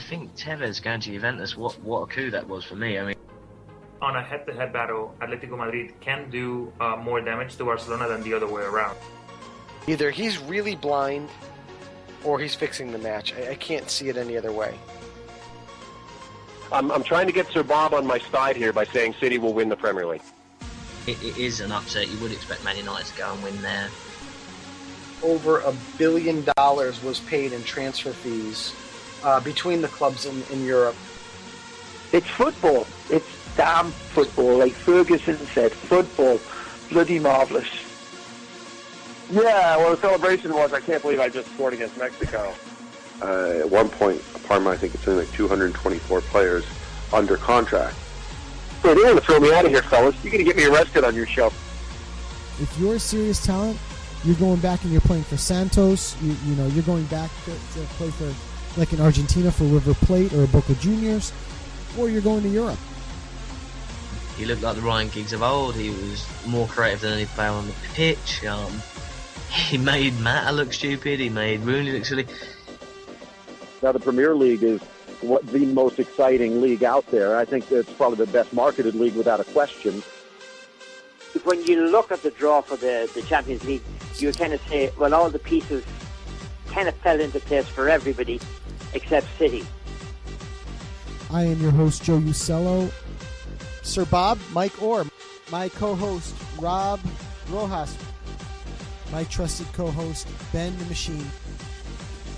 think Tevez going to Juventus, what a coup that was for me. I mean, on a head-to-head battle, Atletico Madrid can do more damage to Barcelona than the other way around. Either he's really blind or he's fixing the match. I can't see it any other way. I'm trying to get Sir Bob on my side here by saying City will win the Premier League. it is an upset. You would expect Man United to go and win there. Over $1 billion was paid in transfer fees between the clubs in Europe. It's football. It's damn football. Like Ferguson said, football. Bloody marvellous. Yeah, well, the celebration was, I can't believe I just scored against Mexico. At one point, Parma, I think it's only like 224 players under contract. Hey, they're going to throw me out of here, fellas. You're going to get me arrested on your show. If you're a serious talent, you're going back and you're playing for Santos. You know, you're going back to play for, like in Argentina, for River Plate or Boca Juniors, or you're going to Europe. He looked like the Ryan Giggs of old. He was more creative than any player on the pitch. He made Mata look stupid. He made Rooney look silly. Now, the Premier League is the most exciting league out there. I think it's probably the best marketed league without a question. When you look at the draw for the Champions League, you kind of say, well, all the pieces kind of fell into place for everybody except City. I am your host, Joe Usello. Sir Bob, Mike Orr, my co-host, Rob Rojas, my trusted co-host, Ben the Machine.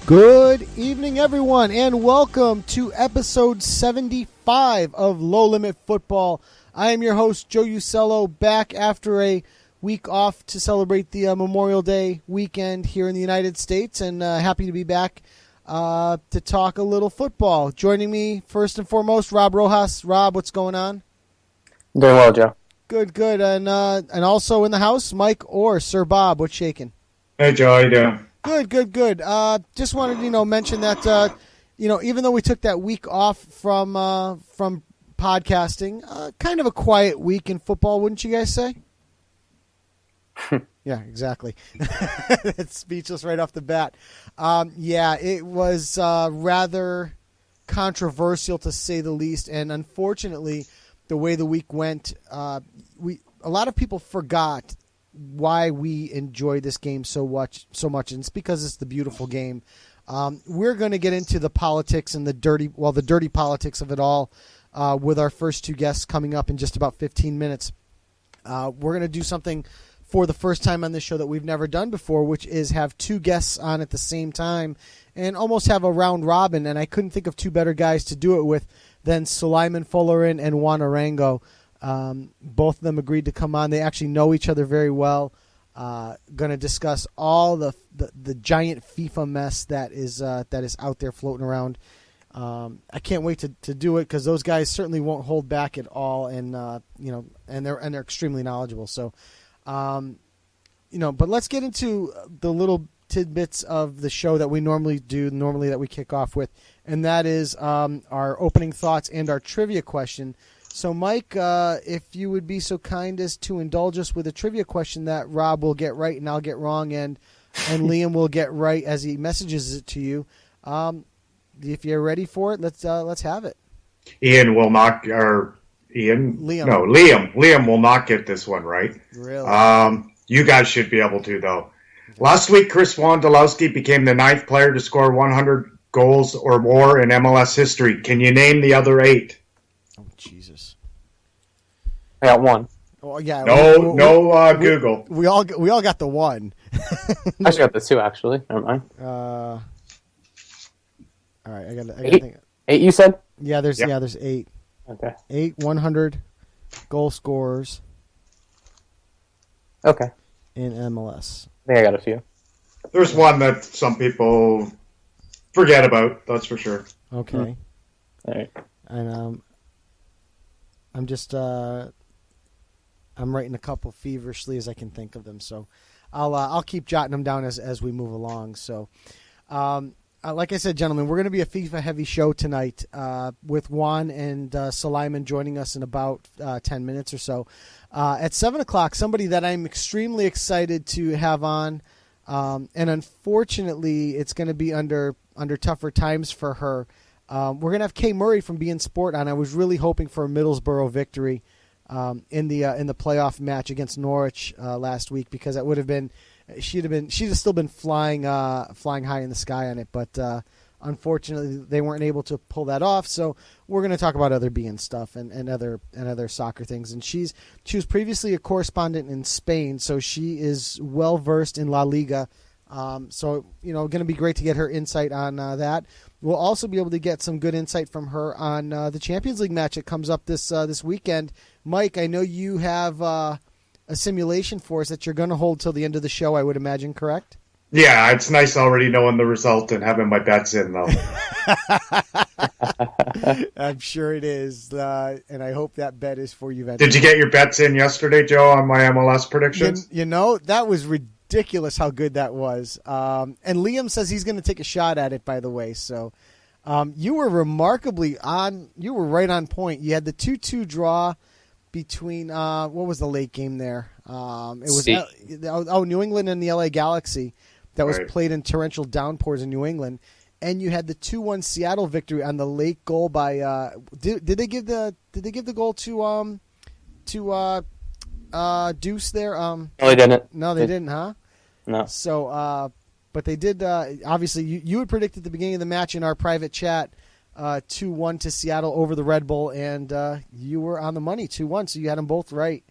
Good evening, everyone, and welcome to episode 75 of Low Limit Football. I am your host, Joe Usello, back after a week off to celebrate the Memorial Day weekend here in the United States, and happy to be back to talk a little football. Joining me, first and foremost, Rob Rojas. Rob, what's going on? Doing well, Joe. Good. And also in the house, Mike Orr. Sir Bob, what's shaking? Hey, Joe, how you doing? Good. Just wanted to mention that even though we took that week off from podcasting, kind of a quiet week in football, wouldn't you guys say? Yeah, exactly. It's speechless right off the bat. It was rather controversial to say the least, and unfortunately, the way the week went, a lot of people forgot why we enjoy this game so much, and it's because it's the beautiful game. We're going to get into the politics and the dirty politics of it all with our first two guests coming up in just about 15 minutes. We're going to do something for the first time on this show that we've never done before, which is have two guests on at the same time and almost have a round robin, and I couldn't think of two better guys to do it with than Sulaiman, Folarin, and Juan Arango. Both of them agreed to come on. They actually know each other very well. Going to discuss all the giant FIFA mess that is out there floating around. I can't wait to do it because those guys certainly won't hold back at all, and they're extremely knowledgeable. So, but let's get into the little tidbits of the show that we normally that we kick off with, and that is our opening thoughts and our trivia question. So, Mike, if you would be so kind as to indulge us with a trivia question that Rob will get right and I'll get wrong, and Liam will get right as he messages it to you. If you're ready for it, let's have it. Liam will not get this one right. Really? You guys should be able to, though. Last week, Chris Wondolowski became the 9th player to score 100 goals or more in MLS history. Can you name the other 8? Oh, Jesus. I got one. Oh, yeah. Google. We all got the one. I just got the 2, actually. Never mind. All right, I got 8? think. 8, you said? Yeah, there's 8. Okay. 8 100 goal scorers. Okay. In MLS. I think I got a few. There's one that some people forget about, that's for sure. Okay. All right. And I'm just I'm writing a couple feverishly as I can think of them, so I'll keep jotting them down as we move along. So, like I said, gentlemen, we're going to be a FIFA heavy show tonight with Juan and Sulaiman joining us in about 10 minutes or so. At 7 o'clock, somebody that I'm extremely excited to have on, and unfortunately, it's going to be under tougher times for her. We're gonna have Kay Murray from Bein Sport on. I was really hoping for a Middlesboro victory in the playoff match against Norwich last week, because that would have been she'd have still been flying high in the sky on it, but unfortunately they weren't able to pull that off. So we're going to talk about other Bein stuff and other soccer things. And she was previously a correspondent in Spain, so she is well versed in La Liga. So going to be great to get her insight on that. We'll also be able to get some good insight from her on the Champions League match that comes up this weekend. Mike, I know you have a simulation for us that you're going to hold till the end of the show, I would imagine, correct? Yeah, it's nice already knowing the result and having my bets in, though. I'm sure it is, and I hope that bet is for Juventus. Did you get your bets in yesterday, Joe, on my MLS predictions? That was ridiculous how good that was. And Liam says he's going to take a shot at it, by the way. So you were remarkably on. You were right on point. You had the 2-2 draw between what was the late game there? It was New England and the LA Galaxy that was played in torrential downpours in New England, and you had the 2-1 Seattle victory on the late goal by. Did they give the goal to Deuce there? No, they didn't. No, they didn't, huh? No. So, but they did. Obviously, you had predicted at the beginning of the match in our private chat 2-1 to Seattle over the Red Bull, and you were on the money, 2-1. So you had them both right.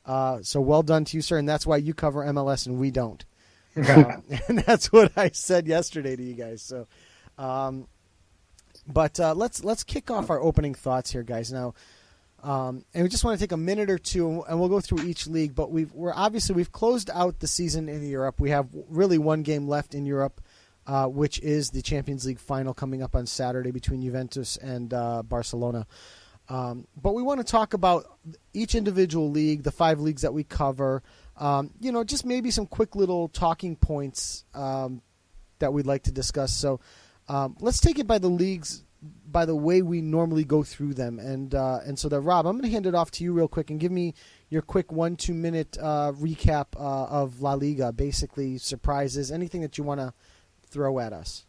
So well done to you, sir. And that's why you cover MLS and we don't. And that's what I said yesterday to you guys. So, but let's kick off our opening thoughts here, guys. Now. And we just want to take a minute or two, and we'll go through each league. But we've closed out the season in Europe. We have really one game left in Europe, which is the Champions League final coming up on Saturday between Juventus and Barcelona. But we want to talk about each individual league, the 5 leagues that we cover. Just maybe some quick little talking points that we'd like to discuss. So let's take it by the leagues, by the way we normally go through them. And so that, Rob, I'm going to hand it off to you real quick and give me your quick 1-2 minute recap of La Liga, basically surprises, anything that you want to throw at us.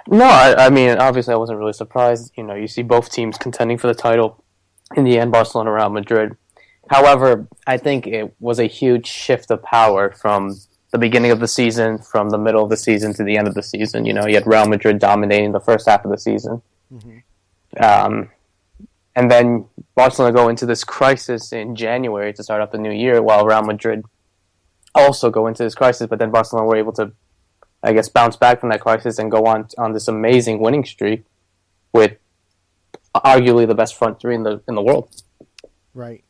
No, I mean, obviously I wasn't really surprised. You see both teams contending for the title in the end, Barcelona, Real Madrid. However, I think it was a huge shift of power from the beginning of the season, from the middle of the season to the end of the season. You had Real Madrid dominating the first half of the season. Mm-hmm. And then Barcelona go into this crisis in January to start off the new year, while Real Madrid also go into this crisis, but then Barcelona were able to, I guess, bounce back from that crisis and go on this amazing winning streak with arguably the best front three in the world. Right.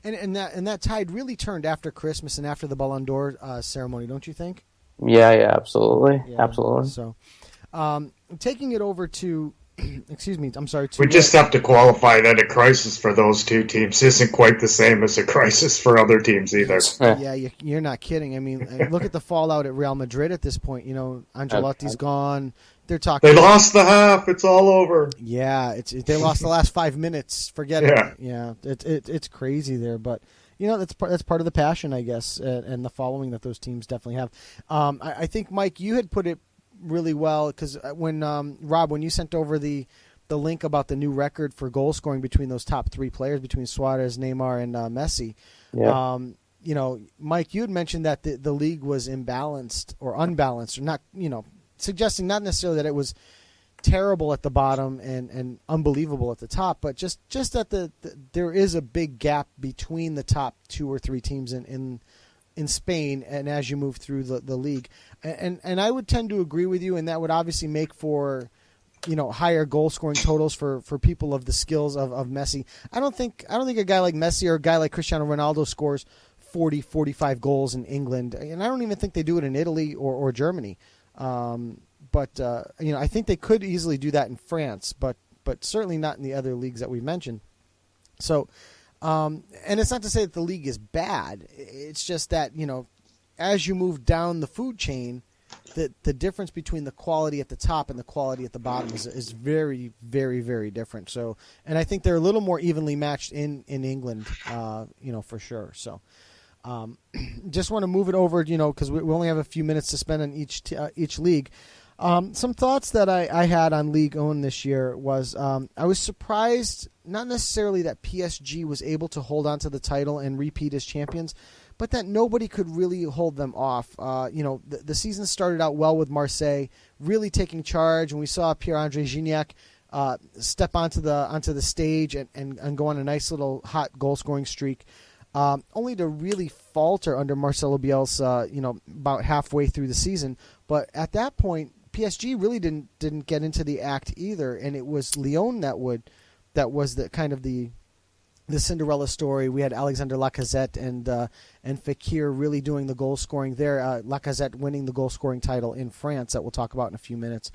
And that tide really turned after Christmas and after the Ballon d'Or ceremony, don't you think? Yeah, absolutely. Yeah. Absolutely. So, taking it over to, excuse me, I'm sorry. We just have to qualify that a crisis for those two teams isn't quite the same as a crisis for other teams either. Yeah, you're not kidding. I mean, look at the fallout at Real Madrid at this point. Ancelotti's gone. They're talking. They lost the half. It's all over. Yeah, they lost the last 5 minutes. Forget it. Yeah, it's crazy there, but that's part of the passion, I guess, and the following that those teams definitely have. I think, Mike, you had put it really well, because when Rob, when you sent over the link about the new record for goal scoring between those top 3 players, between Suarez, Neymar, and Messi. Yeah. Mike, you had mentioned that the league was imbalanced or unbalanced, or not. Suggesting not necessarily that it was terrible at the bottom and unbelievable at the top, but just that there is a big gap between the top 2 or 3 teams in Spain, and as you move through the league, and I would tend to agree with you, and that would obviously make for higher goal scoring totals for people of the skills of Messi. I don't think a guy like Messi or a guy like Cristiano Ronaldo scores 40, 45 goals in England, and I don't even think they do it in Italy or Germany. But I think they could easily do that in France, but certainly not in the other leagues that we mentioned. So, and it's not to say that the league is bad. It's just that, as you move down the food chain, the difference between the quality at the top and the quality at the bottom is very, very, very different. So, and I think they're a little more evenly matched in England, for sure. So. Just want to move it over, because we only have a few minutes to spend on each league. Some thoughts that I had on Ligue 1 this year was I was surprised, not necessarily that PSG was able to hold on to the title and repeat as champions, but that nobody could really hold them off. The season started out well with Marseille really taking charge, and we saw Pierre-Andre Gignac step onto the stage and go on a nice little hot goal-scoring streak, only to really falter under Marcelo Bielsa, about halfway through the season. But at that point, PSG really didn't get into the act either, and it was Lyon that was the kind of the Cinderella story. We had Alexander Lacazette and Fekir really doing the goal scoring there. Lacazette winning the goal scoring title in France that we'll talk about in a few minutes.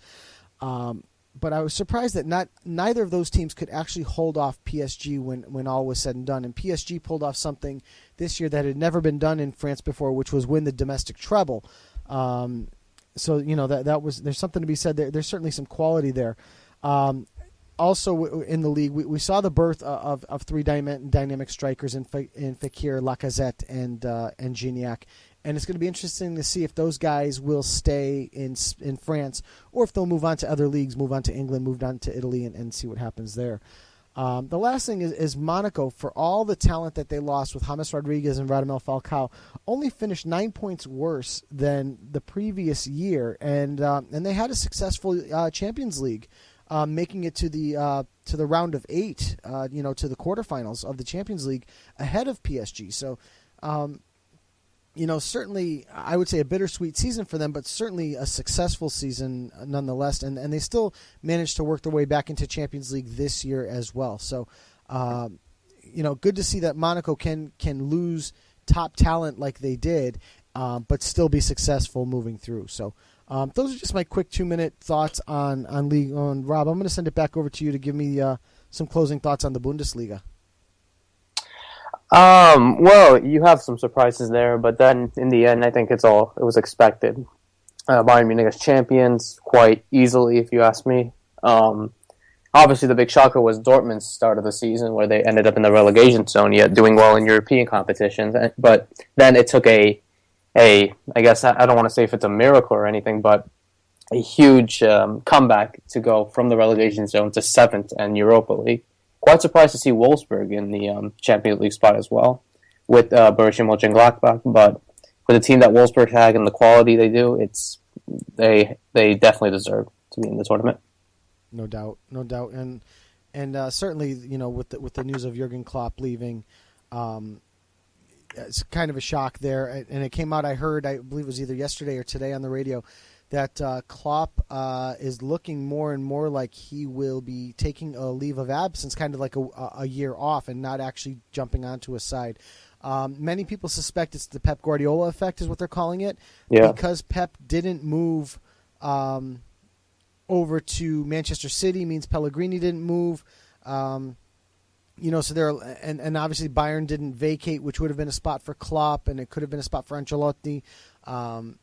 But I was surprised that neither of those teams could actually hold off PSG when all was said and done. And PSG pulled off something this year that had never been done in France before, which was win the domestic treble. So that was, there's something to be said there. There's certainly some quality there. Also in the league, we saw the birth of three dynamic strikers in Fekir, Lacazette, and Gignac. And it's going to be interesting to see if those guys will stay in France or if they'll move on to other leagues, move on to England, move on to Italy, and see what happens there. The last thing is Monaco, for all the talent that they lost with James Rodriguez and Radamel Falcao, only finished 9 points worse than the previous year, and they had a successful Champions League, making it to the round of 8, to the quarterfinals of the Champions League ahead of PSG. So, certainly I would say a bittersweet season for them, but certainly a successful season nonetheless. And they still managed to work their way back into Champions League this year as well. So, good to see that Monaco can lose top talent like they did, but still be successful moving through. So those are just my quick 2-minute thoughts on Ligue 1. Rob, I'm going to send it back over to you to give me some closing thoughts on the Bundesliga. Well, you have some surprises there, but then in the end, I think it was expected. Bayern Munich as champions quite easily, if you ask me. Obviously, the big shocker was Dortmund's start of the season, where they ended up in the relegation zone, yet doing well in European competitions. But then it took I guess I don't want to say if it's a miracle or anything, but a huge comeback to go from the relegation zone to 7th and Europa League. Quite surprised to see Wolfsburg in the Champions League spot as well, with Borussia Mönchengladbach. But with the team that Wolfsburg had and the quality they do, they definitely deserve to be in the tournament. No doubt, and certainly with the news of Jurgen Klopp leaving, it's kind of a shock there. And it came out, I believe it was either yesterday or today on the radio, that Klopp is looking more and more like he will be taking a leave of absence, kind of like a year off, and not actually jumping onto a side. Many people suspect it's the Pep Guardiola effect, is what they're calling it, because Pep didn't move over to Manchester City, means Pellegrini didn't move. So there, and obviously Bayern didn't vacate, which would have been a spot for Klopp, and it could have been a spot for Ancelotti. And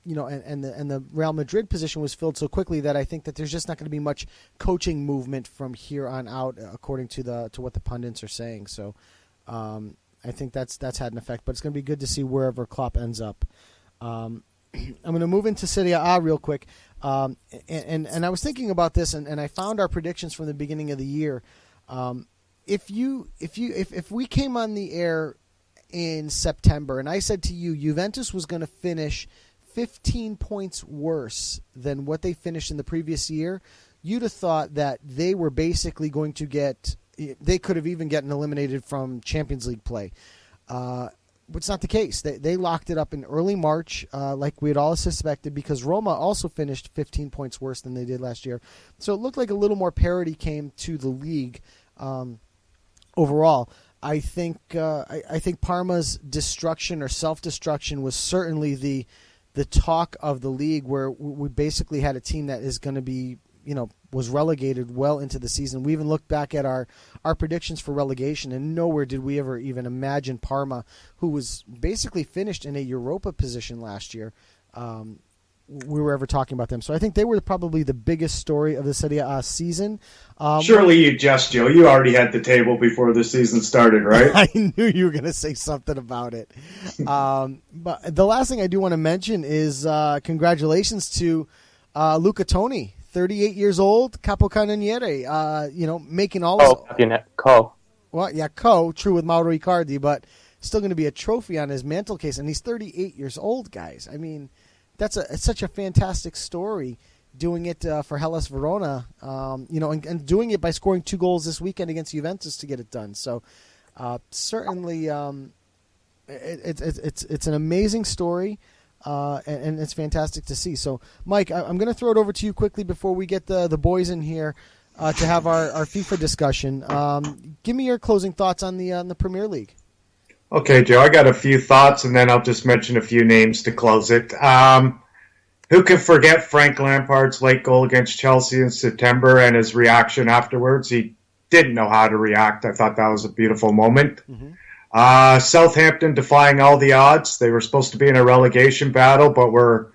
the Real Madrid position was filled so quickly that I think that there's just not going to be much coaching movement from here on out, according to what the pundits are saying. So I think that's had an effect, but it's going to be good to see wherever Klopp ends up. I'm going to move into Serie A real quick, and I was thinking about this, and I found our predictions from the beginning of the year. If we came on the air in September and I said to you Juventus was going to finish 15 points worse than what they finished in the previous year, you'd have thought that they were basically going to they could have even gotten eliminated from Champions League play. But it's not the case. They locked it up in early March, like we had all suspected, because Roma also finished 15 points worse than they did last year. So it looked like a little more parity came to the league overall. I think Parma's destruction or self-destruction was certainly the talk of the league, where we basically had a team that is going to be, was relegated well into the season. We even looked back at our predictions for relegation, and nowhere did we ever even imagine Parma, who was basically finished in a Europa position last year, we were ever talking about them. So I think they were probably the biggest story of the Serie A season. Surely you just, Joe. You already had the table before the season started, right? I knew you were going to say something about it. But the last thing I do want to mention is congratulations to Luca Toni, 38 years old, capocannoniere, making all his... True with Mauro Icardi, but still going to be a trophy on his mantle case, and he's 38 years old, guys. I mean, it's such a fantastic story, doing it for Hellas Verona, and doing it by scoring 2 goals this weekend against Juventus to get it done. So certainly it's an amazing story, and it's fantastic to see. So, Mike, I'm going to throw it over to you quickly before we get the boys in here to have our FIFA discussion. Give me your closing thoughts on the Premier League. Okay, Joe, I got a few thoughts, and then I'll just mention a few names to close it. Who can forget Frank Lampard's late goal against Chelsea in September and his reaction afterwards? He didn't know how to react. I thought that was a beautiful moment. Mm-hmm. Southampton defying all the odds. They were supposed to be in a relegation battle, but were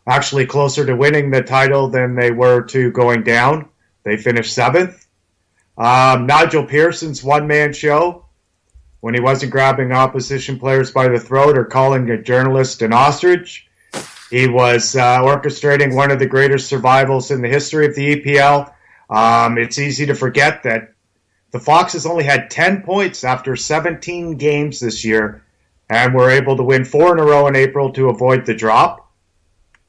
actually closer to winning the title than they were to going down. They finished 7th. Nigel Pearson's one-man show, when he wasn't grabbing opposition players by the throat or calling a journalist an ostrich. He was orchestrating one of the greatest survivals in the history of the EPL. It's easy to forget that the Foxes only had 10 points after 17 games this year and were able to win 4 in a row in April to avoid the drop.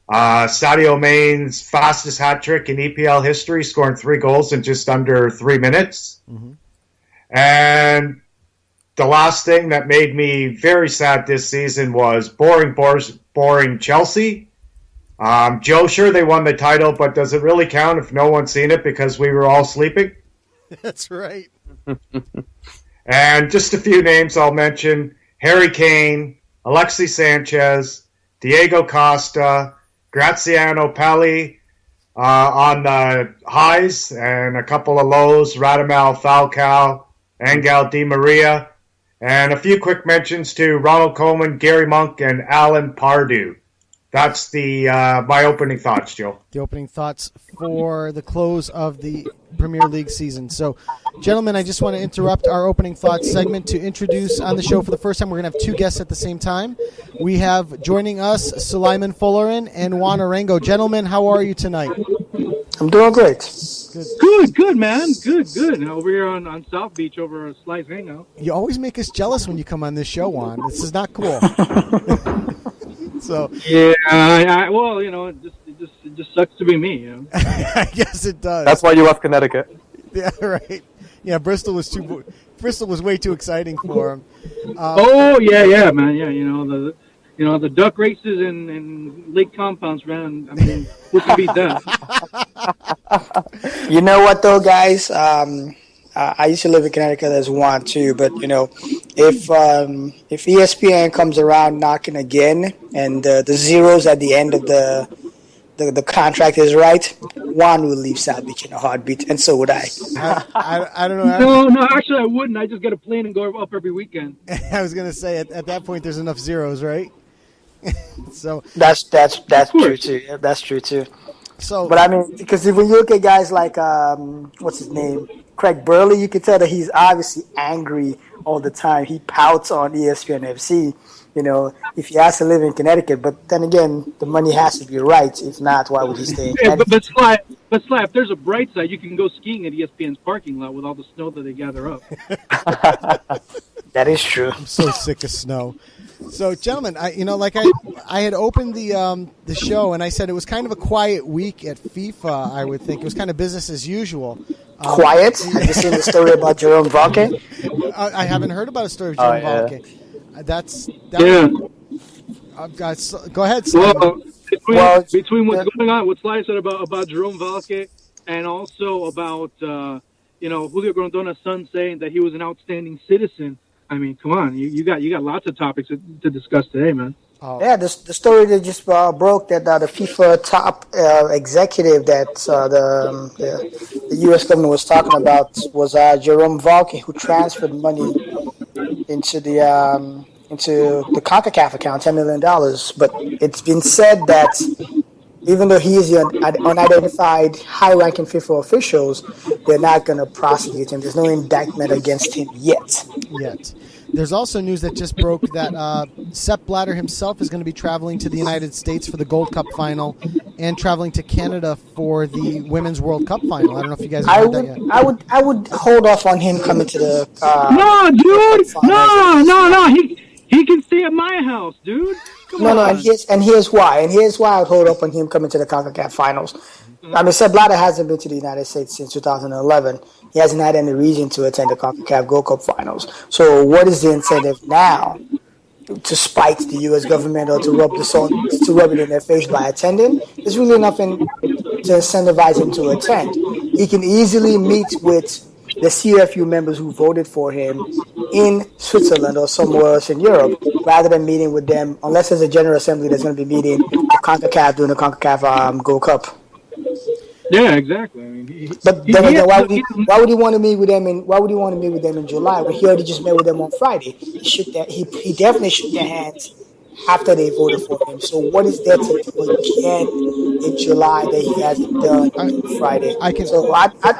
Sadio Mane's fastest hat trick in EPL history, scoring 3 goals in just under 3 minutes. Mm-hmm. And the last thing that made me very sad this season was boring Chelsea. Joe, sure, they won the title, but does it really count if no one's seen it because we were all sleeping? That's right. And just a few names I'll mention. Harry Kane, Alexis Sanchez, Diego Costa, Graziano Pali on the highs, and a couple of lows, Radamel Falcao, Angel Di Maria. And a few quick mentions to Ronald Koeman, Gary Monk, and Alan Pardew. That's the my opening thoughts, Joe. The opening thoughts for the close of the Premier League season. So, gentlemen, I just want to interrupt our opening thoughts segment to introduce on the show for the first time. We're going to have 2 guests at the same time. We have joining us Sulaiman Folarin and Juan Arango. Gentlemen, how are you tonight? I'm doing great. Good, man. Good. Over here on South Beach over a Slice Hangout. You always make us jealous when you come on this show, Juan. This is not cool. So yeah, well, it just sucks to be me. You know? I guess it does. That's why you left Connecticut. Yeah, right. Yeah, Bristol was way too exciting for him. Yeah, man. Yeah, the duck races and lake compounds, man. I mean, who can beat that? You know what, though, guys? I used to live in Connecticut as Juan too, but if ESPN comes around knocking again and the zeros at the end of the contract is right, Juan will leave South Beach in a heartbeat, and so would I. I don't know. No, actually I wouldn't. I just get a plane and go up every weekend. I was gonna say at that point there's enough zeros, right? So that's true too. That's true too. So, but I mean, because if we look at guys like what's his name, Craig Burley, you can tell that he's obviously angry all the time. He pouts on ESPN FC, if he has to live in Connecticut. But then again, the money has to be right. If not, why would he stay in Connecticut? But Sly, if there's a bright side, you can go skiing at ESPN's parking lot with all the snow that they gather up. That is true. I'm so sick of snow. So, gentlemen, I had opened the show and I said it was kind of a quiet week at FIFA. I would think it was kind of business as usual. Quiet? Have you seen the story about Jerome Valke? I haven't heard about a story of Jerome Valke. Go ahead, Simon. Between what's going on, what Sly said about Jerome Valke, and also about Julio Grondona's son saying that he was an outstanding citizen. I mean, come on, you got lots of topics to discuss today, man. Yeah, the story that just broke that the FIFA top executive that the U.S. government was talking about was Jerome Valke, who transferred money into the CONCACAF account, $10 million. But it's been said that even though he is unidentified high-ranking FIFA officials, they're not going to prosecute him. There's no indictment against him yet. There's also news that just broke that Sepp Blatter himself is going to be traveling to the United States for the Gold Cup final and traveling to Canada for the Women's World Cup final. I don't know if you guys have heard that yet. I would hold off on him coming to the. No, dude. No. He can stay at my house, dude. Come on. No, and here's why. And here's why I would hold up on him coming to the CONCACAF finals. I mean, Sepp Blatter hasn't been to the United States since 2011. He hasn't had any reason to attend the CONCACAF Gold Cup finals. So what is the incentive now to spite the U.S. government or to rub it in their face by attending? There's really nothing to incentivize him to attend. He can easily meet with the CFU members who voted for him in Switzerland or somewhere else in Europe, rather than meeting with them, unless there's a General Assembly that's going to be meeting the CONCACAF during the CONCACAF Gold Cup. Yeah, exactly. I mean, but then again, why would he want to meet with them? Why would he want to meet with them in July when he already just met with them on Friday? He definitely shook their hands after they voted for him. So what is there to do again in July that he hasn't done on Friday? I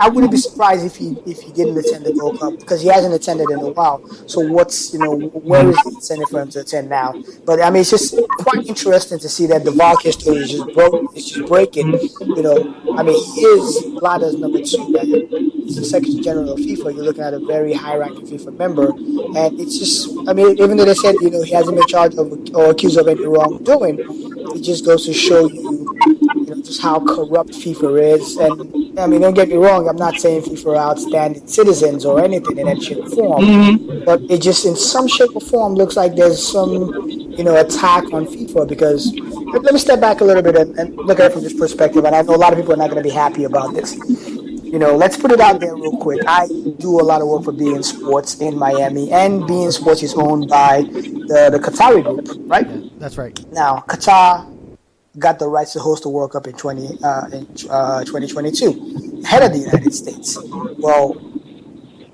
wouldn't be surprised if he didn't attend the Gold Cup, because he hasn't attended in a while. So where is the incentive for him to attend now? But I mean, it's just quite interesting to see that the Valkyrie story is just breaking. I mean, he is Blatter's number 2. He's the Secretary General of FIFA. You're looking at a very high-ranking FIFA member, and it's just, I mean, even though they said he hasn't been charged of or accused of any wrongdoing, it just goes to show you, just how corrupt FIFA is. And I mean, don't get me wrong, I'm not saying FIFA are outstanding citizens or anything in that shape or form, but it just in some shape or form looks like there's some attack on FIFA. Because let me step back a little bit and look at it from this perspective, and I know a lot of people are not going to be happy about this. Let's put it out there real quick. I do a lot of work for beIN Sports in Miami, and beIN Sports is owned by the Qatari group, right? Yeah, that's right. Now, Qatar got the rights to host the World Cup in 2022, ahead of the United States. Well,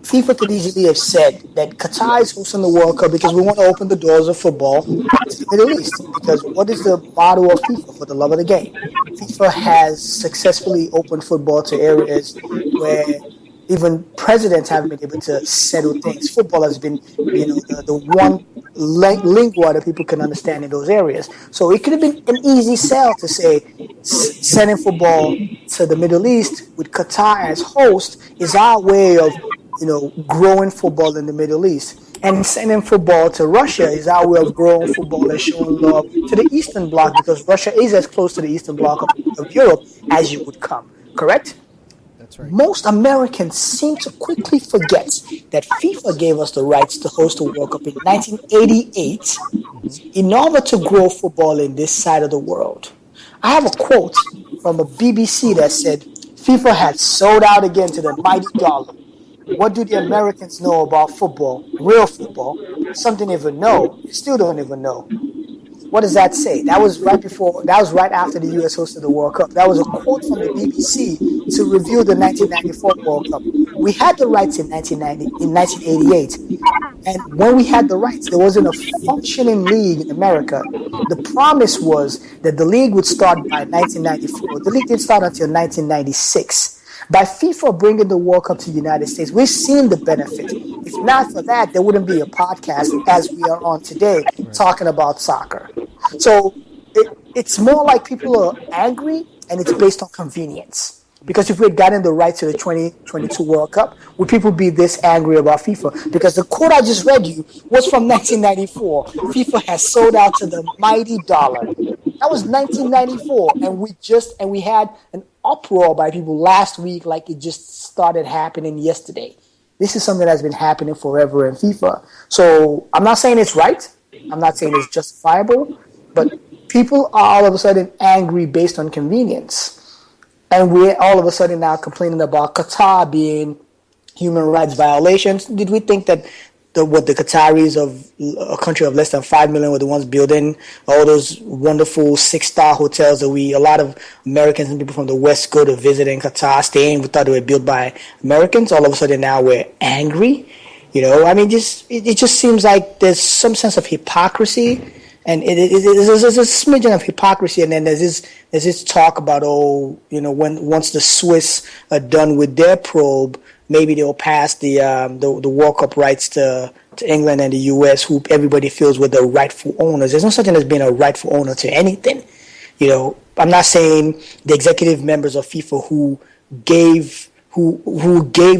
FIFA could easily have said that Qatar is hosting the World Cup because we want to open the doors of football to the Middle East. Because what is the motto of FIFA? For the love of the game. FIFA has successfully opened football to areas where even presidents haven't been able to settle things. Football has been, the one lingua that people can understand in those areas. So it could have been an easy sell to say sending football to the Middle East with Qatar as host is our way of growing football in the Middle East. And sending football to Russia is our way of growing football and showing love to the Eastern Bloc, because Russia is as close to the Eastern Bloc of Europe as you would come. Correct? That's right. Most Americans seem to quickly forget that FIFA gave us the rights to host the World Cup in 1988 in order to grow football in this side of the world. I have a quote from a BBC that said, FIFA had sold out again to the mighty dollar. What do the Americans know about football, real football? Something they even know, still don't even know. What does that say? That was right after the U.S. hosted the World Cup. That was a quote from the BBC to review the 1994 World Cup. We had the rights in 1988. And when we had the rights, there wasn't a functioning league in America. The promise was that the league would start by 1994. The league didn't start until 1996. By FIFA bringing the World Cup to the United States, we've seen the benefit. If not for that, there wouldn't be a podcast as we are on today talking about soccer. So it's more like people are angry, and it's based on convenience. Because if we had gotten the right to the 2022 World Cup, would people be this angry about FIFA? Because the quote I just read you was from 1994. FIFA has sold out to the mighty dollar. That was 1994, and we had an uproar by people last week like it just started happening yesterday. This is something that's been happening forever in FIFA. So I'm not saying it's right. I'm not saying it's justifiable. But people are all of a sudden angry based on convenience. And we're all of a sudden now complaining about Qatar being human rights violations. Did we think that the Qataris of a country of less than 5 million were the ones building all those wonderful 6-star hotels that a lot of Americans and people from the West go to visit in Qatar, staying? We thought they were built by Americans. All of a sudden now we're angry. I mean, it just seems like there's some sense of hypocrisy, and there's a smidgen of hypocrisy, and then there's this talk about once the Swiss are done with their probe, maybe they'll pass the World Cup rights to to England and the US, who everybody feels were the rightful owners. There's no such thing as being a rightful owner to anything. You know, I'm not saying the executive members of FIFA who gave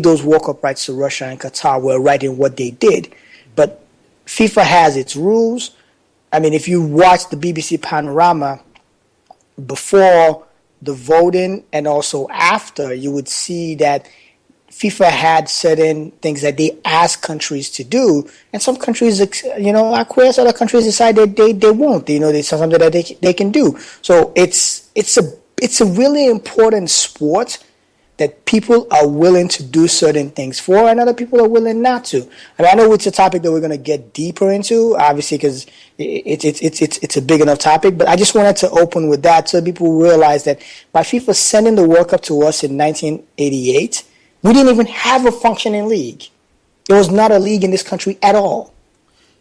those World Cup rights to Russia and Qatar were right in what they did, but FIFA has its rules. I mean, if you watch the BBC Panorama before the voting and also after, you would see that FIFA had certain things that they asked countries to do, and some countries, acquiesce. Other countries decide that they won't. You know, it's something that they can do. So it's a really important sport that people are willing to do certain things for, and other people are willing not to. I mean, I know it's a topic that we're going to get deeper into, obviously, because it's a big enough topic. But I just wanted to open with that so people realize that by FIFA sending the World Cup to us in 1988, we didn't even have a functioning league. There was not a league in this country at all.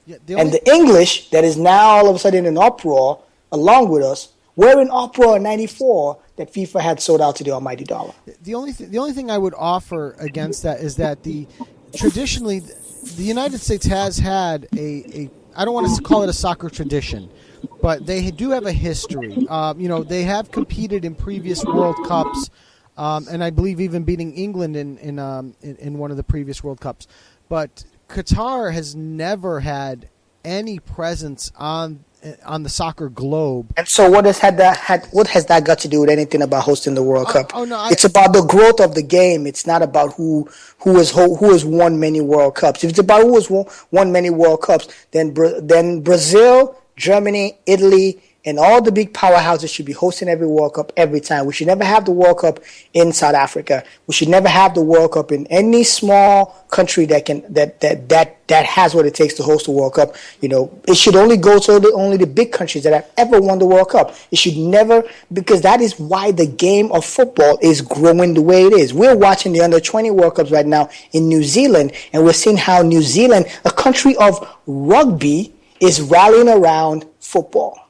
Yeah, the English, that is now all of a sudden in uproar, along with us, were in uproar in '94 that FIFA had sold out to the almighty dollar. The only thing I would offer against that is that traditionally the United States has had a I don't want to call it a soccer tradition, but they do have a history. They have competed in previous World Cups. And I believe even beating England in one of the previous World Cups. But Qatar has never had any presence on the soccer globe. And so what has that got to do with anything about hosting the World Cup? No, it's about the growth of the game. It's not about who has won many World Cups. If it's about who has won many World Cups, then Brazil, Germany, Italy, and all the big powerhouses should be hosting every World Cup every time. We should never have the World Cup in South Africa. We should never have the World Cup in any small country that has what it takes to host the World Cup. You know, it should only go to only the big countries that have ever won the World Cup. It should never, because that is why the game of football is growing the way it is. We're watching the Under-20 World Cups right now in New Zealand, and we're seeing how New Zealand, a country of rugby, is rallying around football.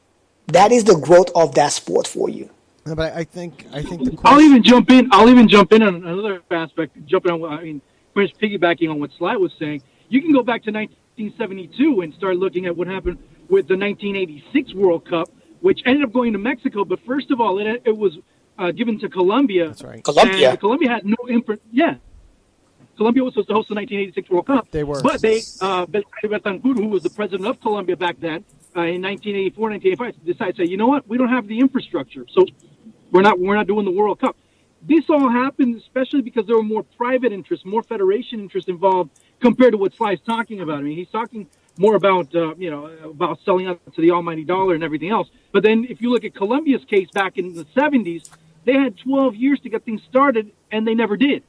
That is the growth of that sport for you. No, but I think the question... I'll even jump in on another aspect. Piggybacking on what Sly was saying. You can go back to 1972 and start looking at what happened with the 1986 World Cup, which ended up going to Mexico. But first of all, it was given to Colombia. That's right. Colombia. Colombia had no imprint. Yeah. Colombia was supposed to host the 1986 World Cup. They were. But Betancourt, who was the president of Colombia back then, in 1984, 1985, decided to say, you know what, we don't have the infrastructure, so we're not doing the World Cup. This all happened especially because there were more private interests, more federation interests involved compared to what Sly's talking about. I mean, he's talking more about about selling out to the almighty dollar and everything else. But then if you look at Colombia's case back in the 70s, they had 12 years to get things started, and they never did.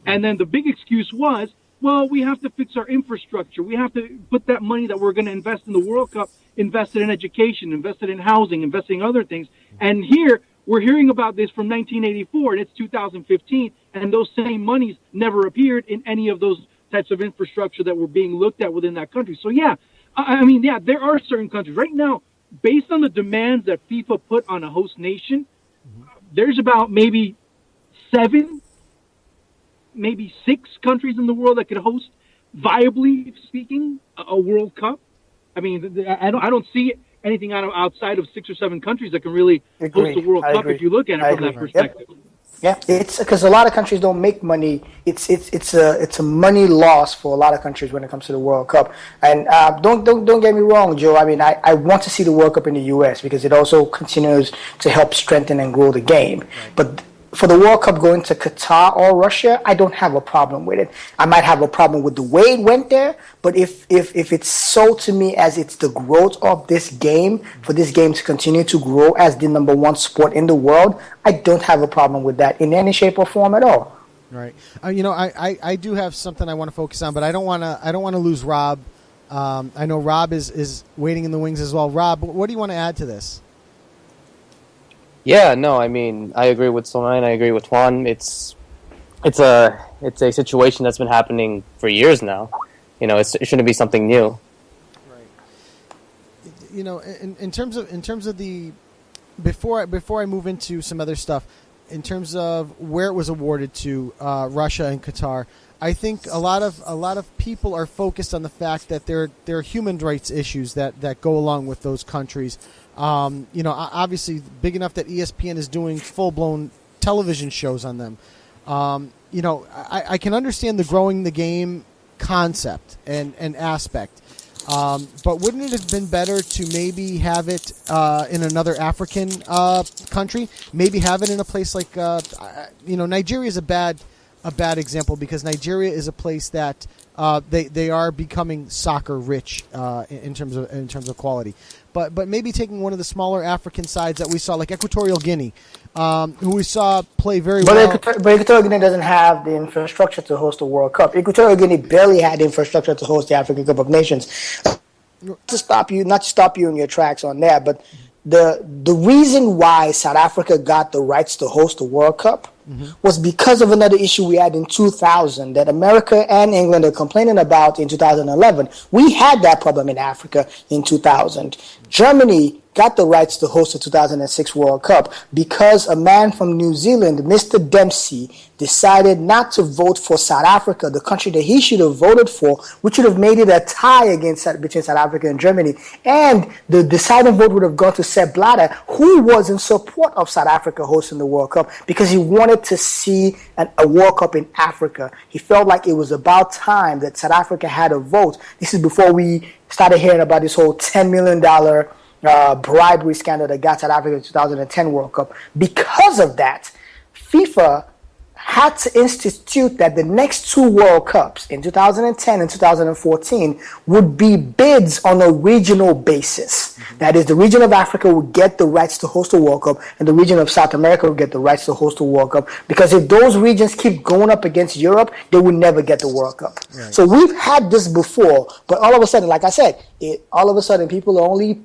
And then the big excuse was, well, we have to fix our infrastructure. We have to put that money that we're going to invest in the World Cup, invest it in education, invest it in housing, invest in other things. And here, we're hearing about this from 1984, and it's 2015, and those same monies never appeared in any of those types of infrastructure that were being looked at within that country. So, yeah, there are certain countries. Right now, based on the demands that FIFA put on a host nation, there's about maybe 7, maybe 6 countries in the world that could host, viably speaking, a World Cup. I mean, I don't see anything outside of 6 or 7 countries that can really host a World Cup if you look at it from that perspective. Yep. Yeah, it's because a lot of countries don't make money. It's a money loss for a lot of countries when it comes to the World Cup. And don't get me wrong, Joe. I mean, I want to see the World Cup in the U.S. because it also continues to help strengthen and grow the game. Right. But for the World Cup going to Qatar or Russia, I don't have a problem with it. I might have a problem with the way it went there, but if it's sold to me as it's the growth of this game, for this game to continue to grow as the number 1 sport in the world, I don't have a problem with that in any shape or form at all. Right. I do have something I want to focus on, but I don't want to lose Rob. I know Rob is waiting in the wings as well. Rob, what do you want to add to this? Yeah, no, I mean, I agree with Sulaiman. I agree with Juan. It's a situation that's been happening for years now. You know, it shouldn't be something new. Right. You know, in terms of the before I move into some other stuff, in terms of where it was awarded to Russia and Qatar, I think a lot of people are focused on the fact that there are human rights issues that go along with those countries. Obviously big enough that ESPN is doing full-blown television shows on them. I can understand the growing the game concept and aspect. But wouldn't it have been better to maybe have it in another African country? Maybe have it in a place like Nigeria is a bad example, because Nigeria is a place that they are becoming soccer rich in terms of quality. But maybe taking one of the smaller African sides that we saw, like Equatorial Guinea, who we saw play very well. But Equatorial Guinea doesn't have the infrastructure to host a World Cup. Equatorial Guinea barely had the infrastructure to host the African Cup of Nations. Not to stop you in your tracks on that, but the reason why South Africa got the rights to host the World Cup was because of another issue we had in 2000 that America and England are complaining about in 2011. We had that problem in Africa in 2000. Germany got the rights to host the 2006 World Cup because a man from New Zealand, Mr. Dempsey, decided not to vote for South Africa, the country that he should have voted for, which would have made it a tie between South Africa and Germany. And the deciding vote would have gone to Sepp Blatter, who was in support of South Africa hosting the World Cup because he wanted to see a World Cup in Africa. He felt like it was about time that South Africa had a vote. This is before we started hearing about this whole $10 million bribery scandal that got South Africa in the 2010 World Cup. Because of that, FIFA had to institute that the next two World Cups in 2010 and 2014 would be bids on a regional basis. That is, the region of Africa would get the rights to host a World Cup, and the region of South America would get the rights to host a World Cup. Because if those regions keep going up against Europe, they would never get the World Cup. Right. So we've had this before, but all of a sudden, like I said, all of a sudden people are only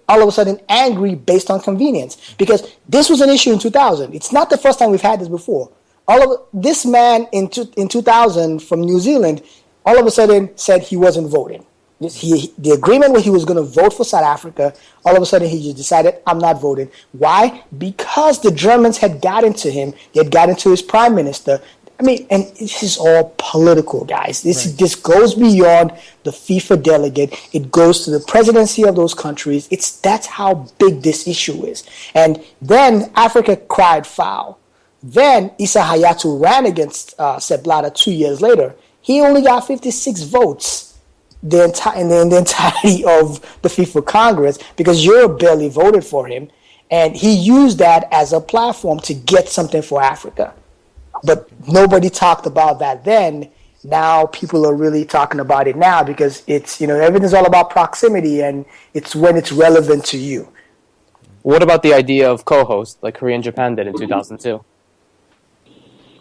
all of a sudden angry based on convenience, because this was an issue in 2000. It's not the first time we've had this before. This man in 2000 from New Zealand all of a sudden said he wasn't voting. The agreement where he was going to vote for South Africa, all of a sudden he just decided, I'm not voting. Why? Because the Germans had gotten to him. They had gotten to his prime minister. I mean, and this is all political, guys. This goes beyond the FIFA delegate. It goes to the presidency of those countries. That's how big this issue is. And then Africa cried foul. Then Issa Hayatou ran against Sepp Blatter 2 years later. He only got 56 votes in the entirety of the FIFA Congress because Europe barely voted for him. And he used that as a platform to get something for Africa. But nobody talked about that then. Now people are really talking about it now because it's, everything's all about proximity and it's when it's relevant to you. What about the idea of co-host like Korea and Japan did in 2002?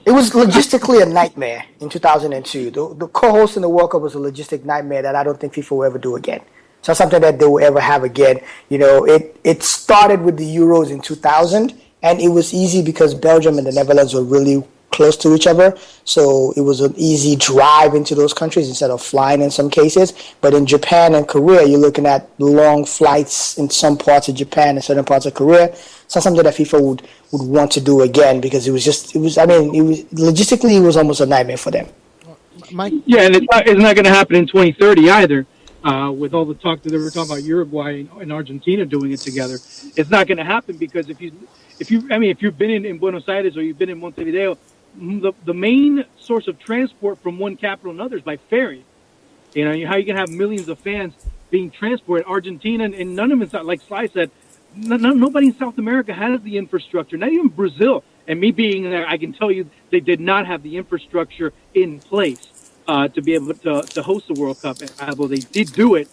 It was logistically a nightmare in 2002. The co-host in the World Cup was a logistic nightmare that I don't think FIFA will ever do again. It's not something that they will ever have again. It started with the Euros in 2000, and it was easy because Belgium and the Netherlands were really close to each other, so it was an easy drive into those countries instead of flying in some cases. But in Japan and Korea, you're looking at long flights in some parts of Japan and certain parts of Korea. It's not something that FIFA would want to do again because it was logistically, it was almost a nightmare for them. Yeah, and it's not going to happen in 2030 either. With all the talk that they were talking about Uruguay and Argentina doing it together, it's not going to happen because if you've been in Buenos Aires or you've been in Montevideo, the main source of transport from one capital to another is by ferry. How you can have millions of fans being transported. Argentina and none of them, like Sly said, nobody in South America has the infrastructure. Not even Brazil. And me being there, I can tell you they did not have the infrastructure in place to be able to host the World Cup. And although they did do it,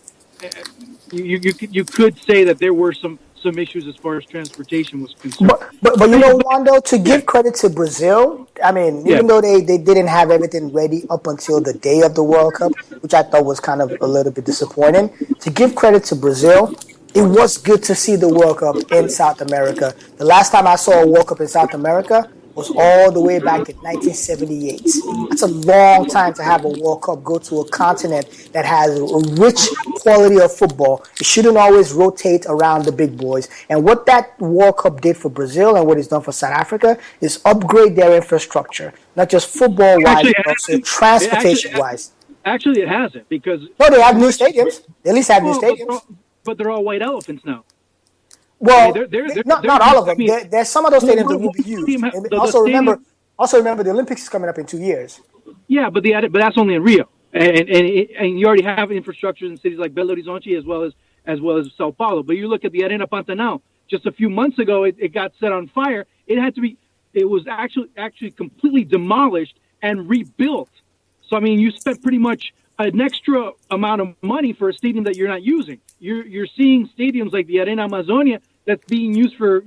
you could say that there were some issues as far as transportation was concerned. But Wando, to give credit to Brazil, even though they didn't have everything ready up until the day of the World Cup, which I thought was kind of a little bit disappointing, to give credit to Brazil, it was good to see the World Cup in South America. The last time I saw a World Cup in South America was all the way back in 1978. That's a long time to have a World Cup go to a continent that has a rich quality of football. It shouldn't always rotate around the big boys. And what that World Cup did for Brazil and what it's done for South Africa is upgrade their infrastructure, not just football-wise, but also transportation-wise. Actually, it hasn't, because... No, they have new stadiums. They at least have new stadiums. But they're all white elephants now. Well, they're not all of them. There's some of those stadiums that will be used. Also remember, the Olympics is coming up in 2 years. Yeah, but that's only in Rio, and you already have infrastructure in cities like Belo Horizonte as well as Sao Paulo. But you look at the Arena Pantanal. Just a few months ago, it got set on fire. It was actually completely demolished and rebuilt. So I mean, you spent pretty much an extra amount of money for a stadium that you're not using. You're seeing stadiums like the Arena Amazonia that's being used for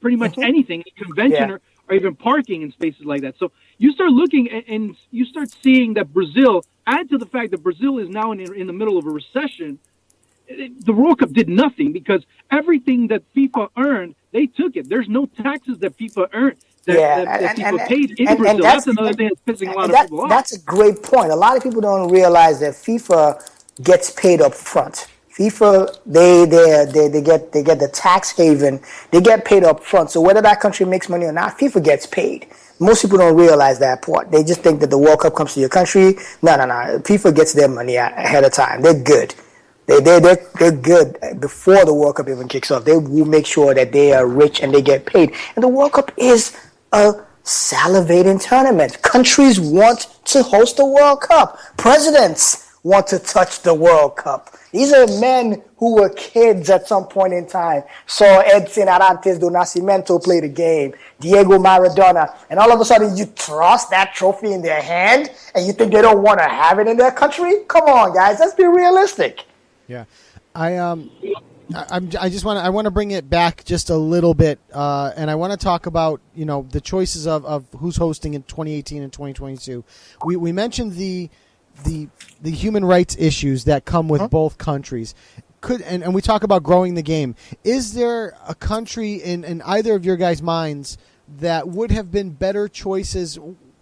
pretty much anything, convention or even parking in spaces like that. So you start looking and you start seeing that Brazil, add to the fact that Brazil is now in the middle of a recession, the World Cup did nothing because everything that FIFA earned, they took it. There's no taxes that FIFA earned. That FIFA paid in Brazil. That's another thing that's pissing a lot of people off. That's a great point. A lot of people don't realize that FIFA gets paid up front. FIFA, they get the tax haven. They get paid up front. So whether that country makes money or not, FIFA gets paid. Most people don't realize that part. They just think that the World Cup comes to your country. No. FIFA gets their money ahead of time. They're good. They're good before the World Cup even kicks off. They will make sure that they are rich and they get paid. And the World Cup is a salivating tournament. Countries want to host the World Cup. Presidents want to touch the World Cup. These are men who were kids at some point in time. Saw Edson Arantes do Nascimento play the game, Diego Maradona, and all of a sudden you thrust that trophy in their hand and you think they don't want to have it in their country? Come on, guys, let's be realistic. Yeah, I want to bring it back just a little bit, and I want to talk about the choices of who's hosting in 2018 and 2022. We mentioned the human rights issues that come with both countries. And we talk about growing the game. Is there a country in either of your guys' minds that would have been better choices,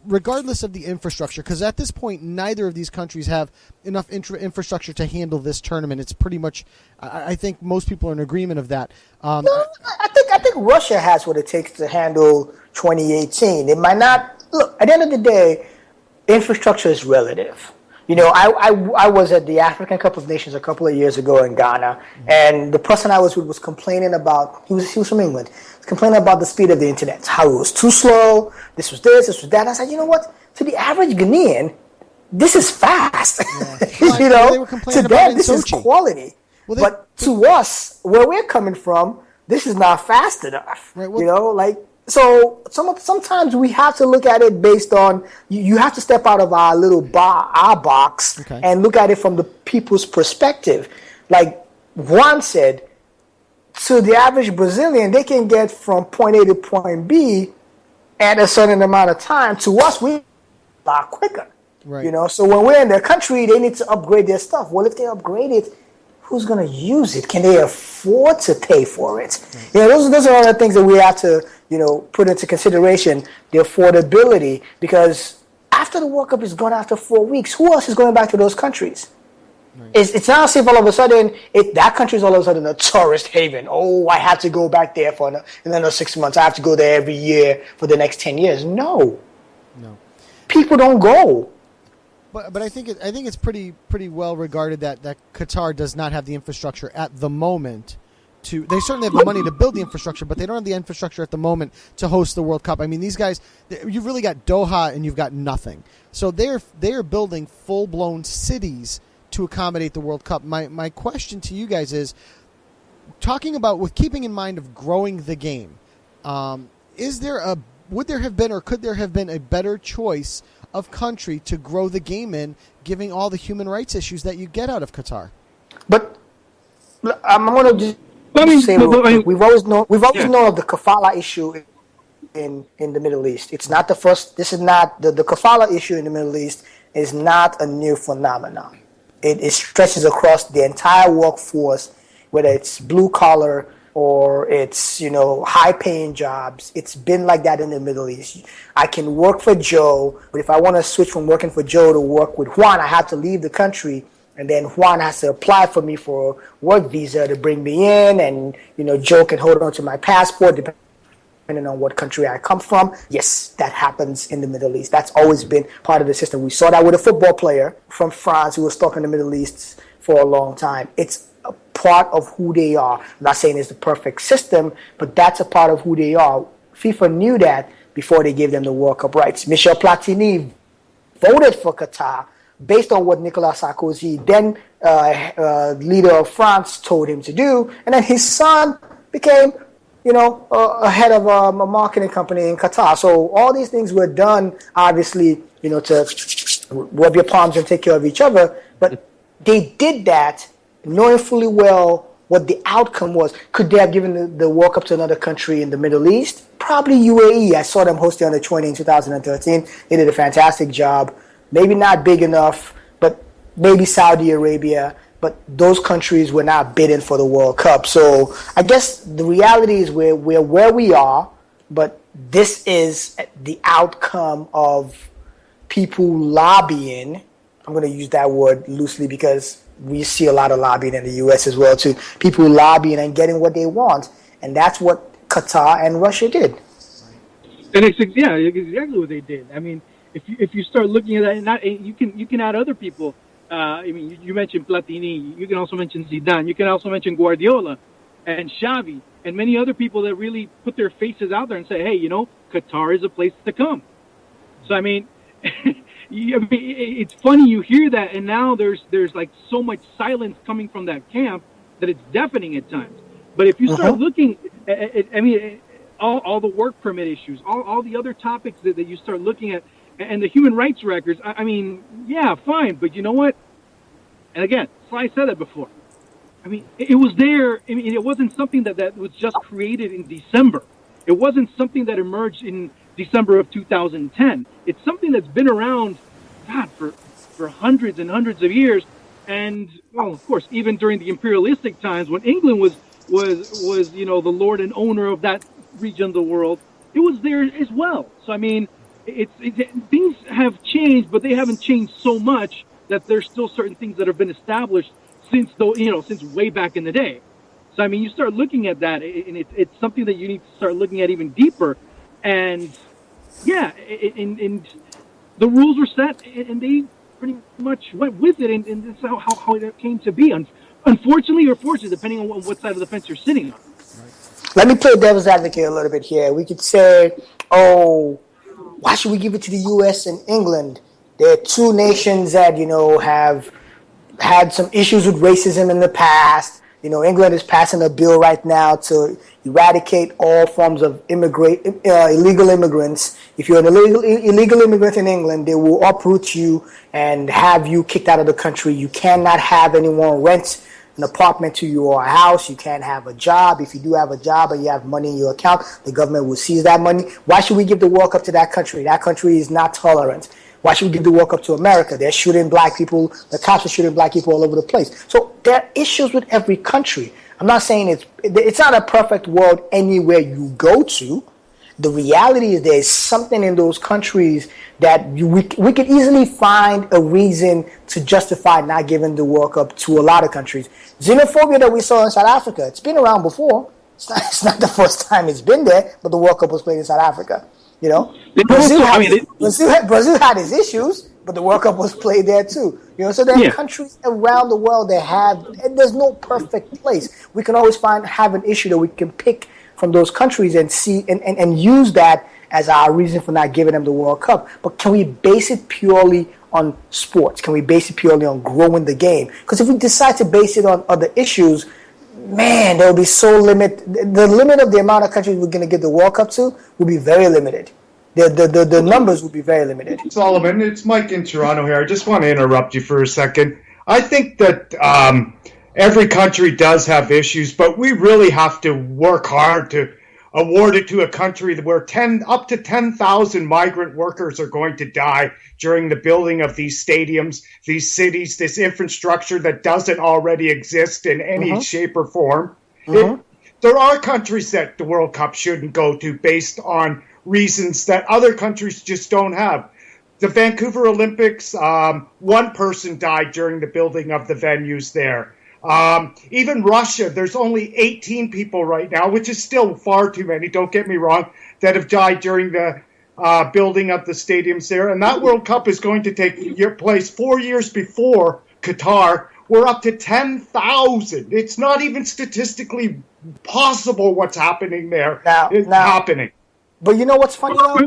regardless of the infrastructure? Because at this point, neither of these countries have enough infrastructure to handle this tournament. It's pretty much, I think most people are in agreement of that. I think Russia has what it takes to handle 2018. It might not. Look, at the end of the day, infrastructure is relative. I was at the African Cup of Nations a couple of years ago in Ghana, and the person I was with was complaining about, he was from England, complaining about the speed of the internet, how it was too slow, this was that. And I said, you know what, to the average Ghanaian, this is fast. Yeah. To them, this is quality. But to us, where we're coming from, this is not fast enough. Right, So sometimes we have to look at it based on, you have to step out of our little box and look at it from the people's perspective. Like Juan said, to the average Brazilian, they can get from point A to point B at a certain amount of time. To us, we a lot quicker. Right. So when we're in their country, they need to upgrade their stuff. Well, if they upgrade it, who's going to use it? Can they afford to pay for it? Right. Those are all the things that we have to put into consideration, the affordability, because after the World Cup is gone after 4 weeks, who else is going back to those countries? Right. It's not as if all of a sudden that country is all of a sudden a tourist haven. Oh, I have to go back there for another 6 months. I have to go there every year for the next 10 years. No. People don't go. But I think it's pretty well regarded that Qatar does not have the infrastructure at the moment. They certainly have the money to build the infrastructure, but they don't have the infrastructure at the moment to host the World Cup. I mean, these guys, you've really got Doha and you've got nothing. So they're building full-blown cities to accommodate the World Cup. My question to you guys is, talking about with keeping in mind of growing the game, would there have been or could there have been a better choice of country to grow the game in, giving all the human rights issues that you get out of Qatar? But I'm going to just say we've always known of the kafala issue in the Middle East. It's not the first. This is not the kafala issue in the Middle East is not a new phenomenon. It stretches across the entire workforce, whether it's blue collar, or it's, high-paying jobs. It's been like that in the Middle East. I can work for Joe, but if I want to switch from working for Joe to work with Juan, I have to leave the country, and then Juan has to apply for me for a work visa to bring me in, and, Joe can hold on to my passport depending on what country I come from. Yes, that happens in the Middle East. That's always been part of the system. We saw that with a football player from France who was stuck in the Middle East for a long time. It's a part of who they are. I'm not saying it's the perfect system, but that's a part of who they are. FIFA knew that before they gave them the World Cup rights. Michel Platini voted for Qatar based on what Nicolas Sarkozy, then leader of France, told him to do. And then his son became, a head of a marketing company in Qatar. So all these things were done, obviously, to rub your palms and take care of each other. But they did that knowing fully well what the outcome was. Could they have given the World Cup to another country in the Middle East? Probably UAE. I saw them host the Under-20 in 2013. They did a fantastic job. Maybe not big enough, but maybe Saudi Arabia. But those countries were not bidding for the World Cup. So I guess the reality is we're where we are, but this is the outcome of people lobbying. I'm going to use that word loosely because we see a lot of lobbying in the U.S. as well, too. People lobbying and getting what they want. And that's what Qatar and Russia did. And it's exactly what they did. I mean, if you start looking at that, you can add other people. You mentioned Platini. You can also mention Zidane. You can also mention Guardiola and Xavi and many other people that really put their faces out there and say, hey, Qatar is a place to come. So, it's funny you hear that, and now there's like so much silence coming from that camp that it's deafening at times. But if you start looking at, all the work permit issues, all the other topics that you start looking at, and the human rights records, yeah, fine, but you know what? And again, Sly said it before. It was there. It wasn't something that was just created in December. It wasn't something that emerged in December of 2010. It's something that's been around, God, for hundreds and hundreds of years. And, well, of course, even during the imperialistic times when England was the lord and owner of that region of the world, it was there as well. So, things have changed, but they haven't changed so much that there's still certain things that have been established since way back in the day. So, you start looking at that, and it's something that you need to start looking at even deeper. And, yeah, and the rules were set, and they pretty much went with it, and that's how it came to be. Unfortunately or fortunately, depending on what side of the fence you're sitting on. Let me play devil's advocate a little bit here. We could say, why should we give it to the U.S. and England? They're two nations that, have had some issues with racism in the past. England is passing a bill right now to eradicate all forms of illegal immigrants. If you're an illegal immigrant in England, they will uproot you and have you kicked out of the country. You cannot have anyone rent an apartment to you or a house. You can't have a job. If you do have a job and you have money in your account, the government will seize that money. Why should we give the World Cup to that country? That country is not tolerant. Why should we give the World Cup to America? They're shooting black people. The cops are shooting black people all over the place. So there are issues with every country. I'm not saying it's not a perfect world anywhere you go to. The reality is there's something in those countries that we could easily find a reason to justify not giving the World Cup to a lot of countries. Xenophobia that we saw in South Africa, it's been around before. It's not the first time it's been there, but the World Cup was played in South Africa. Brazil had its issues, but the World Cup was played there too. So there are countries around the world that have, and there's no perfect place. We can always have an issue that we can pick from those countries and see and use that as our reason for not giving them the World Cup. But can we base it purely on sports? Can we base it purely on growing the game? Because if we decide to base it on other issues, man, there will be so limited. The limit of the amount of countries we're going to give the World Cup to will be very limited. The numbers will be very limited. Sulaiman, it's Mike in Toronto here. I just want to interrupt you for a second. I think that every country does have issues, but we really have to work hard to award it to a country where up to 10,000 migrant workers are going to die during the building of these stadiums, these cities, this infrastructure that doesn't already exist in any shape or form. there are countries that the World Cup shouldn't go to based on reasons that other countries just don't have. The Vancouver Olympics, one person died during the building of the venues there. Even Russia, there's only 18 people right now, which is still far too many, don't get me wrong, that have died during the building of the stadiums there. And that World Cup is going to take place 4 years before Qatar. We're up to 10,000. It's not even statistically possible what's happening there. It's happening. But you know what's funny though?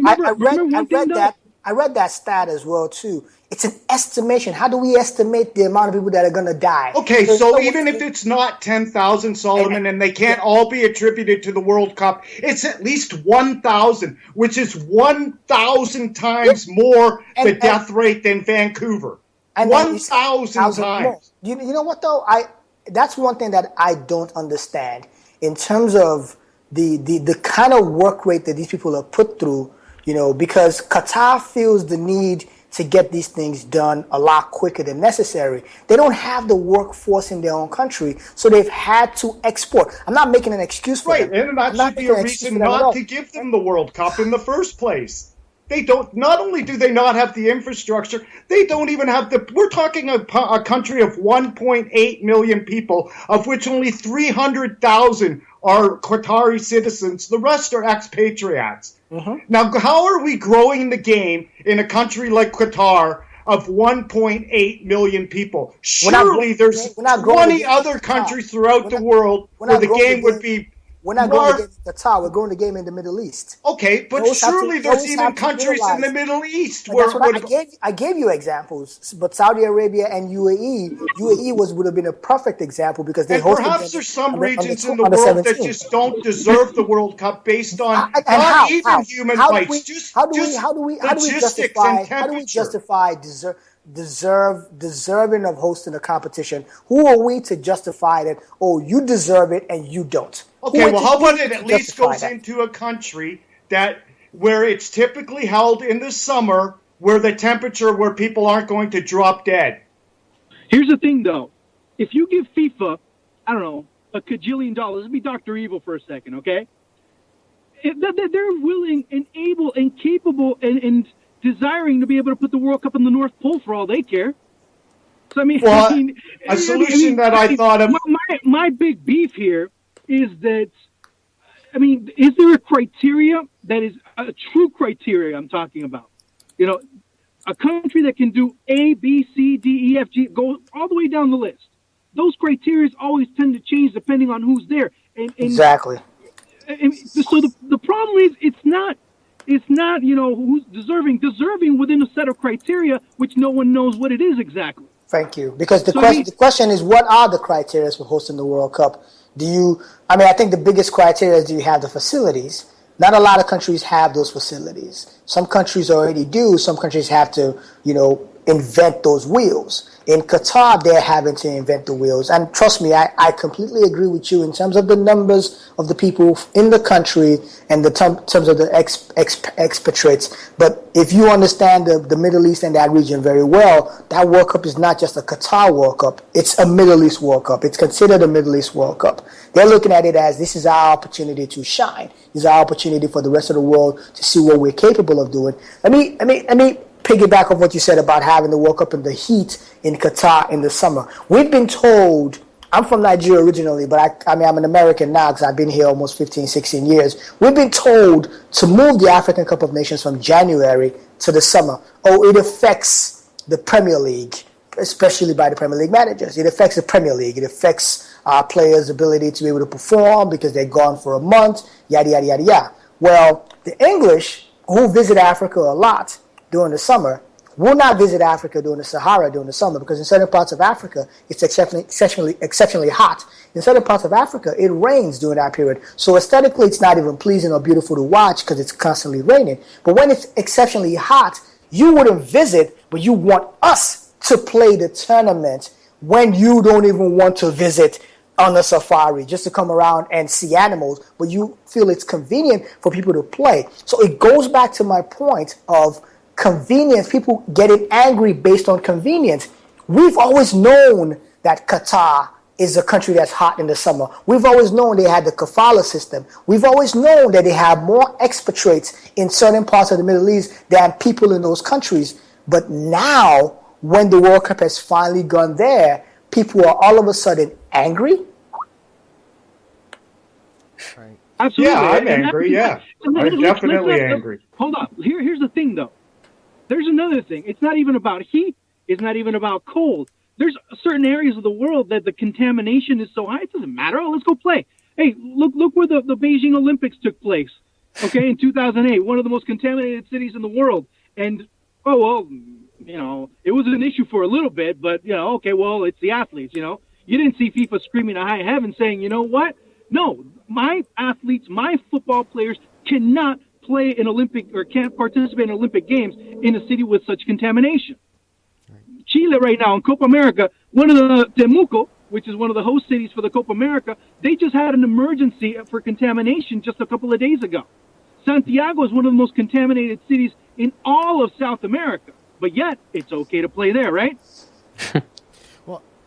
I read that stat as well too. It's an estimation. How do we estimate the amount of people that are going to die? Okay, so even if it's not 10,000, Solomon, and they can't all be attributed to the World Cup, it's at least 1,000, which is 1,000 times more the death rate than Vancouver. 1,000 times. You know what though? That's one thing that I don't understand in terms of the kind of work rate that these people are put through. You know, because Qatar feels the need to get these things done a lot quicker than necessary. They don't have the workforce in their own country, so they've had to export. I'm not making an excuse for them. And that should be a reason not to give them the World Cup in the first place. They don't. Not only do they not have the infrastructure, they don't even have the. We're talking a country of 1.8 million people, of which only 300,000 are Qatari citizens. The rest are expatriates. Now, how are we growing the game in a country like Qatar of 1.8 million people? Surely there's 20 other countries throughout the world where the game would be. We're not going to get Qatar. We're going to game in the Middle East. Okay, but surely there's even countries in the Middle East where I gave you examples, but Saudi Arabia and UAE would have been a perfect example because they hosted. Perhaps there's some regions in the world that just don't deserve the World Cup based on not even human rights, how do we justify deserving of hosting a competition? Who are we to justify that? Oh, you deserve it and you don't. Okay, well, how about it at least goes into a country where it's typically held in the summer, where the temperature where people aren't going to drop dead. Here's the thing, though. If you give FIFA, I don't know, a $1 kajillion, let's be Dr. Evil for a second, okay? They're willing and able and capable and desiring to be able to put the World Cup in the North Pole for all they care. So, a solution that I thought of. My big beef here is that, is there a criteria that is a true criteria I'm talking about? You know, a country that can do A, B, C, D, E, F, G, go all the way down the list. Those criteria always tend to change depending on who's there. Exactly. So the problem is it's not who's deserving within a set of criteria which no one knows what it is exactly. Thank you. Because the question is, what are the criteria for hosting the World Cup? I think the biggest criteria is, do you have the facilities? Not a lot of countries have those facilities. Some countries already do. Some countries have to, invent those wheels. In Qatar, they're having to invent the wheels. And trust me, I completely agree with you in terms of the numbers of the people in the country and the terms of the expatriates. But if you understand the Middle East and that region very well, that World Cup is not just a Qatar World Cup. It's a Middle East World Cup. It's considered a Middle East World Cup. They're looking at it as this is our opportunity to shine. This is our opportunity for the rest of the world to see what we're capable of doing. Let me piggyback off what you said about having the World Cup in the heat in Qatar in the summer. We've been told, I'm from Nigeria originally, but I'm an American now because I've been here almost 15, 16 years. We've been told to move the African Cup of Nations from January to the summer. Oh, it affects the Premier League, especially by the Premier League managers. It affects the Premier League. It affects our players' ability to be able to perform because they're gone for a month, yada, yada, yada, yada. Well, the English, who visit Africa a lot during the summer, will not visit Africa during the Sahara during the summer because in certain parts of Africa, it's exceptionally hot. In certain parts of Africa, it rains during that period. So aesthetically, it's not even pleasing or beautiful to watch because it's constantly raining. But when it's exceptionally hot, you wouldn't visit, but you want us to play the tournament when you don't even want to visit on a safari just to come around and see animals, but you feel it's convenient for people to play. So it goes back to my point of convenience, people getting angry based on convenience. We've always known that Qatar is a country that's hot in the summer. We've always known they had the kafala system. We've always known that they have more expatriates in certain parts of the Middle East than people in those countries. But now, when the World Cup has finally gone there, people are all of a sudden angry. Right. Absolutely. Yeah, I'm angry. Yeah, I'm definitely angry. Hold on. Here's the thing, though. There's another thing. It's not even about heat. It's not even about cold. There's certain areas of the world that the contamination is so high, it doesn't matter. Oh, let's go play. Hey, look where the Beijing Olympics took place, okay, in 2008, one of the most contaminated cities in the world. And, oh, well, you know, it was an issue for a little bit, but, you know, okay, well, it's the athletes, you know. You didn't see FIFA screaming to high heaven saying, you know what? No, my athletes, my football players cannot play in Olympic or can't participate in Olympic games in a city with such contamination. Chile right now in Copa America, one of the Temuco, which is one of the host cities for the Copa America, they just had an emergency for contamination just a couple of days ago. Santiago is one of the most contaminated cities in all of South America, but yet it's okay to play there, right?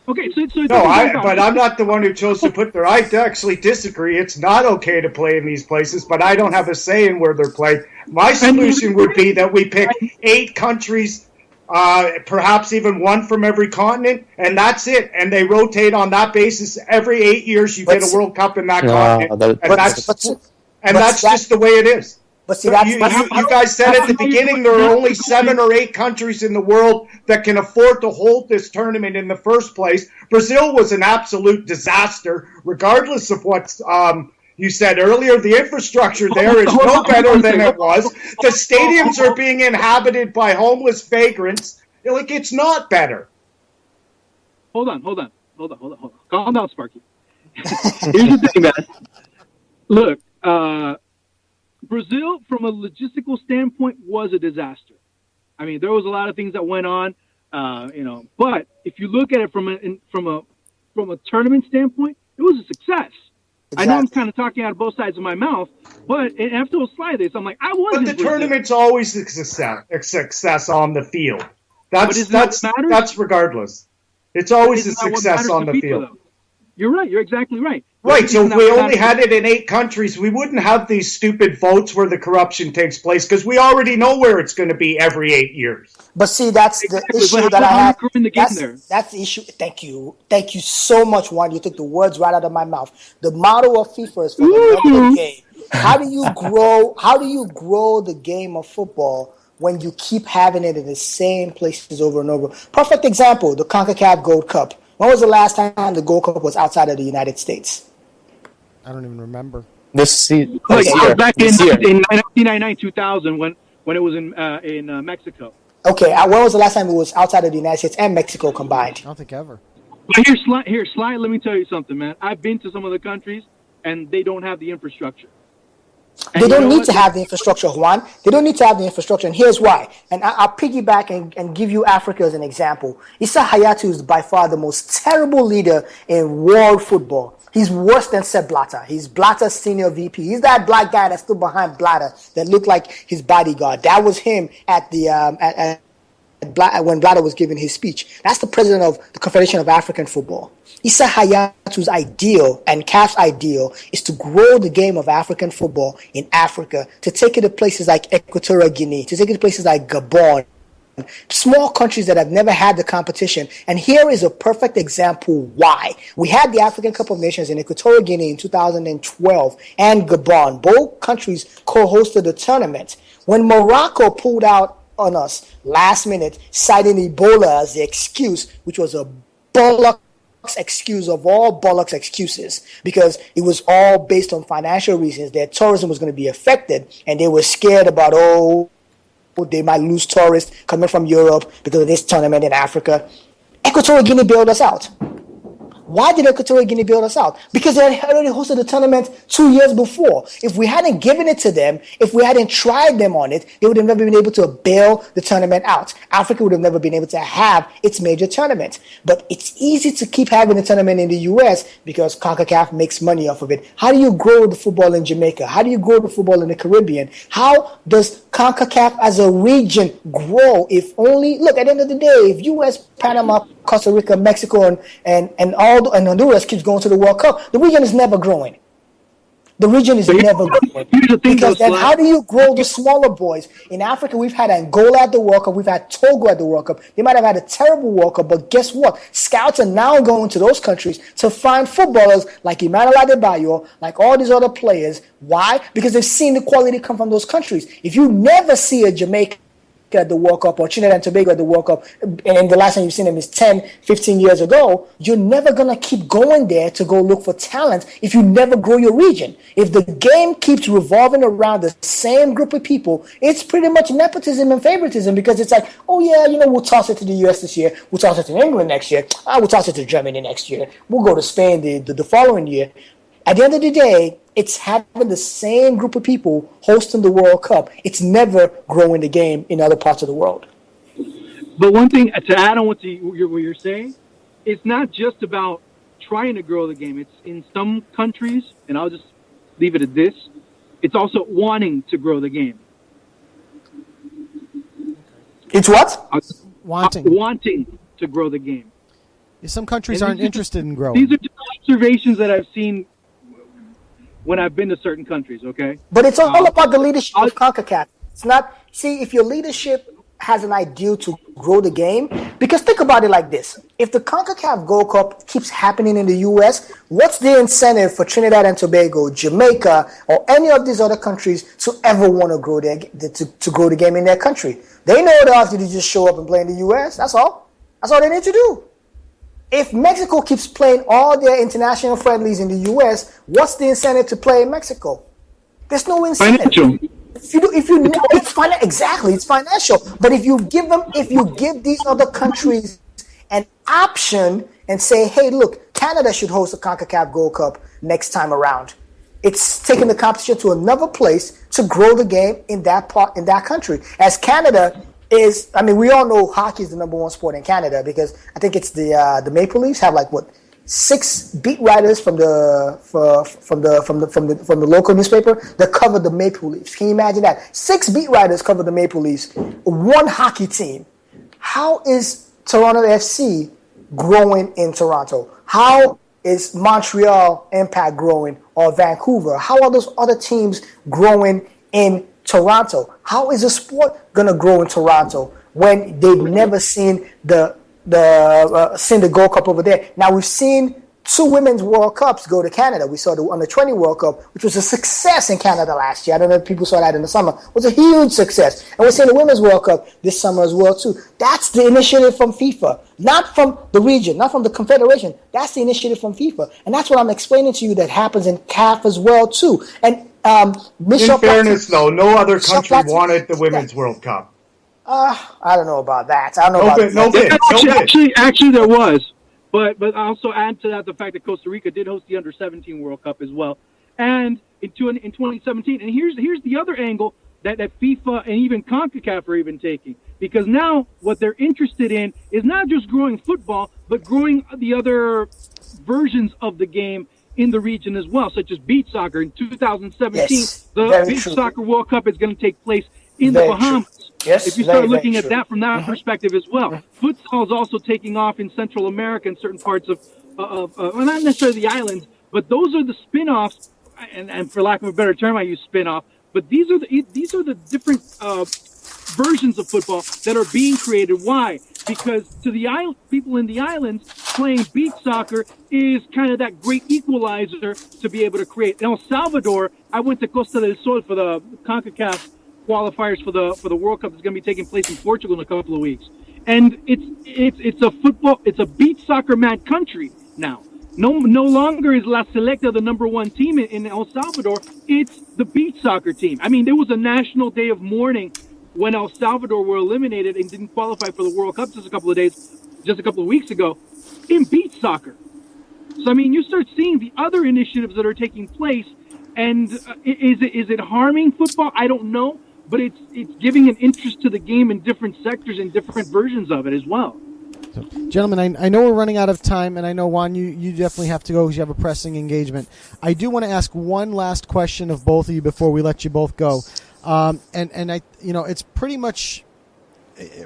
Okay, so but I'm not the one who chose to put there. I actually disagree. It's not okay to play in these places, but I don't have a say in where they're played. My solution would be that we pick 8 countries, perhaps even one from every continent, and that's it. And they rotate on that basis. Every 8 years, you get a World Cup in that continent, and that's just the way it is. But see, you guys said at the beginning there are only 7 or 8 countries in the world that can afford to hold this tournament in the first place. Brazil was an absolute disaster, regardless of what you said earlier. The infrastructure there is no better than it was. The stadiums are being inhabited by homeless vagrants. Like, it's not better. Hold on. Calm down, Sparky. Here's the thing, man. Look, Brazil, from a logistical standpoint, was a disaster. I mean, there was a lot of things that went on, you know. But if you look at it from a tournament standpoint, it was a success. Exactly. I know I'm kind of talking out of both sides of my mouth, but after a slide this, I'm like, I wasn't. But the tournament's always a success on the field. That's regardless. It's always a success on the field. Though. You're right. You're exactly right. Right, so if we only had it in 8 countries, we wouldn't have these stupid votes where the corruption takes place, because we already know where it's going to be every 8 years. But see, that's the issue that I have. That's the issue. Thank you so much, Juan. You took the words right out of my mouth. The motto of FIFA is for the love of the game. How do you grow the game of football when you keep having it in the same places over and over? Perfect example: the CONCACAF Gold Cup. When was the last time the Gold Cup was outside of the United States? I don't even remember. Back in 1999, 2000, when it was in Mexico. Okay, when was the last time it was outside of the United States and Mexico combined? I don't think ever. But here, Sly, let me tell you something, man. I've been to some of the countries, and they don't have the infrastructure. They don't need to have the infrastructure, Juan. They don't need to have the infrastructure, and here's why. And I'll piggyback and give you Africa as an example. Issa Hayatou is by far the most terrible leader in world football. He's worse than Sepp Blatter. He's Blatter's senior VP. He's that black guy that stood behind Blatter that looked like his bodyguard. That was him at the when Blatter was giving his speech. That's the president of the Confederation of African Football. Issa Hayatou's ideal and CAF's ideal is to grow the game of African football in Africa, to take it to places like Equatorial Guinea, to take it to places like Gabon, small countries that have never had the competition. And here is a perfect example why. We had the African Cup of Nations in Equatorial Guinea in 2012 and Gabon. Both countries co-hosted the tournament. When Morocco pulled out on us last minute, citing Ebola as the excuse, which was a bollocks excuse of all bollocks excuses, because it was all based on financial reasons. Their tourism was going to be affected, and they were scared about, they might lose tourists coming from Europe because of this tournament in Africa. Equatorial Guinea bailed us out. Why did Equatorial Guinea bail us out? Because they had already hosted the tournament 2 years before. If we hadn't given it to them, if we hadn't tried them on it, they would have never been able to bail the tournament out. Africa would have never been able to have its major tournament. But it's easy to keep having a tournament in the U.S. because CONCACAF makes money off of it. How do you grow the football in Jamaica? How do you grow the football in the Caribbean? How does CONCACAF as a region grow? If only, look, at the end of the day, if U.S., Panama, Costa Rica, Mexico, and Honduras keeps going to the World Cup, the region is never growing. The region is never growing. Because then how do you grow the smaller boys? In Africa, we've had Angola at the World Cup. We've had Togo at the World Cup. They might have had a terrible World Cup, but guess what? Scouts are now going to those countries to find footballers like Emmanuel Adebayo, like all these other players. Why? Because they've seen the quality come from those countries. If you never see a Jamaican at the World Cup or Trinidad and Tobago at the World Cup, and the last time you've seen them is 10, 15 years ago, you're never going to keep going there to go look for talent if you never grow your region. If the game keeps revolving around the same group of people, it's pretty much nepotism and favoritism, because it's like, oh yeah, we'll toss it to the US this year, we'll toss it to England next year, we'll toss it to Germany next year, we'll go to Spain the following year. At the end of the day, it's having the same group of people hosting the World Cup. It's never growing the game in other parts of the world. But one thing to add on what you're saying, it's not just about trying to grow the game. It's in some countries, and I'll just leave it at this, it's also wanting to grow the game. It's what? Wanting to grow the game. Some countries aren't interested in growing. These are just observations that I've seen when I've been to certain countries, okay? But it's all about the leadership of CONCACAF. It's not, see, if your leadership has an ideal to grow the game, because think about it like this. If the CONCACAF Gold Cup keeps happening in the U.S., what's the incentive for Trinidad and Tobago, Jamaica, or any of these other countries to ever want to grow to grow the game in their country? They know they have to just show up and play in the U.S., that's all. That's all they need to do. If Mexico keeps playing all their international friendlies in the U.S., what's the incentive to play in Mexico? There's no incentive. Financial. If you know, it's financial. Exactly, it's financial. But if you give these other countries an option and say, hey, look, Canada should host the CONCACAF Gold Cup next time around. It's taking the competition to another place to grow the game in that country. As Canada is, I mean, we all know hockey is the number one sport in Canada, because I think it's the Maple Leafs have 6 beat writers from the local newspaper that cover the Maple Leafs. Can you imagine that? 6 beat writers cover the Maple Leafs, 1 hockey team. How is Toronto FC growing in Toronto? How is Montreal Impact growing, or Vancouver? How are those other teams growing in Toronto? How is the sport gonna grow in Toronto when they've never seen the Gold Cup over there? Now we've seen 2 women's World Cups go to Canada. We saw the Under-20 World Cup, which was a success in Canada last year. I don't know if people saw that in the summer. It was a huge success. And we're seeing the Women's World Cup this summer as well, too. That's the initiative from FIFA, not from the region, not from the Confederation. That's the initiative from FIFA. And that's what I'm explaining to you that happens in CAF as well, too. And in fairness, though, no other country wanted the Women's World Cup. I don't know about that. I don't know about that. Actually, there was. But also add to that the fact that Costa Rica did host the Under-17 World Cup as well, and in 2017. And here's the other angle that FIFA and even CONCACAF are even taking, because now what they're interested in is not just growing football, but growing the other versions of the game in the region as well, such as beach soccer. In 2017, the Beach Soccer World Cup is going to take place in the Bahamas. Yes, if you start looking at that from that perspective as well. Futsal is also taking off in Central America and certain parts of well, not necessarily the islands, but those are the spin-offs, and for lack of a better term, I use spin-off, but these are the different versions of football that are being created. Why? Because to the people in the islands, playing beach soccer is kind of that great equalizer to be able to create. In El Salvador, I went to Costa del Sol for the CONCACAF qualifiers for the World Cup that's going to be taking place in Portugal in a couple of weeks, and it's a beach soccer mad country now. No longer is La Selecta the number one team in El Salvador. It's the beach soccer team. I mean, there was a national day of mourning when El Salvador were eliminated and didn't qualify for the World Cup just a couple of weeks ago in beach soccer. So I mean, you start seeing the other initiatives that are taking place, and is it harming football? I don't know. But it's giving an interest to the game in different sectors and different versions of it as well. So, gentlemen, I know we're running out of time, and I know, Juan, you definitely have to go because you have a pressing engagement. I do want to ask one last question of both of you before we let you both go. And I, it's pretty much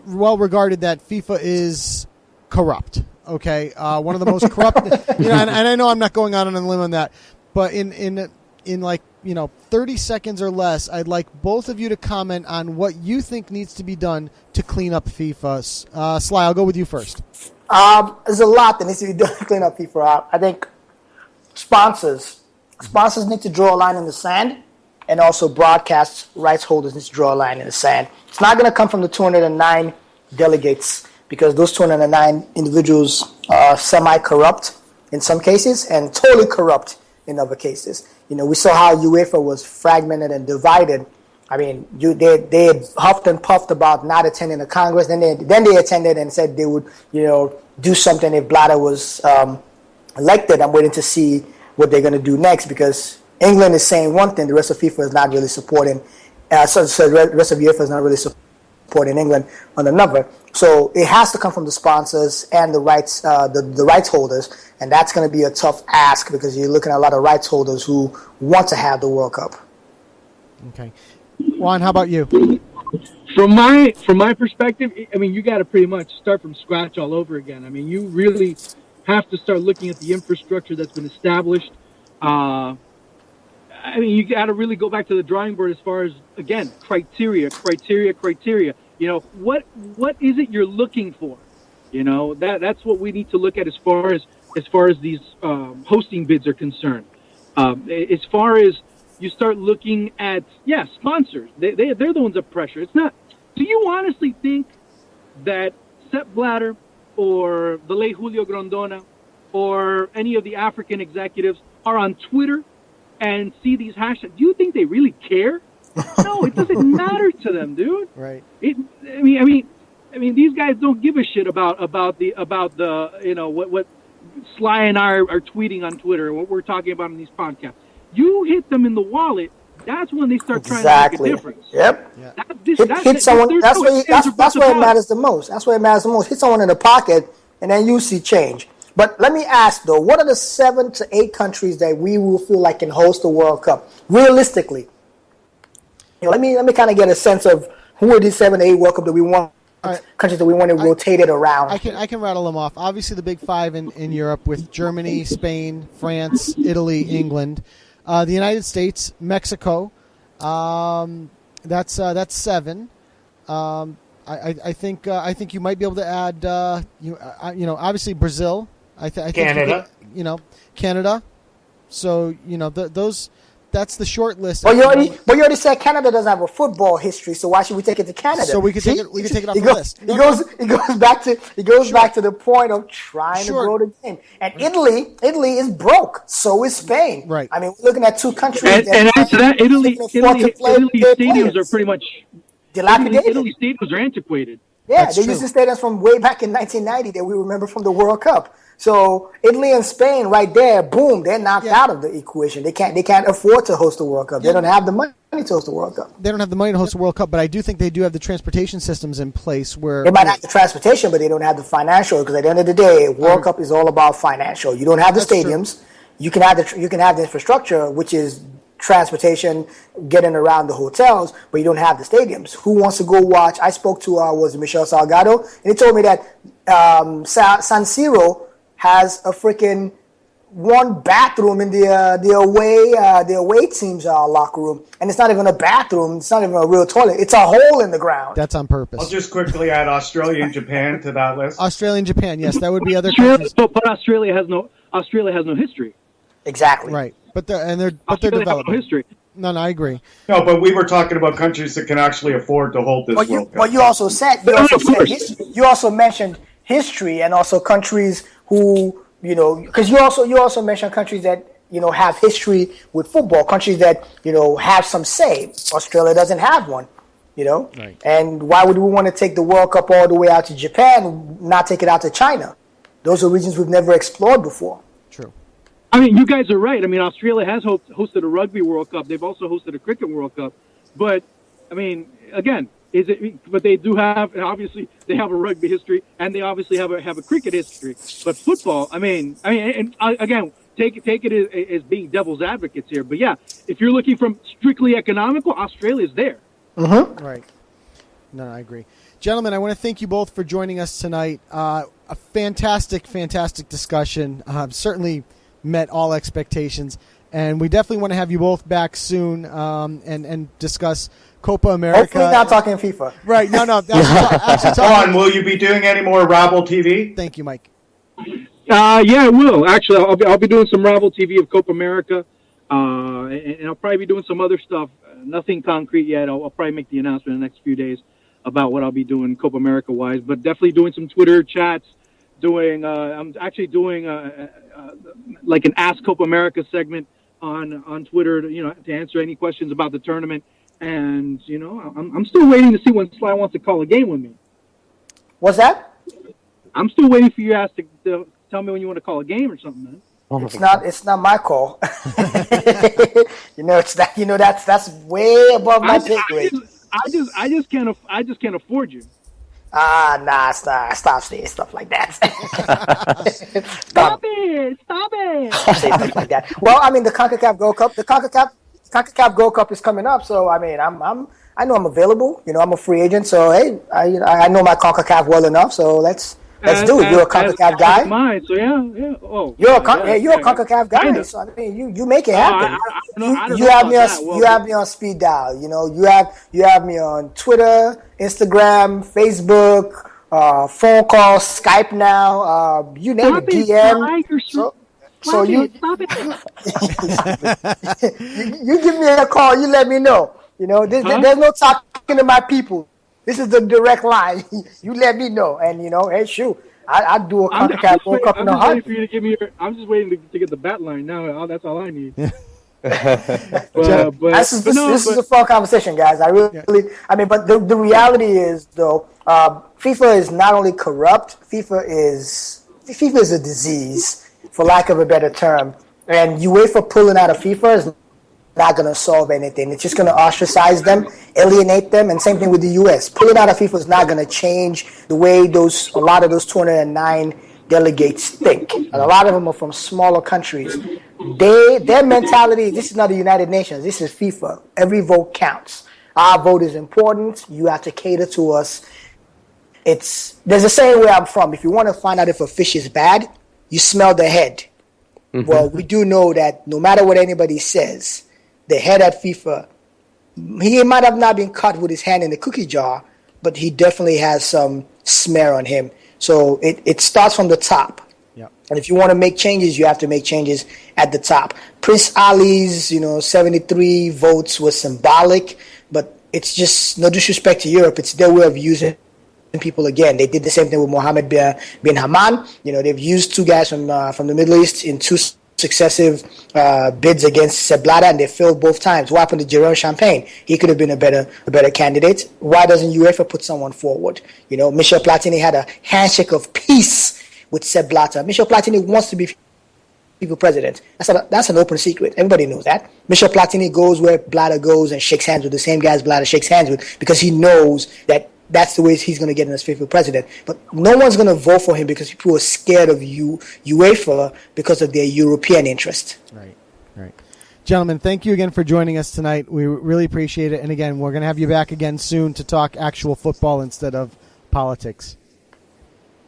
well regarded that FIFA is corrupt. Okay, one of the most corrupt. And I know I'm not going out on a limb on that, but in 30 seconds or less, I'd like both of you to comment on what you think needs to be done to clean up FIFA. Sly, I'll go with you first. There's a lot that needs to be done to clean up FIFA. I think sponsors need to draw a line in the sand, and also broadcast rights holders need to draw a line in the sand. It's not going to come from the 209 delegates, because those 209 individuals are semi-corrupt in some cases and totally corrupt in other cases. We saw how UEFA was fragmented and divided. I mean, they had huffed and puffed about not attending the Congress. Then they attended and said they would, do something if Blatter was elected. I'm waiting to see what they're going to do next, because England is saying one thing, the rest of FIFA is not really supporting. So the rest of UEFA is not really supporting England on another. So it has to come from the sponsors and the rights, the rights holders, and that's going to be a tough ask, because you're looking at a lot of rights holders who want to have the World Cup. Okay, Juan, how about you? From my perspective, I mean, you got to pretty much start from scratch all over again. I mean, you really have to start looking at the infrastructure that's been established. I mean, you got to really go back to the drawing board as far as, again, criteria. What is it you're looking for? That's what we need to look at as far as these hosting bids are concerned. As far as you start looking at, sponsors, they're the ones that pressure. It's not. Do you honestly think that Sepp Blatter or the late Julio Grondona or any of the African executives are on Twitter and see these hashtags? Do you think they really care? No, it doesn't matter to them, dude. Right. I mean, these guys don't give a shit about the what Sly and I are tweeting on Twitter, what we're talking about in these podcasts. You hit them in the wallet, that's when they start trying to make a difference. Yep. Yeah. Hit someone. That's where it matters the most. That's where it matters the most. Hit someone in the pocket, and then you see change. But let me ask though, what are the 7 to 8 countries that we will feel like can host the World Cup realistically? Let me kind of get a sense of who are these 7 to 8 World Cup that we want, countries that we want to rotate it around. I can rattle them off. Obviously, the big 5 in Europe with Germany, Spain, France, Italy, England, the United States, Mexico. That's 7. I think you might be able to add obviously Brazil. I think Canada. Canada. So those. That's the short list. But you already said Canada doesn't have a football history, so why should we take it to Canada? So we could take it off the list. It goes back to the point of trying to grow the game. And Italy is broke. So is Spain. Right. I mean, we're looking at 2 countries. And after that, Italy stadiums are pretty much dilapidated. Italy stadiums are antiquated. Yeah, they're using stadiums from way back in 1990 that we remember from the World Cup. So Italy and Spain, right there, boom, they're knocked out of the equation. They can't afford to host the World Cup. They don't have the money to host the World Cup. They don't have the money to host the World Cup, but I do think they do have the transportation systems in place where they might have the transportation, but they don't have the financial. Because at the end of the day, World Cup is all about financial. You don't have the stadiums. True. You can have the infrastructure, which is transportation, getting around the hotels, but you don't have the stadiums. Who wants to go watch? I spoke to was Michel Salgado, and he told me that San Siro has a freaking 1 bathroom in the away team's locker room, and it's not even a bathroom. It's not even a real toilet. It's a hole in the ground. That's on purpose. I'll just quickly add Australia and Japan to that list. Australia and Japan, yes, that would be other countries. But Australia has no history. Exactly. Right, but they're developing. No history. No, I agree. No, but we were talking about countries that can actually afford to hold this World Cup. But you also mentioned history, and also countries who, because you also mentioned countries that, have history with football, countries that, have some say. Australia doesn't have one, Right. And why would we want to take the World Cup all the way out to Japan, not take it out to China? Those are regions we've never explored before. True. I mean, you guys are right. I mean, Australia has hosted a Rugby World Cup. They've also hosted a Cricket World Cup. But, I mean, again, but they do have, obviously, they have a rugby history, and they obviously have a cricket history. But football, and again, take it as being devil's advocates here. But yeah, if you're looking from strictly economical, Australia's there. Mm-hmm. Right. No, I agree. Gentlemen, I want to thank you both for joining us tonight. A fantastic, fantastic discussion. Certainly met all expectations. And we definitely want to have you both back soon and discuss Copa America. Hopefully not talking FIFA. Right. No. Actually Juan, will you be doing any more Rabble TV? Thank you, Mike. Yeah, I will. Actually, I'll be doing some Ravel TV of Copa America, and I'll probably be doing some other stuff. Nothing concrete yet. I'll probably make the announcement in the next few days about what I'll be doing Copa America wise, but definitely doing some Twitter chats. I'm actually doing like an Ask Copa America segment on Twitter, to answer any questions about the tournament. And I'm still waiting to see when Sly wants to call a game with me. What's that? I'm still waiting for you guys to tell me when you want to call a game or something, man. It's not my call. It's that. That's way above my pay grade. I just can't afford you. Nah, stop saying stuff like that. Stop it. Say stuff like that. Well, I mean, the CONCACAF Gold Cup, CONCACAF Gold Cup is coming up, so I mean, I know I'm available. I'm a free agent, so hey, I know my CONCACAF well enough, so let's do it. You're a CONCACAF guy. Mine, so yeah. Oh, you're a CONCACAF guy, so I mean, you make it happen. You have me on speed dial. You have me on Twitter, Instagram, Facebook, phone call, Skype now. You name it, DM. So you give me a call. You let me know. There's no talking to my people. This is the direct line. You let me know, and hey, shoot, I do a CONCACAF World Cup in a heart. I'm just waiting to get the bat line now. That's all I need. This is a fun conversation, guys. But the reality is, though, FIFA is not only corrupt. FIFA is a disease, for lack of a better term. And UEFA pulling out of FIFA is not going to solve anything. It's just going to ostracize them, alienate them, and same thing with the U.S. Pulling out of FIFA is not going to change the way a lot of those 209 delegates think. And a lot of them are from smaller countries. Their mentality, this is not the United Nations, this is FIFA. Every vote counts. Our vote is important. You have to cater to us. There's a saying where I'm from. If you want to find out if a fish is bad, you smell the head. Mm-hmm. Well, we do know that no matter what anybody says, the head at FIFA, he might have not been caught with his hand in the cookie jar, but he definitely has some smear on him. So it starts from the top. Yep. And if you want to make changes, you have to make changes at the top. Prince Ali's, 73 votes was symbolic, but it's just no disrespect to Europe. It's their way of using people again. They did the same thing with Mohammed bin Haman. They've used two guys from the Middle East in two successive bids against Sepp Blatter, and they failed both times. What happened to Jerome Champagne? He could have been a better candidate. Why doesn't UEFA put someone forward? Michel Platini had a handshake of peace with Sepp Blatter. Michel Platini wants to be FIFA president. That's an open secret. Everybody knows that. Michel Platini goes where Blatter goes and shakes hands with the same guys Blatter shakes hands with, because he knows that that's the way he's going to get in as FIFA president. But no one's going to vote for him because people are scared of UEFA because of their European interest. Right. Gentlemen, thank you again for joining us tonight. We really appreciate it. And again, we're going to have you back again soon to talk actual football instead of politics.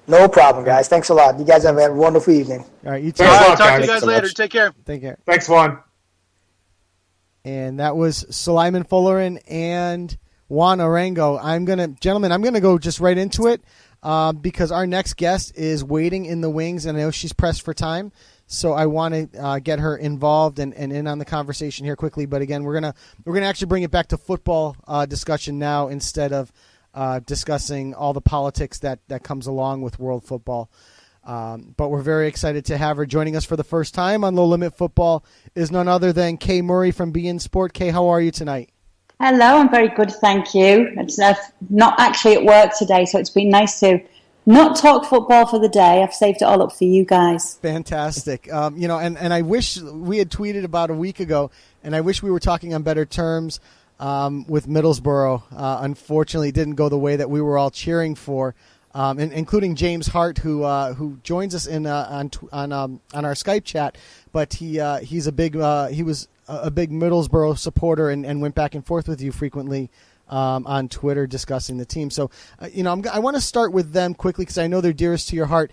No problem, guys. Thanks a lot. You guys have a wonderful evening. All right, you too. Talk to you guys later. Take care. Take care. Thanks, Juan. And that was Sulaiman Folarin and Juan Arango. I'm gonna go just right into it because our next guest is waiting in the wings, and I know she's pressed for time, so I want to get her involved and in on the conversation here quickly. But again, we're gonna actually bring it back to football discussion now instead of discussing all the politics that comes along with world football. But we're very excited to have her joining us for the first time on Low Limit Football. Is none other than Kay Murray from beIN Sport. Kay, how are you tonight? Hello, I'm very good, thank you. It's not actually at work today, so it's been nice to not talk football for the day. I've saved it all up for you guys. Fantastic. And I wish we had tweeted about a week ago, and I wish we were talking on better terms with Middlesboro. Unfortunately, it didn't go the way that we were all cheering for, including James Hart, who joins us on our Skype chat. But he was a big Middlesboro supporter and went back and forth with you frequently on Twitter discussing the team. So, I want to start with them quickly because I know they're dearest to your heart.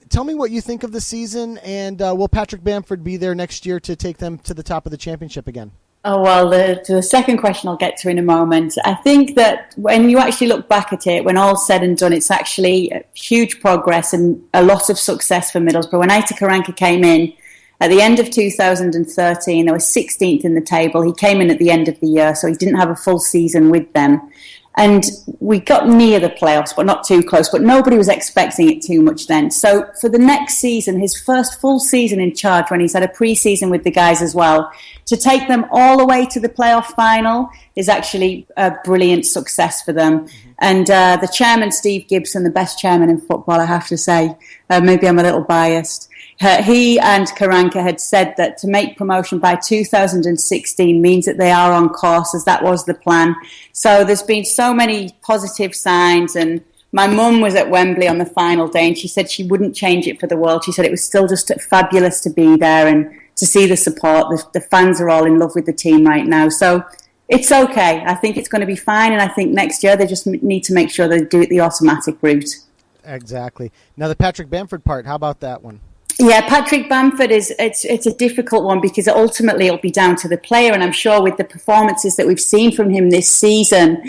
Tell me what you think of the season, and will Patrick Bamford be there next year to take them to the top of the championship again? Oh, well, the second question I'll get to in a moment. I think that when you actually look back at it, when all's said and done, it's actually huge progress and a lot of success for Middlesbrough. When Aitor Karanka came in at the end of 2013, they were 16th in the table. He came in at the end of the year, so he didn't have a full season with them. And we got near the playoffs, but not too close. But nobody was expecting it too much then. So for the next season, his first full season in charge, when he's had a pre-season with the guys as well, to take them all the way to the playoff final is actually a brilliant success for them. And the chairman, Steve Gibson, the best chairman in football, I have to say, maybe I'm a little biased, he and Karanka had said that to make promotion by 2016 means that they are on course, as that was the plan. So there's been so many positive signs, and my mum was at Wembley on the final day and she said she wouldn't change it for the world. She said it was still just fabulous to be there and to see the support. The fans are all in love with the team right now. So it's okay. I think it's going to be fine, and I think next year they just need to make sure they do it the automatic route. Exactly. Now the Patrick Bamford part, how about that one? Yeah, Patrick Bamford it's a difficult one because ultimately it'll be down to the player, and I'm sure with the performances that we've seen from him this season,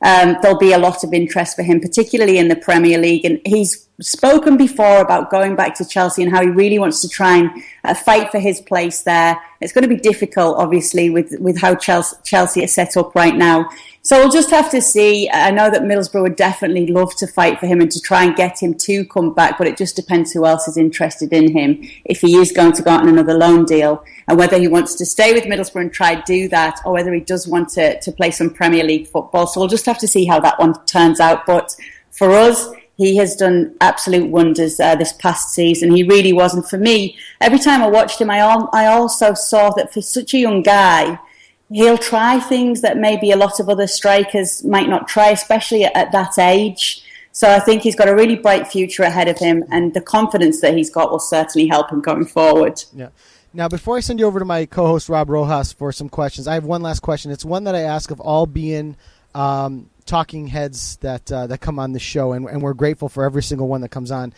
there'll be a lot of interest for him, particularly in the Premier League. And he's spoken before about going back to Chelsea and how he really wants to try and fight for his place there. It's going to be difficult, obviously, with how Chelsea are set up right now. So we'll just have to see. I know that Middlesbrough would definitely love to fight for him and to try and get him to come back, but it just depends who else is interested in him, if he is going to go out on another loan deal, and whether he wants to stay with Middlesbrough and try to do that, or whether he does want to play some Premier League football. So we'll just have to see how that one turns out. But for us, he has done absolute wonders this past season. He really was. And for me, every time I watched him, I also saw that for such a young guy, he'll try things that maybe a lot of other strikers might not try, especially at that age. So I think he's got a really bright future ahead of him, and the confidence that he's got will certainly help him going forward. Yeah. Now, before I send you over to my co-host Rob Rojas for some questions, I have one last question. It's one that I ask of all being talking heads that come on the show, and we're grateful for every single one that comes on.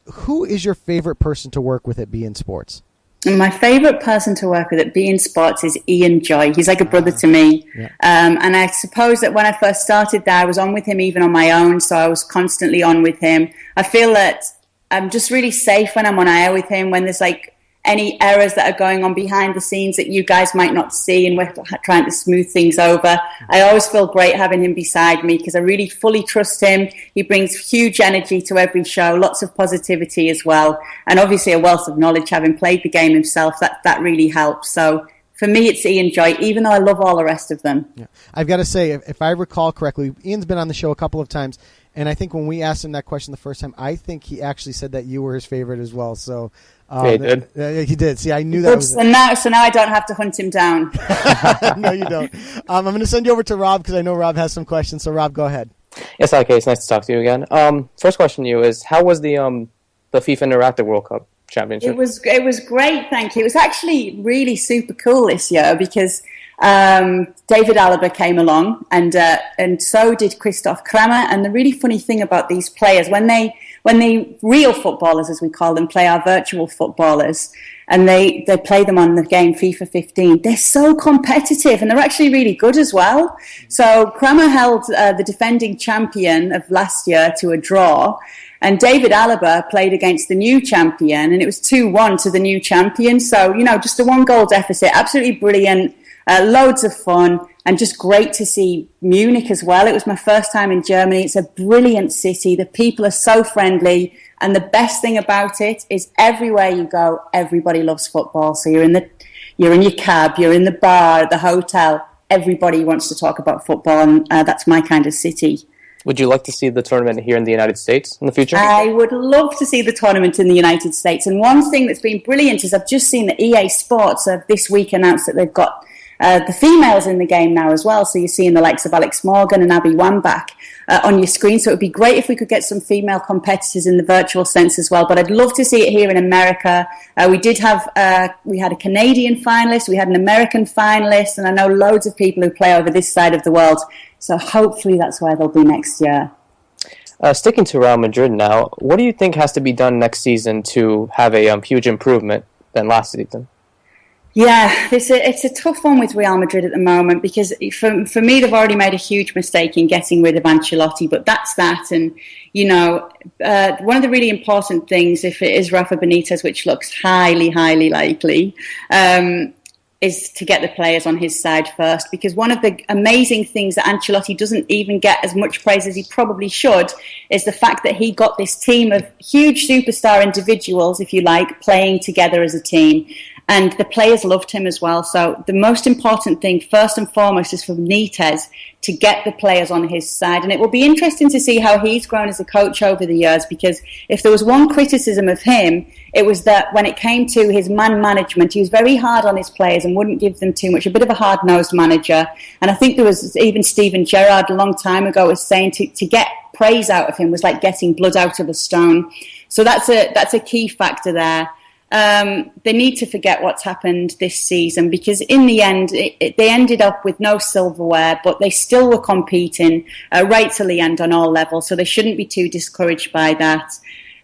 Who is your favorite person to work with at beIN Sports? My favourite person to work with at beIN Sports is Ian Joy. He's like a brother to me. Yeah. And I suppose that when I first started there, I was on with him even on my own, so I was constantly on with him. I feel that I'm just really safe when I'm on air with him, when there's like any errors that are going on behind the scenes that you guys might not see, and we're trying to smooth things over. I always feel great having him beside me because I really fully trust him. He brings huge energy to every show, lots of positivity as well, and obviously a wealth of knowledge, having played the game himself. That really helps. So for me, it's Ian Joy, even though I love all the rest of them. Yeah. I've got to say, if I recall correctly, Ian's been on the show a couple of times, and I think when we asked him that question the first time, I think he actually said that you were his favorite as well. So yeah, he did. He did. See, I knew that was it. So now I don't have to hunt him down. No, you don't. I'm going to send you over to Rob because I know Rob has some questions. So, Rob, go ahead. Yes, okay. It's nice to talk to you again. First question to you is, how was the FIFA Interactive World Cup Championship? It was great, thank you. It was actually really super cool this year because David Alaba came along, and so did Christoph Kramer. And the really funny thing about these players, when they real footballers, as we call them, play our virtual footballers, and they play them on the game FIFA 15, they're so competitive, and they're actually really good as well. So Kramer held the defending champion of last year to a draw, and David Alaba played against the new champion, and it was 2-1 to the new champion. So, just a 1-goal deficit. Absolutely brilliant. Loads of fun, and just great to see Munich as well. It was my first time in Germany. It's a brilliant city. The people are so friendly, and the best thing about it is everywhere you go, everybody loves football. So you're in your cab, you're in the bar, the hotel. Everybody wants to talk about football, and that's my kind of city. Would you like to see the tournament here in the United States in the future? I would love to see the tournament in the United States. And one thing that's been brilliant is I've just seen that EA Sports have this week announced that they've got the females in the game now as well. So you're seeing the likes of Alex Morgan and Abby Wambach on your screen. So it would be great if we could get some female competitors in the virtual sense as well. But I'd love to see it here in America. We had a Canadian finalist, we had an American finalist, and I know loads of people who play over this side of the world. So hopefully that's where they'll be next year. Sticking to Real Madrid now, what do you think has to be done next season to have a huge improvement than last season? Yeah, it's a tough one with Real Madrid at the moment because for me, they've already made a huge mistake in getting rid of Ancelotti, but that's that. And, one of the really important things, if it is Rafa Benitez, which looks highly, highly likely, is to get the players on his side first, because one of the amazing things that Ancelotti doesn't even get as much praise as he probably should is the fact that he got this team of huge superstar individuals, if you like, playing together as a team. And the players loved him as well. So the most important thing, first and foremost, is for Benitez to get the players on his side. And it will be interesting to see how he's grown as a coach over the years, because if there was one criticism of him, it was that when it came to his man management, he was very hard on his players and wouldn't give them too much, a bit of a hard-nosed manager. And I think there was even Steven Gerrard a long time ago was saying to get praise out of him was like getting blood out of a stone. So that's a key factor there. They need to forget what's happened this season, because in the end, they ended up with no silverware, but they still were competing right till the end on all levels, so they shouldn't be too discouraged by that.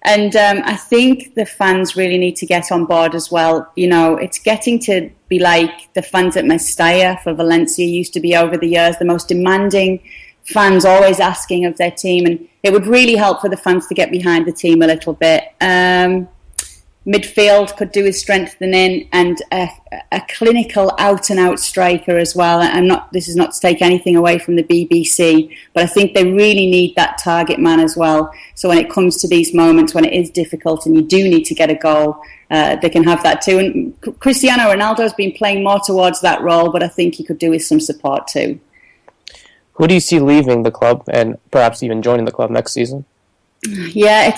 And I think the fans really need to get on board as well. It's getting to be like the fans at Mestalla for Valencia used to be over the years, the most demanding fans, always asking of their team, and it would really help for the fans to get behind the team a little bit. Midfield could do with strengthening, and a clinical out-and-out striker as well. This is not to take anything away from the BBC, but I think they really need that target man as well. So when it comes to these moments when it is difficult and you do need to get a goal, they can have that too. And Cristiano Ronaldo's been playing more towards that role, but I think he could do with some support too. Who do you see leaving the club and perhaps even joining the club next season? Yeah,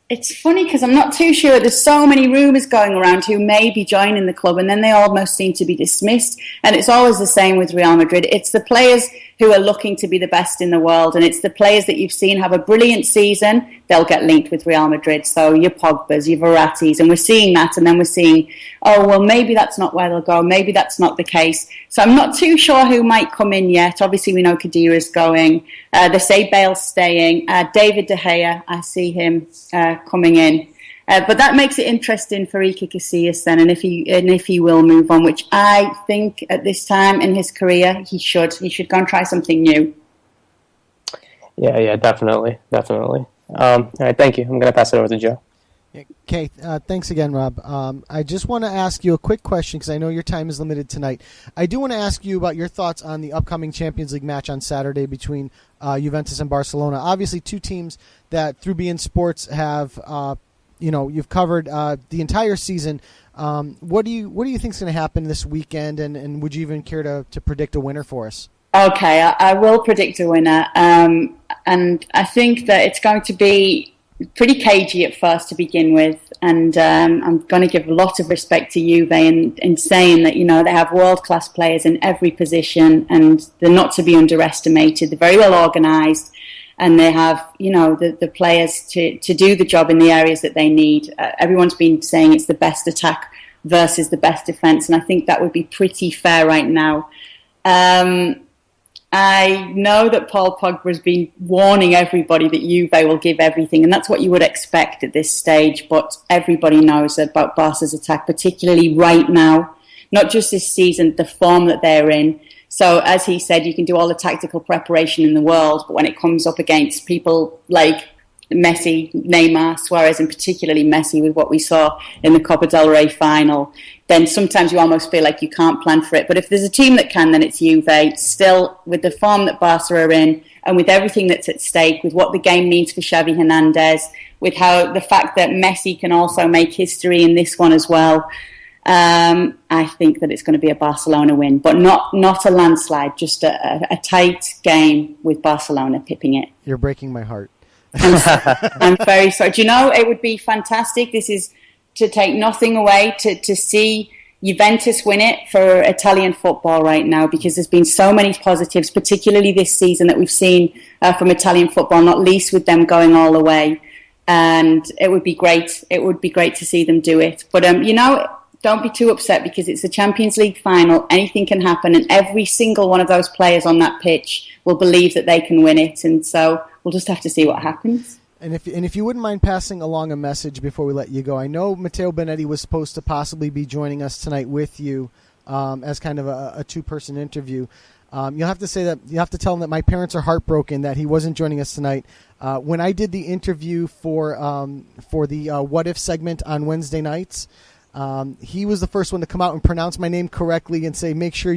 it's funny because I'm not too sure. There's so many rumours going around who may be joining the club, and then they almost seem to be dismissed. And it's always the same with Real Madrid. It's the players who are looking to be the best in the world, and it's the players that you've seen have a brilliant season, they'll get linked with Real Madrid. So your Pogbas, your Verrattis, and we're seeing that, and then we're seeing, oh, well, maybe that's not where they'll go, maybe that's not the case. So I'm not too sure who might come in yet. Obviously, we know Khedira's going. They say Bale's staying. David De Gea, I see him coming in. But that makes it interesting for Iker Casillas then, and if he will move on, which I think at this time in his career he should go and try something new. Yeah, definitely. All right, thank you. I'm going to pass it over to Joe. Okay, thanks again, Rob. I just want to ask you a quick question because I know your time is limited tonight. I do want to ask you about your thoughts on the upcoming Champions League match on Saturday between Juventus and Barcelona. Obviously, two teams that through beIN Sports have you've covered the entire season. What do you think is going to happen this weekend, and would you even care to predict a winner for us? Okay, I will predict a winner, and I think that it's going to be pretty cagey at first to begin with, and I'm going to give a lot of respect to Juve in saying that they have world-class players in every position, and they're not to be underestimated. They're very well organised, and they have, the players to do the job in the areas that they need. Everyone's been saying it's the best attack versus the best defence, and I think that would be pretty fair right now. I know that Paul Pogba has been warning everybody that Juve will give everything, and that's what you would expect at this stage, but everybody knows about Barca's attack, particularly right now, not just this season, the form that they're in. So, as he said, you can do all the tactical preparation in the world, but when it comes up against people like Messi, Neymar, Suarez, and particularly Messi with what we saw in the Copa del Rey final, then sometimes you almost feel like you can't plan for it. But if there's a team that can, then it's Juve. Still, with the form that Barca are in, and with everything that's at stake, with what the game means for Xavi Hernandez, with how the fact that Messi can also make history in this one as well, I think that it's going to be a Barcelona win, but not a landslide, just a tight game with Barcelona pipping it. You're breaking my heart. I'm very sorry. Do you know, it would be fantastic. This is to take nothing away, to see Juventus win it for Italian football right now, because there's been so many positives, particularly this season, that we've seen from Italian football, not least with them going all the way. And it would be great. It would be great to see them do it. But, don't be too upset, because it's a Champions League final. Anything can happen, and every single one of those players on that pitch will believe that they can win it. And so we'll just have to see what happens. And if you wouldn't mind passing along a message before we let you go, I know Matteo Benetti was supposed to possibly be joining us tonight with you as kind of a two-person interview. You'll have to say that you have to tell him that my parents are heartbroken that he wasn't joining us tonight. When I did the interview for the What If segment on Wednesday nights, he was the first one to come out and pronounce my name correctly and say, "Make sure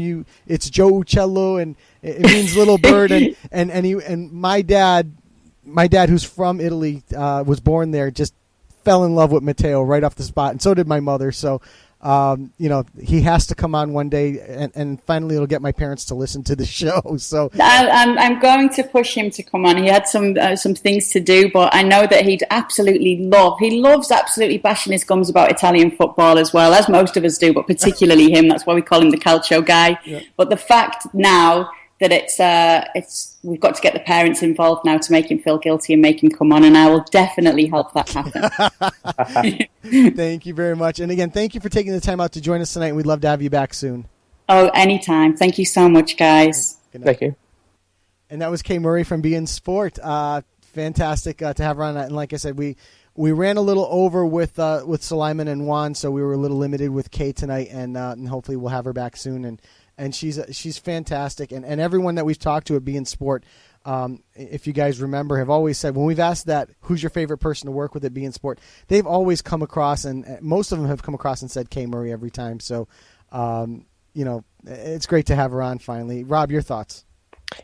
it's Joe Uccello," and it means little bird. And my dad, who's from Italy, was born there, just fell in love with Matteo right off the spot, and so did my mother. So, he has to come on one day, and finally it'll get my parents to listen to the show. So I'm going to push him to come on. He had some things to do, but I know that he loves absolutely bashing his gums about Italian football as well, as most of us do, but particularly him. That's why we call him the Calcio guy. Yeah. But the fact now that we've got to get the parents involved now to make him feel guilty and make him come on, and I will definitely help that happen. Thank you very much. And again, thank you for taking the time out to join us tonight, and we'd love to have you back soon. Oh, anytime. Thank you so much, guys. Thank you. And that was Kay Murray from Bein Sport. Fantastic to have her on. And like I said, we ran a little over with Sulaiman and Juan, so we were a little limited with Kay tonight, and hopefully we'll have her back soon. And she's fantastic, and everyone that we've talked to at Bein Sport, if you guys remember, have always said, when we've asked that, who's your favorite person to work with at Bein Sport, they've always come across, and most of them have come across and said Kay Murray every time. So, it's great to have her on finally. Rob, your thoughts?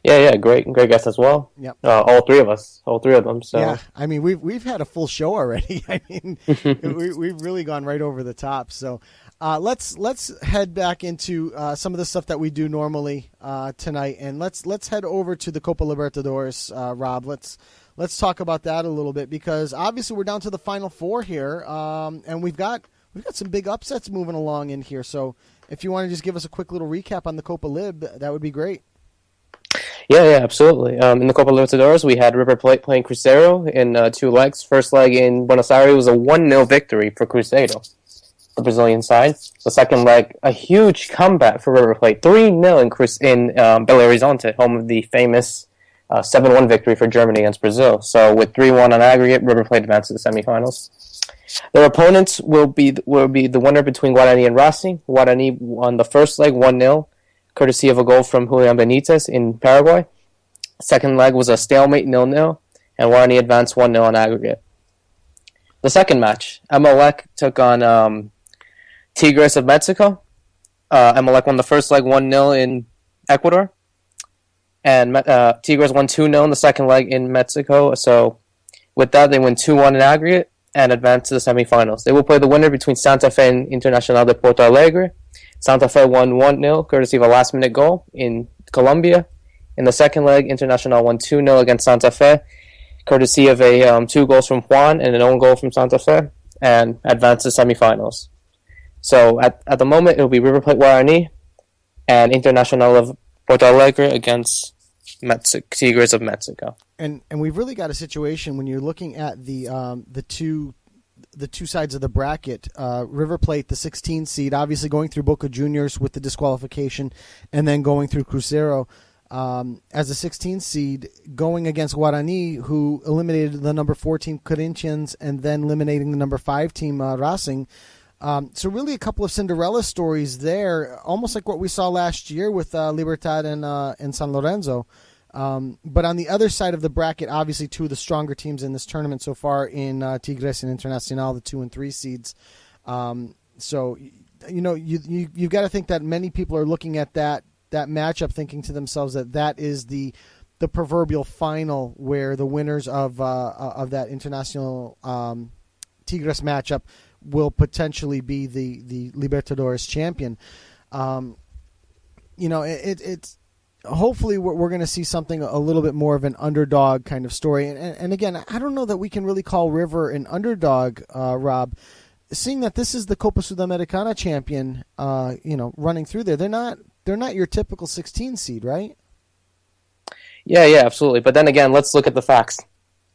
Yeah, great guest as well. Yep. All three of them. So yeah, I mean, we've had a full show already. I mean, we've really gone right over the top. So. Let's head back into some of the stuff that we do normally tonight, and let's head over to the Copa Libertadores. Rob, let's talk about that a little bit, because obviously we're down to the Final Four here, and we've got some big upsets moving along in here. So if you want to just give us a quick little recap on the Copa Lib, that would be great. Yeah, absolutely. In the Copa Libertadores, we had River Plate playing Cruzeiro in 2 legs. First leg in Buenos Aires was a 1-0 victory for Cruzeiro, the Brazilian side. The second leg, a huge comeback for River Plate, 3-0 in Belo Horizonte, home of the famous 7-1 victory for Germany against Brazil. So with 3-1 on aggregate, River Plate advanced to the semifinals. Their opponents will be the winner between Guarani and Racing. Guarani won the first leg 1-0, courtesy of a goal from Julian Benitez in Paraguay. Second leg was a stalemate 0-0, and Guarani advanced 1-0 on aggregate. The second match, Emelec took on Tigres of Mexico. Emelec won the first leg 1-0 in Ecuador, and Tigres won 2-0 in the second leg in Mexico. So with that, they win 2-1 in aggregate and advance to the semifinals. They will play the winner between Santa Fe and Internacional de Porto Alegre. Santa Fe won 1-0, courtesy of a last-minute goal in Colombia. In the second leg, Internacional won 2-0 against Santa Fe, courtesy of 2 goals from Juan and an own goal from Santa Fe, and advance to semifinals. So at the moment, it will be River Plate Guarani and Internacional of Porto Alegre against Tigres of Mexico. And we've really got a situation when you're looking at the two sides of the bracket. River Plate, the 16 seed, obviously going through Boca Juniors with the disqualification, and then going through Cruzeiro as a 16 seed, going against Guarani, who eliminated the number 4 team Corinthians and then eliminating the number 5 team Racing. So really a couple of Cinderella stories there, almost like what we saw last year with Libertad and San Lorenzo. But on the other side of the bracket, obviously 2 of the stronger teams in this tournament so far in Tigres and Internacional, the 2 and 3 seeds. So, you've got to think that many people are looking at that matchup thinking to themselves that is the proverbial final where the winners of that International Tigres matchup will potentially be the Libertadores champion. It's hopefully we're going to see something a little bit more of an underdog kind of story. And again, I don't know that we can really call River an underdog, Rob. seeing that this is the Copa Sudamericana champion, running through there, they're not your typical 16 seed, right? Yeah, absolutely. But then again, let's look at the facts.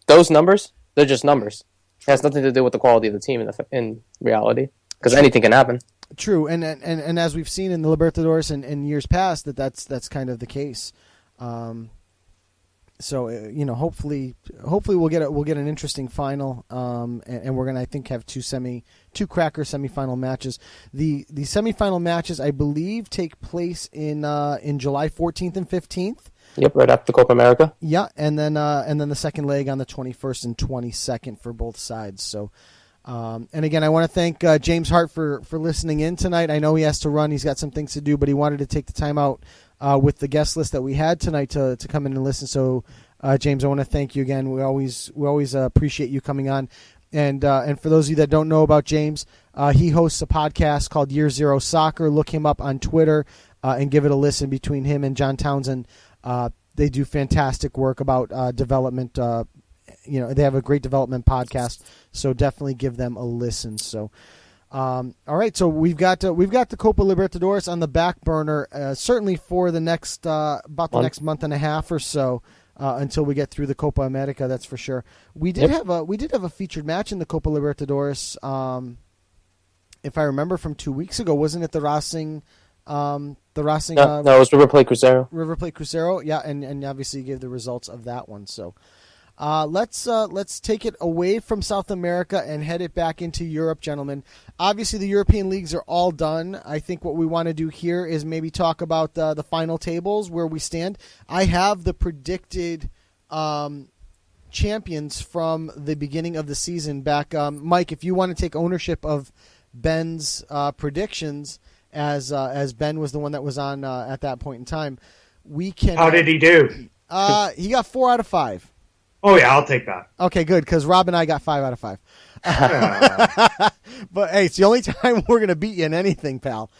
Those numbers, they're just numbers. It has nothing to do with the quality of the team in reality, because anything can happen. True, and as we've seen in the Libertadores and years past, that's kind of the case. So hopefully we'll get an interesting final, and we're gonna, I think, have two cracker semifinal matches. The semifinal matches, I believe, take place in July 14th and 15th. Yep, right after Copa America. Yeah, and then the second leg on the 21st and 22nd for both sides. So. And again, I want to thank James Hart for listening in tonight. I know he has to run; he's got some things to do, but he wanted to take the time out with the guest list that we had tonight to come in and listen. So, James, I want to thank you again. We always appreciate you coming on. And for those of you that don't know about James, he hosts a podcast called Year Zero Soccer. Look him up on Twitter and give it a listen. Between him and John Townsend, they do fantastic work about development. They have a great development podcast, so definitely give them a listen. So, all right, so we've got the Copa Libertadores on the back burner, certainly for the next next month and a half or so, until we get through the Copa America. That's for sure. We did have a featured match in the Copa Libertadores. If I remember from 2 weeks ago, wasn't it the Racing? No, it was River Plate Cruzeiro. River Plate Cruzeiro, yeah, and obviously you gave the results of that one. So. Let's take it away from South America and head it back into Europe, gentlemen. Obviously, the European leagues are all done. I think what we want to do here is maybe talk about the final tables, where we stand. I have the predicted champions from the beginning of the season back. Mike, if you want to take ownership of Ben's predictions, as Ben was the one that was on at that point in time, we can. How did he do? He got 4 out of 5. Oh, yeah, I'll take that. Okay, good, because Rob and I got 5 out of 5. But, hey, it's the only time we're going to beat you in anything, pal.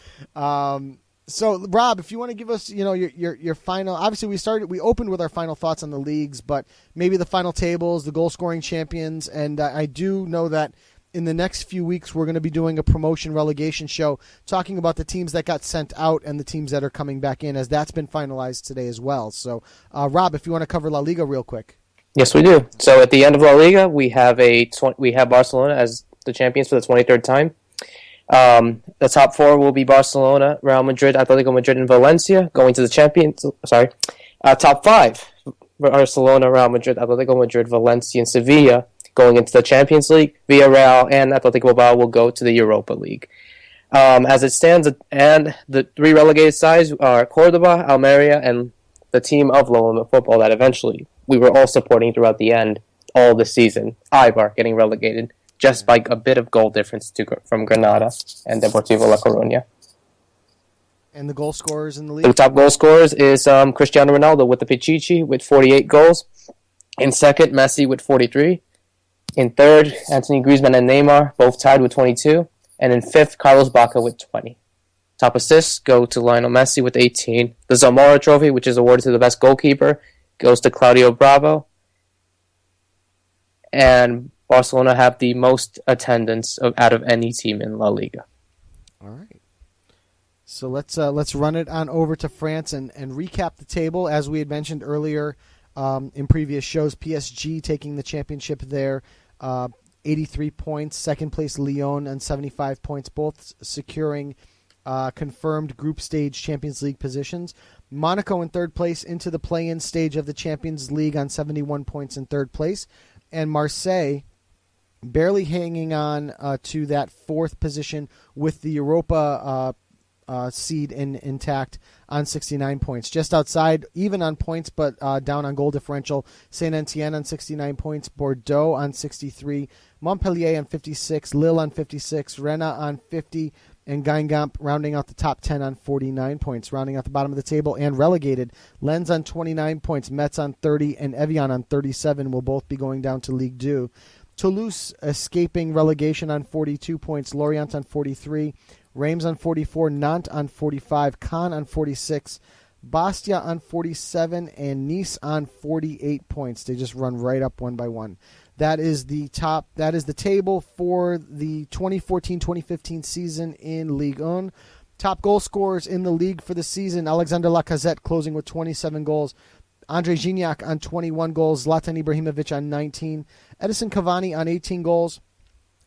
So, Rob, if you want to give us, your final – obviously, we opened with our final thoughts on the leagues, but maybe the final tables, the goal-scoring champions, and I do know that in the next few weeks we're going to be doing a promotion-relegation show talking about the teams that got sent out and the teams that are coming back in, as that's been finalized today as well. So, Rob, if you want to cover La Liga real quick. Yes, we do. So at the end of La Liga, we have Barcelona as the champions for the 23rd time. The top 4 will be Barcelona, Real Madrid, Atletico Madrid, and Valencia going to the champions. Top 5: Barcelona, Real Madrid, Atletico Madrid, Valencia, and Sevilla going into the Champions League. Villarreal and Atletico Bilbao will go to the Europa League. As it stands, and the 3 relegated sides are Cordoba, Almeria, and the team of Loma Football that eventually we were all supporting throughout the end all this season. Eibar getting relegated just by a bit of goal difference from Granada and Deportivo La Coruña. And the goal scorers in the league? The top goal scorers is Cristiano Ronaldo with the Pichichi with 48 goals. In second, Messi with 43. In third, Anthony Griezmann and Neymar, both tied with 22. And in fifth, Carlos Bacca with 20. Top assists go to Lionel Messi with 18. The Zamora Trophy, which is awarded to the best goalkeeper, goes to Claudio Bravo. And Barcelona have the most attendance out of any team in La Liga. All right. So let's run it on over to France and recap the table. As we had mentioned earlier in previous shows, PSG taking the championship there, 83 points. Second place Lyon on 75 points, both securing confirmed group stage Champions League positions. Monaco in third place into the play-in stage of the Champions League on 71 points in third place. And Marseille barely hanging on to that fourth position with the Europa seed intact on 69 points. Just outside, even on points, but down on goal differential. Saint-Etienne on 69 points. Bordeaux on 63. Montpellier on 56. Lille on 56. Rennes on 50. And Guingamp rounding out the top 10 on 49 points. Rounding out the bottom of the table and relegated, Lens on 29 points, Metz on 30, and Evian on 37 will both be going down to Ligue 2. Toulouse escaping relegation on 42 points, Lorient on 43, Reims on 44, Nantes on 45, Caen on 46, Bastia on 47, and Nice on 48 points. They just run right up one by one. That is the top. That is the table for the 2014-2015 season in Ligue 1. Top goal scorers in the league for the season: Alexander Lacazette closing with 27 goals, Andre Gignac on 21 goals, Zlatan Ibrahimovic on 19, Edison Cavani on 18 goals,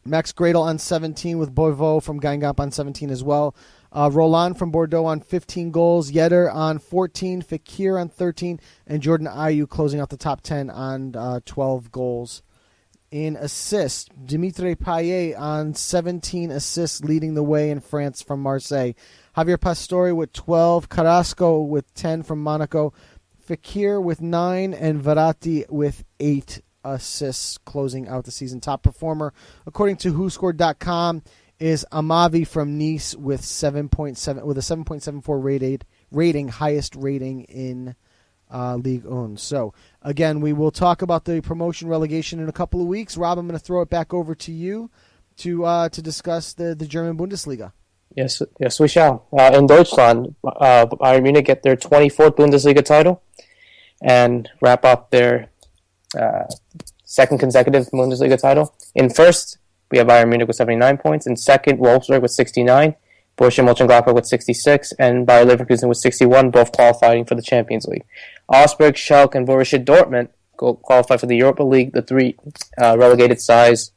Max Gradel on 17 with Boivo from Guingamp on 17 as well. Roland from Bordeaux on 15 goals, Yedder on 14, Fekir on 13, and Jordan Ayew closing out the top 10 on 12 goals. In assists, Dimitri Payet on 17 assists, leading the way in France from Marseille. Javier Pastore with 12, Carrasco with 10 from Monaco, Fekir with 9, and Verratti with 8 assists, closing out the season. Top performer, according to WhoScored.com, is Amavi from Nice with 7.7 with a 7.74 rating, highest rating in Ligue 1. So again, we will talk about the promotion relegation in a couple of weeks. Rob, I'm going to throw it back over to you to discuss the German Bundesliga. Yes, we shall. In Deutschland, Bayern Munich get their 24th Bundesliga title and wrap up their second consecutive Bundesliga title. In first, we have Bayern Munich with 79 points. In second, Wolfsburg with 69, Borussia Mönchengladbach with 66, and Bayer Leverkusen with 61, both qualifying for the Champions League. Augsburg, Schalke, and Borussia Dortmund qualify for the Europa League. The two relegated sides,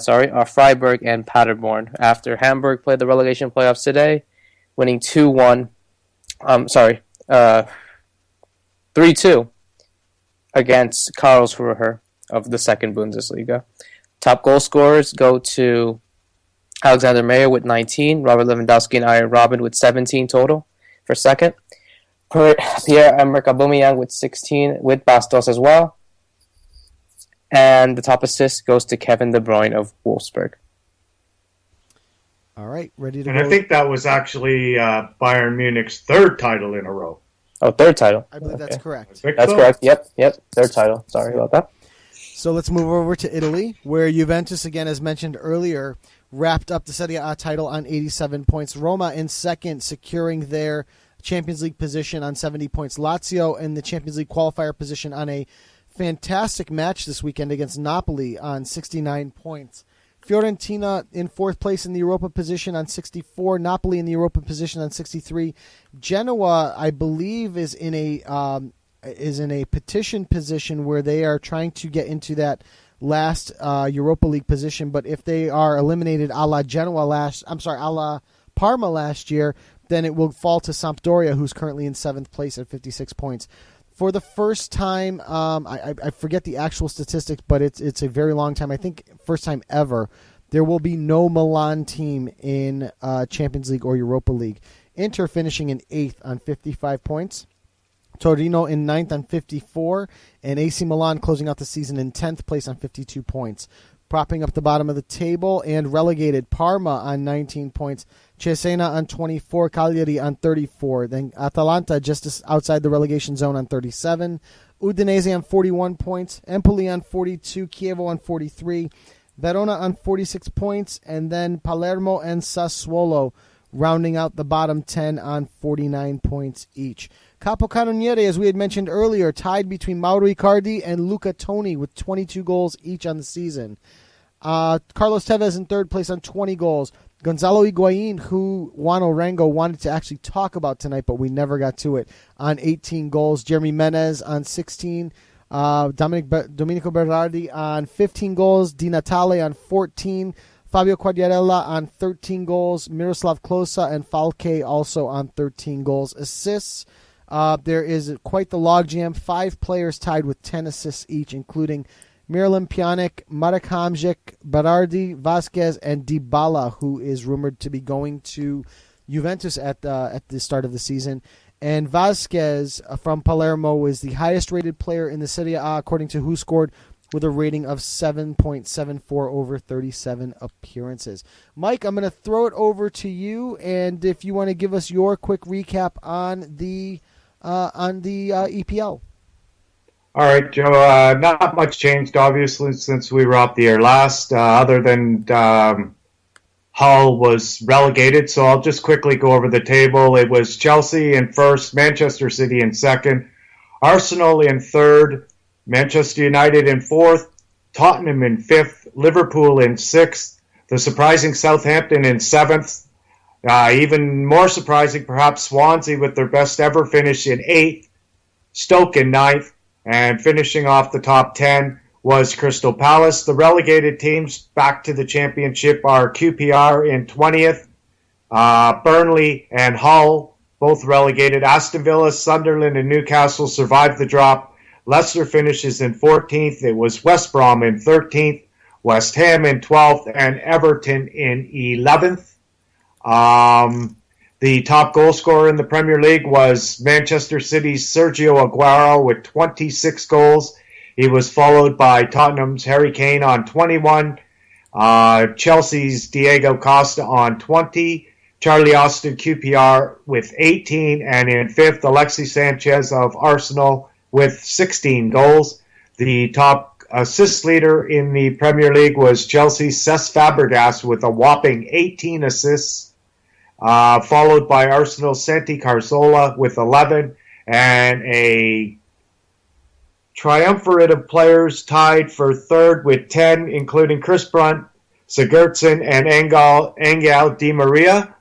are Freiburg and Paderborn. After Hamburg played the relegation playoffs today, winning 3-2 against Karlsruhe of the second Bundesliga. Top goal scorers go to Alexander Meyer with 19, Robert Lewandowski and Arjen Robben with 17 total for second. Pierre-Emerick Aubameyang with 16 with Bastos as well. And the top assist goes to Kevin De Bruyne of Wolfsburg. All right, ready to and go. I think that was actually Bayern Munich's third title in a row. Oh, third title. I believe that's correct. That's correct. Yep. Third title. Sorry about that. So let's move over to Italy, where Juventus, again, as mentioned earlier, wrapped up the Serie A title on 87 points. Roma in second, securing their Champions League position on 70 points. Lazio in the Champions League qualifier position on a fantastic match this weekend against Napoli on 69 points. Fiorentina in fourth place in the Europa position on 64. Napoli in the Europa position on 63. Genoa, I believe, is in a petition position where they are trying to get into that last Europa League position. But if they are eliminated a la Parma last year, then it will fall to Sampdoria, who's currently in seventh place at 56 points. For the first time, I forget the actual statistics, but it's a very long time. I think first time ever, there will be no Milan team in Champions League or Europa League. Inter finishing in 8th on 55 points. Torino in 9th on 54. And AC Milan closing out the season in 10th place on 52 points. Propping up the bottom of the table and relegated Parma on 19 points. Cesena on 24, Cagliari on 34. Then Atalanta just outside the relegation zone on 37. Udinese on 41 points. Empoli on 42. Chievo on 43. Verona on 46 points. And then Palermo and Sassuolo rounding out the bottom 10 on 49 points each. Capocannoniere, as we had mentioned earlier, tied between Mauro Icardi and Luca Toni with 22 goals each on the season. Carlos Tevez in third place on 20 goals. Gonzalo Higuain, who Juan Arango wanted to actually talk about tonight, but we never got to it, on 18 goals. Jeremy Menez on 16. Domenico Berardi on 15 goals. Di Natale on 14. Fabio Quagliarella on 13 goals. Miroslav Klose and Falke also on 13 goals. Assists, there is quite the logjam. 5 players tied with 10 assists each, including Miralem Pjanic, Marek Hamšík, Berardi, Vasquez, and Dybala, who is rumored to be going to Juventus at the start of the season. And Vasquez from Palermo is the highest-rated player in the Serie A, according to WhoScored, with a rating of 7.74 over 37 appearances. Mike, I'm going to throw it over to you, and if you want to give us your quick recap on the EPL. All right, Joe. Not much changed, obviously, since we were off the air last, other than Hull was relegated. So I'll just quickly go over the table. It was Chelsea in first, Manchester City in second, Arsenal in third, Manchester United in fourth, Tottenham in 5th, Liverpool in 6th, the surprising Southampton in 7th, even more surprising perhaps Swansea with their best ever finish in 8th, Stoke in 9th, and finishing off the top 10 was Crystal Palace. The relegated teams back to the championship are QPR in 20th, Burnley and Hull, both relegated. Aston Villa, Sunderland, and Newcastle survived the drop. Leicester finishes in 14th. It was West Brom in 13th, West Ham in 12th, and Everton in 11th. The top goal scorer in the Premier League was Manchester City's Sergio Aguero with 26 goals. He was followed by Tottenham's Harry Kane on 21, Chelsea's Diego Costa on 20, Charlie Austin QPR with 18, and in 5th, Alexis Sanchez of Arsenal with 16 goals. The top assist leader in the Premier League was Chelsea's Cesc Fabregas with a whopping 18 assists, followed by Arsenal's Santi Cazorla with 11, and a triumvirate of players tied for 3rd with 10, including Chris Brunt, Sigurdsson, and Angel Di Maria.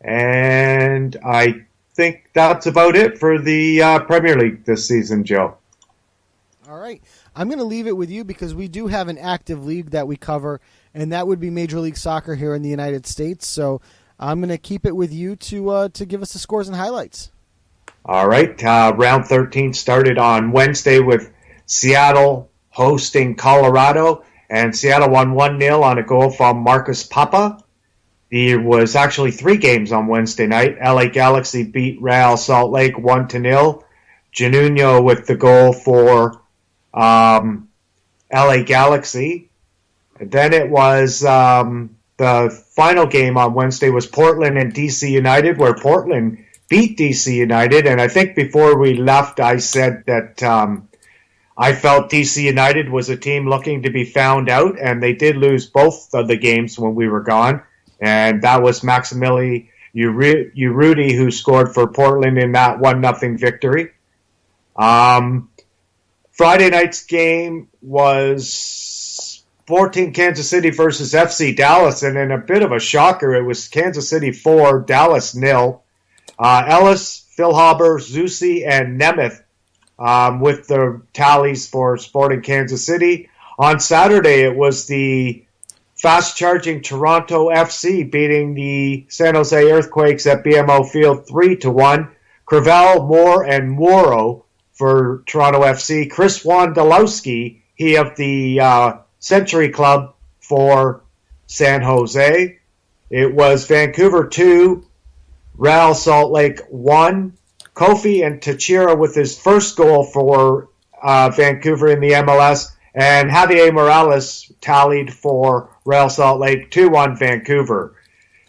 And I think that's about it for the Premier League this season, Joe. All right. I'm going to leave it with you because we do have an active league that we cover, and that would be Major League Soccer here in the United States. So I'm going to keep it with you to give us the scores and highlights. All right. Round 13 started on Wednesday with Seattle hosting Colorado, and Seattle won 1-0 on a goal from Marcus Papa. There was actually 3 games on Wednesday night. LA Galaxy beat Real Salt Lake 1-0. Juninho with the goal for LA Galaxy. And then it was the final game on Wednesday was Portland and DC United, where Portland beat DC United. And I think before we left, I said that I felt DC United was a team looking to be found out, and they did lose both of the games when we were gone. And that was Maximili Urruti who scored for Portland in that 1-0 victory. Friday night's game was 14 Kansas City versus FC Dallas, and in a bit of a shocker, it was Kansas City 4, Dallas 0. Ellis, Philhaber, Zusi, and Nemeth with the tallies for Sporting Kansas City. On Saturday, it was the fast-charging Toronto FC beating the San Jose Earthquakes at BMO Field 3-1. Crevel, Moore, and Moro for Toronto FC. Chris Wondolowski, he of the Century Club for San Jose. It was Vancouver 2, Real Salt Lake 1. Kofi and Tachira with his first goal for Vancouver in the MLS. And Javier Morales tallied for Real Salt Lake 2-1 Vancouver.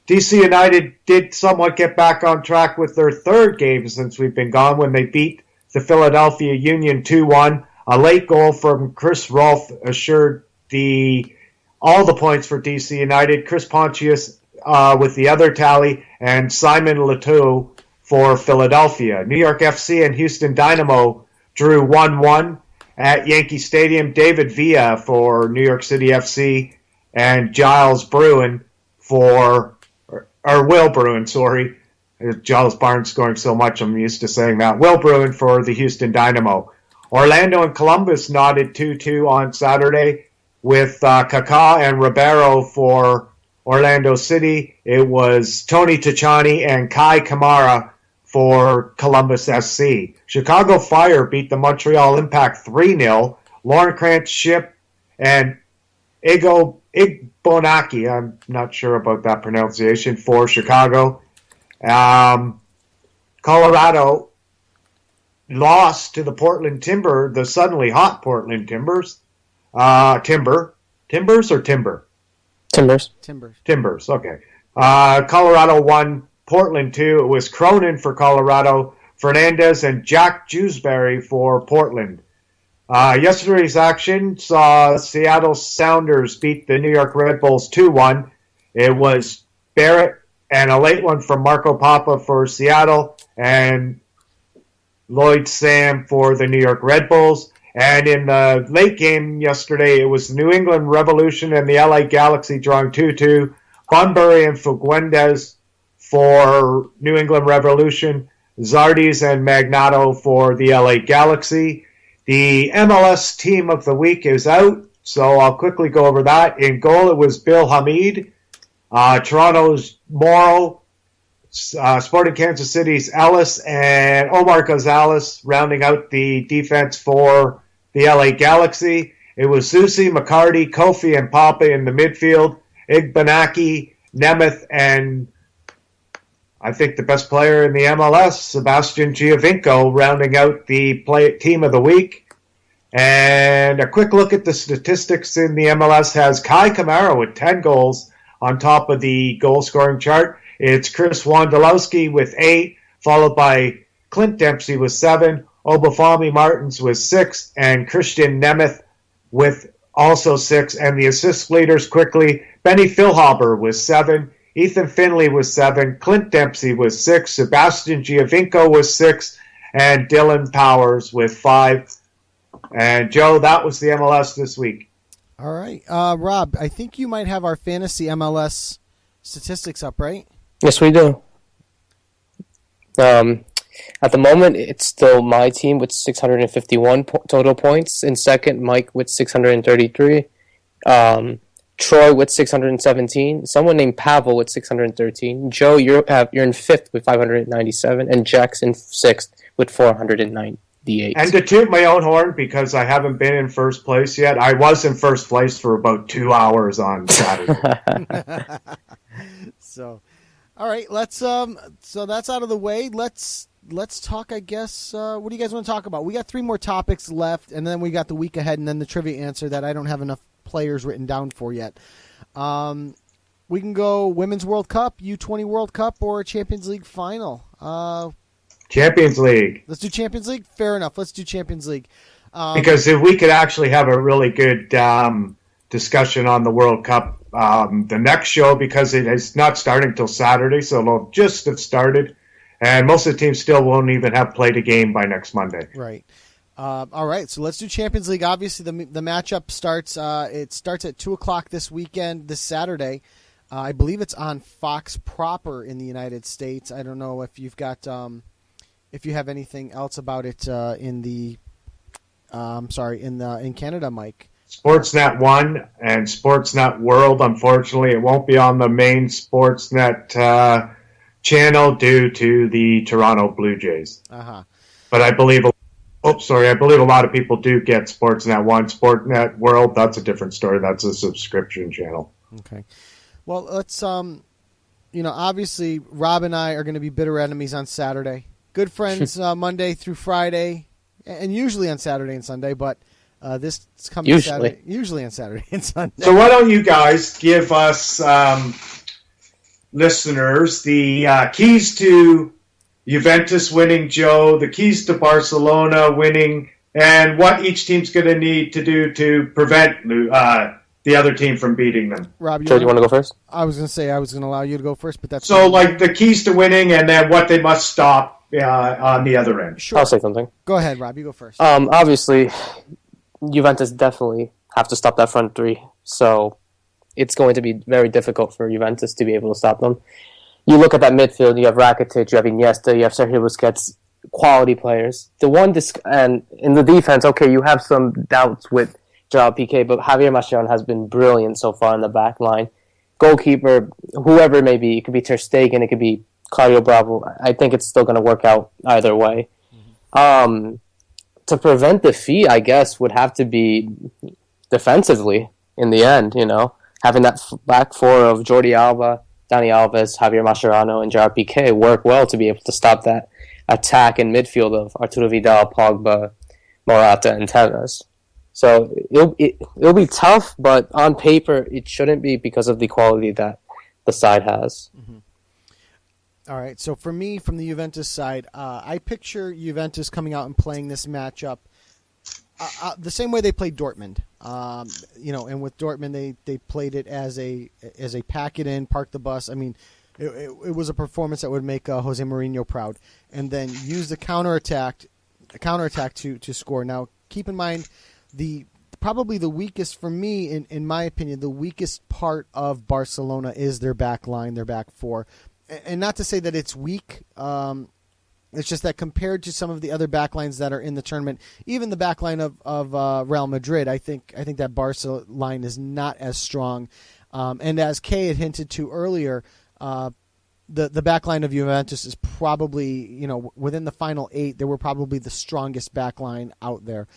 DC United did somewhat get back on track with their 3rd game since we've been gone when they beat the Philadelphia Union 2-1. A late goal from Chris Rolfe assured all the points for DC United. Chris Pontius with the other tally, and Simon Letou for Philadelphia. New York FC and Houston Dynamo drew 1-1 at Yankee Stadium. David Villa for New York City FC and Giles Bruin for, or Will Bruin, sorry. Giles Barnes scoring so much, I'm used to saying that. Will Bruin for the Houston Dynamo. Orlando and Columbus knotted 2-2 on Saturday with Kaká and Ribeiro for Orlando City. It was Tony Tachani and Kai Kamara for Columbus SC. Chicago Fire beat the Montreal Impact 3-0. Lauren Krantz Ship and Igbonaki, I'm not sure about that pronunciation, for Chicago. Colorado lost to the Portland Timber, the suddenly hot Portland Timbers. Timbers or Timber? Timbers, okay. Colorado won Portland 2. It was Cronin for Colorado, Fernandez, and Jack Jewsbury for Portland. Yesterday's action saw Seattle Sounders beat the New York Red Bulls 2-1. It was Barrett and a late one from Marco Papa for Seattle, and Lloyd Sam for the New York Red Bulls. And in the late game yesterday, it was the New England Revolution and the LA Galaxy drawing 2-2. Bunbury and Fuguendez for New England Revolution. Zardes and Magnato for the LA Galaxy. The MLS team of the week is out, so I'll quickly go over that. In goal, it was Bill Hamid. Toronto's Morrow. Sporting Kansas City's Ellis and Omar Gonzalez rounding out the defense for the LA Galaxy. It was Susi, McCarty, Kofi, and Papa in the midfield. Igbanaki, Nemeth, and I think the best player in the MLS, Sebastian Giovinco, rounding out the team of the week. And a quick look at the statistics in the MLS has Kai Kamara with 10 goals on top of the goal-scoring chart. It's Chris Wondolowski with 8, followed by Clint Dempsey with 7, Obafemi Martins with 6, and Christian Nemeth with also 6. And the assist leaders quickly, Benny Philhaber with 7, Ethan Finley with 7, Clint Dempsey with 6, Sebastian Giovinco with 6, and Dylan Powers with 5. And Joe, that was the MLS this week. All right. Rob, I think you might have our fantasy MLS statistics up, right? Yes, we do. At the moment, it's still my team with 651 total points. In second, Mike with 633. Troy with 617. Someone named Pavel with 613. Joe, you're in fifth with 597, and Jack's in sixth with 498. And to toot my own horn, because I haven't been in first place yet, I was in first place for about 2 hours on Saturday. So, all right, let's so that's out of the way. Let's talk, I guess. What do you guys want to talk about? We got 3 more topics left, and then we got the week ahead, and then the trivia answer that I don't have enough players written down for yet. We can go Women's World Cup, U20 World Cup, or Champions League final. Champions League. Let's do Champions League? Fair enough. Let's do Champions League. Because if we could actually have a really good discussion on the World Cup the next show, because it is not starting till Saturday, so it'll just have started. And most of the teams still won't even have played a game by next Monday. Right. All right, so let's do Champions League. Obviously, the matchup starts. It starts at 2:00 this weekend, this Saturday. I believe it's on Fox proper in the United States. I don't know if you've got, if you have anything else about it in the, in Canada, Mike. Sportsnet 1 and Sportsnet World. Unfortunately, it won't be on the main Sportsnet channel due to the Toronto Blue Jays. Uh-huh. But I believe a lot of people do get Sportsnet 1. Sportsnet World, that's a different story. That's a subscription channel. Okay. Well, let's, obviously Rob and I are going to be bitter enemies on Saturday. Good friends Monday through Friday, and usually on Saturday and Sunday, but this is coming Saturday. Usually on Saturday and Sunday. So why don't you guys give us, listeners, the keys to Juventus winning, Joe, the keys to Barcelona winning, and what each team's going to need to do to prevent the other team from beating them. Rob, Joe, do you want to go first? I was going to say I was going to allow you to go first, but that's so like the keys to winning, and then what they must stop on the other end. Sure. I'll say something. Go ahead, Rob. You go first. Obviously, Juventus definitely have to stop that front three, so it's going to be very difficult for Juventus to be able to stop them. You look at that midfield, you have Rakitic, you have Iniesta, you have Sergio Busquets, quality players. And in the defense, okay, you have some doubts with Gerard Piqué, but Javier Mascherano has been brilliant so far in the back line. Goalkeeper, whoever it may be, it could be Ter Stegen, it could be Claudio Bravo. I think it's still going to work out either way. Mm-hmm. To prevent defeat, I guess, would have to be defensively in the end, having that back four of Jordi Alba, Dani Alves, Javier Mascherano, and Gerard Piqué work well to be able to stop that attack in midfield of Arturo Vidal, Pogba, Morata, and Tevez. So it'll be tough, but on paper it shouldn't be because of the quality that the side has. Mm-hmm. All right, so for me, from the Juventus side, I picture Juventus coming out and playing this matchup the same way they played Dortmund. And with Dortmund, they played it as a pack it in, park the bus. I mean, it was a performance that would make Jose Mourinho proud, and then use the counterattack to score. Now, keep in mind probably the weakest for me, in my opinion, the weakest part of Barcelona is their back line, their back four. And not to say that it's weak. It's just that compared to some of the other backlines that are in the tournament, even the backline of Real Madrid, I think that Barca line is not as strong. And as Kay had hinted to earlier, the backline of Juventus is probably, within the final 8, they were probably the strongest backline out there.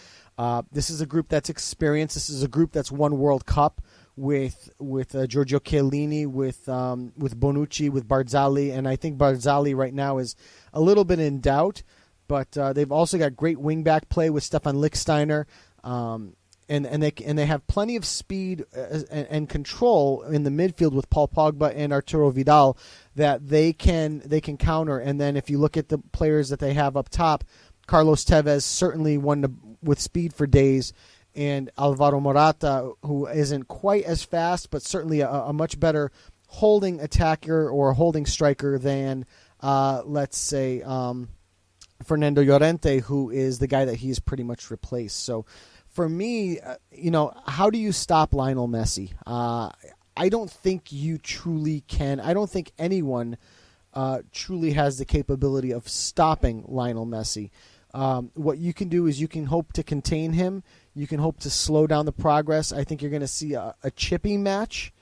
This is a group that's experienced. This is a group that's won World Cup with Giorgio Chiellini, with Bonucci, with Barzagli, and I think Barzagli right now is a little bit in doubt, but they've also got great wingback play with Stefan Lichtsteiner, and they have plenty of speed and control in the midfield with Paul Pogba and Arturo Vidal that they can counter. And then if you look at the players that they have up top, Carlos Tevez certainly with speed for days. And Alvaro Morata, who isn't quite as fast, but certainly a much better holding attacker or holding striker than, let's say, Fernando Llorente, who is the guy that he's pretty much replaced. So for me, how do you stop Lionel Messi? I don't think you truly can. I don't think anyone truly has the capability of stopping Lionel Messi. What you can do is you can hope to contain him. You can hope to slow down the progress. I think you're going to see a chipping match.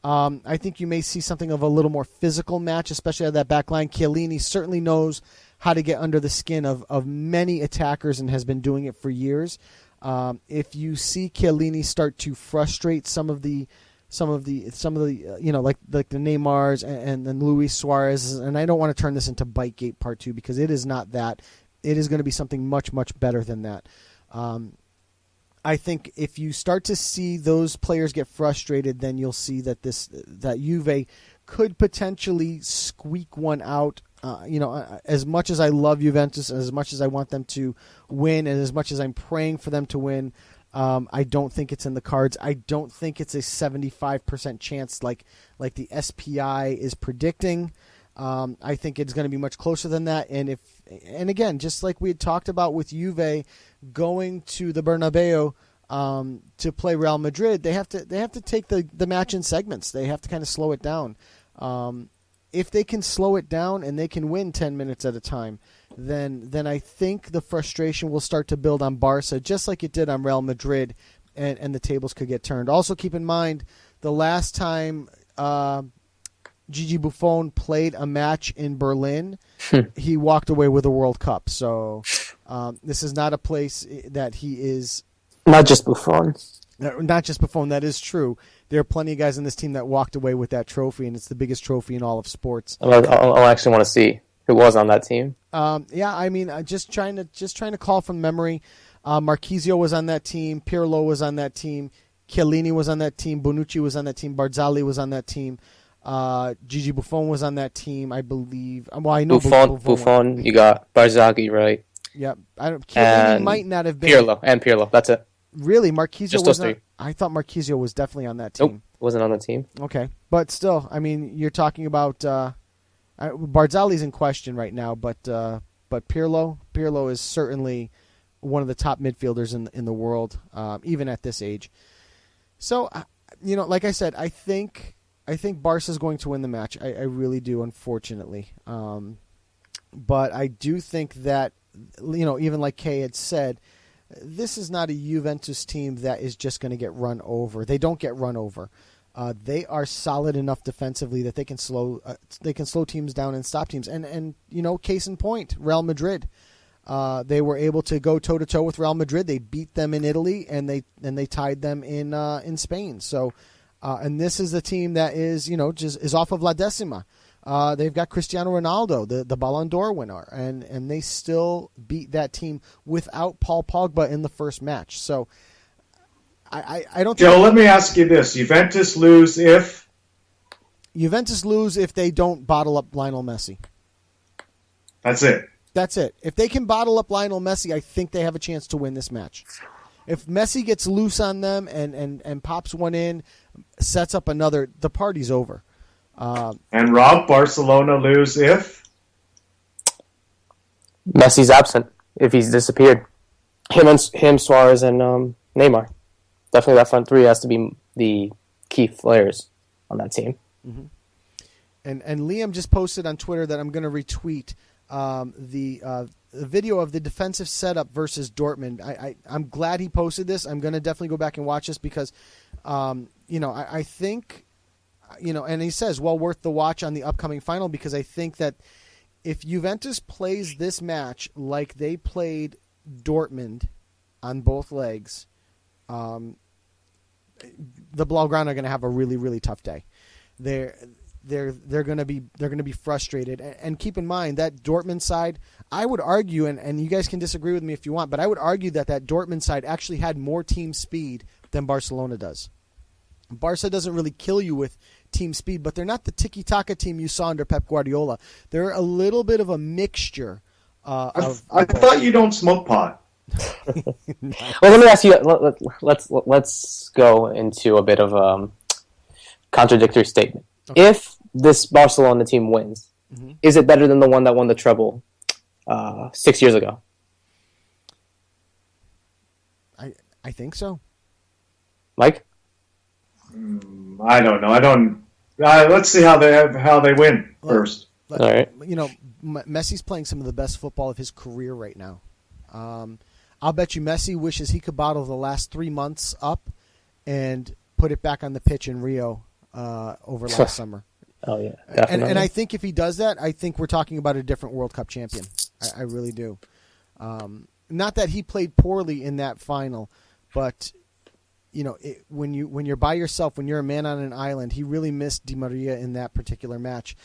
I think you may see something of a little more physical match, especially at that back line. Chiellini certainly knows how to get under the skin of many attackers and has been doing it for years. If you see Chiellini start to frustrate some of the like the Neymars and then Luis Suarez, and I don't want to turn this into Bitegate Part 2 because it is not that. It is going to be something much, much better than that. I think if you start to see those players get frustrated, then you'll see that Juve could potentially squeak one out. As much as I love Juventus, and as much as I want them to win, and as much as I'm praying for them to win, I don't think it's in the cards. I don't think it's a 75% chance like the SPI is predicting. I think it's going to be much closer than that. And again, just like we had talked about with Juve going to the Bernabeu to play Real Madrid, they have to take the match in segments. They have to kind of slow it down. If they can slow it down and they can win 10 minutes at a time, then I think the frustration will start to build on Barca, just like it did on Real Madrid, and the tables could get turned. Also keep in mind, the last time Gigi Buffon played a match in Berlin, he walked away with a World Cup. So this is not a place that he is... Not just Buffon. Not just Buffon, that is true. There are plenty of guys in this team that walked away with that trophy, and it's the biggest trophy in all of sports. I'll actually want to see who was on that team. Yeah, I mean, just trying to call from memory. Marquisio was on that team. Pirlo was on that team. Chiellini was on that team. Bonucci was on that team. Barzagli was on that team. Gigi Buffon was on that team, I believe. Well, I know Buffon. You got Barzagli, right? Yep. Chiellini might not have been. Pirlo. That's it. Really, Marquisio just was those three. I thought Marquisio was definitely on that team. Nope, wasn't on the team. Okay, but still, I mean, you're talking about Barzali's in question right now, but Pirlo is certainly one of the top midfielders in the world, even at this age. So, like I said, I think Barca's going to win the match. I really do, unfortunately. But I do think that, even like Kay had said, this is not a Juventus team that is just going to get run over. They don't get run over. They are solid enough defensively that they can slow teams down and stop teams. And case in point, Real Madrid. They were able to go toe to toe with Real Madrid. They beat them in Italy, and they tied them in Spain. So, and this is the team that is just is off of La Decima. They've got Cristiano Ronaldo, the Ballon d'Or winner, and they still beat that team without Paul Pogba in the first match. So I don't. Joe, let me ask you this: Juventus lose if they don't bottle up Lionel Messi. That's it. That's it. If they can bottle up Lionel Messi, I think they have a chance to win this match. If Messi gets loose on them and pops one in, sets up another, the party's over. And Rob, Barcelona lose if? Messi's absent, if he's disappeared. Him, Suarez, and Neymar. Definitely that front three has to be the key players on that team. Mm-hmm. And Liam just posted on Twitter that I'm going to retweet the video of the defensive setup versus Dortmund. I'm glad he posted this. I'm going to definitely go back and watch this because, I think, and he says, well worth the watch on the upcoming final because I think that if Juventus plays this match like they played Dortmund on both legs, the Blaugrana are going to have a really, really tough day. They're going to be frustrated. And keep in mind that Dortmund side, I would argue, and you guys can disagree with me if you want, but I would argue that Dortmund side actually had more team speed than Barcelona does. Barca doesn't really kill you with team speed, but they're not the tiki-taka team you saw under Pep Guardiola. They're a little bit of a mixture. I thought you don't smoke pot. Well, let me ask you. Let's go into a bit of a contradictory statement. Okay. If this Barcelona team wins, is it better than the one that won the treble 6 years ago? I think so. Mike? I don't know. Let's see how they win first. All right. Messi's playing some of the best football of his career right now. I'll bet you Messi wishes he could bottle the last 3 months up and put it back on the pitch in Rio over last summer. Oh, yeah. Definitely. And I think if he does that, I think we're talking about a different World Cup champion. I really do. Not that he played poorly in that final, but when you're by yourself, when you're a man on an island, he really missed Di Maria in that particular match.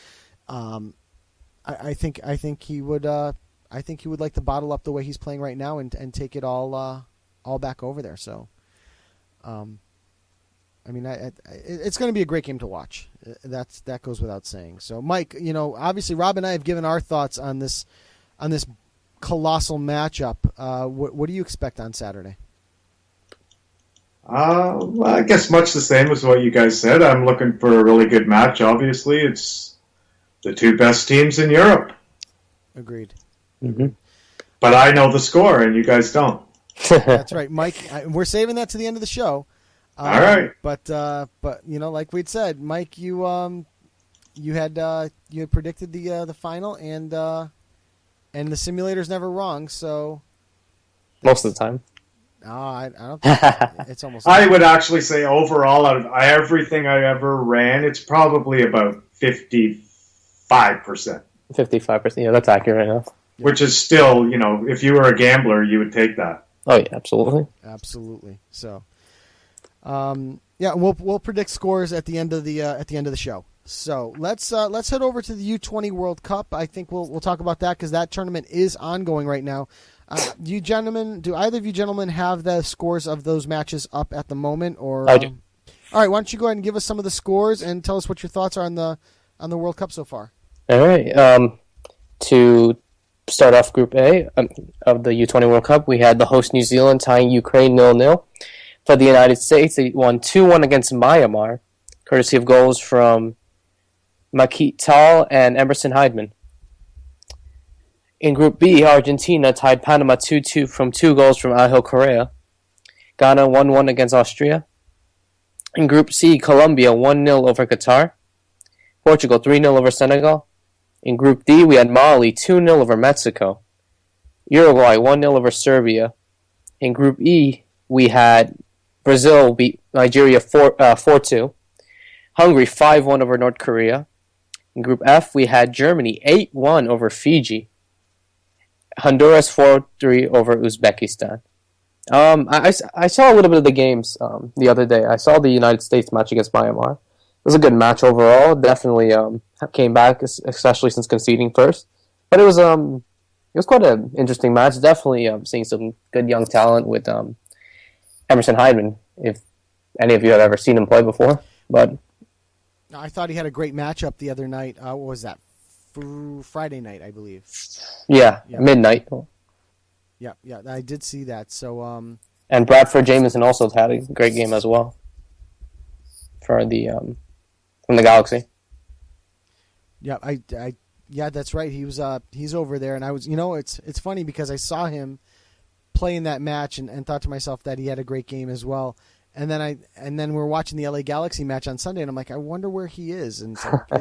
I think he would like to bottle up the way he's playing right now and take it all back over there. So, it's going to be a great game to watch. That goes without saying. So, Mike, obviously Rob and I have given our thoughts on this colossal matchup. What do you expect on Saturday? Well, I guess much the same as what you guys said. I'm looking for a really good match. Obviously, it's the two best teams in Europe. Agreed. Mm-hmm. But I know the score, and you guys don't. That's right, Mike. We're saving that to the end of the show. All right. But like we'd said, Mike, you had predicted the final, and the simulator's never wrong. So most of the time. No, I don't think it's almost. I would actually say overall, out of everything I ever ran, it's probably about 55%. 55%. Yeah, that's accurate enough. Which is still, if you were a gambler, you would take that. Oh yeah, absolutely. Absolutely. So, we'll predict scores at the end of the show. So let's head over to the U20 World Cup. I think we'll talk about that because that tournament is ongoing right now. Do either of you gentlemen have the scores of those matches up at the moment? Or I do. All right, why don't you go ahead and give us some of the scores and tell us what your thoughts are on the World Cup so far? All right. To start off Group A of the U20 World Cup, we had the host New Zealand tying Ukraine 0-0. For the United States, they won 2-1 against Myanmar, courtesy of goals from Makit Tal and Emerson Heidman. In Group B, Argentina tied Panama 2-2 from 2 goals from Angel Correa. Ghana 1-1 against Austria. In Group C, Colombia 1-0 over Qatar. Portugal 3-0 over Senegal. In Group D, we had Mali 2-0 over Mexico. Uruguay 1-0 over Serbia. In Group E, we had Brazil beat Nigeria 4-2. Hungary 5-1 over North Korea. In Group F, we had Germany 8-1 over Fiji. Honduras 4-3 over Uzbekistan. I saw a little bit of the games the other day. I saw the United States match against Myanmar. It was a good match overall. Definitely came back, especially since conceding first. But it was quite an interesting match. Definitely seeing some good young talent with Emerson Heidman, if any of you have ever seen him play before. But I thought he had a great matchup the other night. What was that? Friday night, I believe. Yeah, midnight. Yeah, I did see that. So, and Bradford Jamieson also had a great game as well for the from the Galaxy. Yeah, yeah, that's right. He's over there, and I was, it's funny because I saw him play in that match and thought to myself that he had a great game as well. And then we're watching the LA Galaxy match on Sunday, and I'm like, I wonder where he is. And so I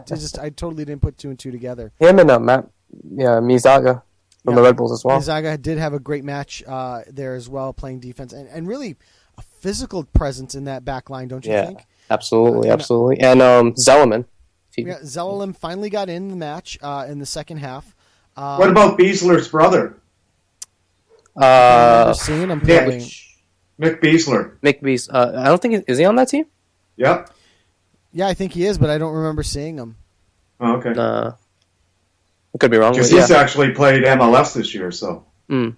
totally didn't put two and two together. Him and Mizaga from the Red Bulls as well. Mizaga did have a great match there as well, playing defense and really a physical presence in that back line, don't you think? Absolutely. And Zellerman. Yeah, Zellerman finally got in the match in the second half. What about Beasler's brother? I remember seeing him playing. Mick Beasler. Mick Beasler. I don't think is he on that team? Yep. Yeah, I think he is, but I don't remember seeing him. Oh, okay. I could be wrong. Because he's actually played MLS this year, so. Yeah.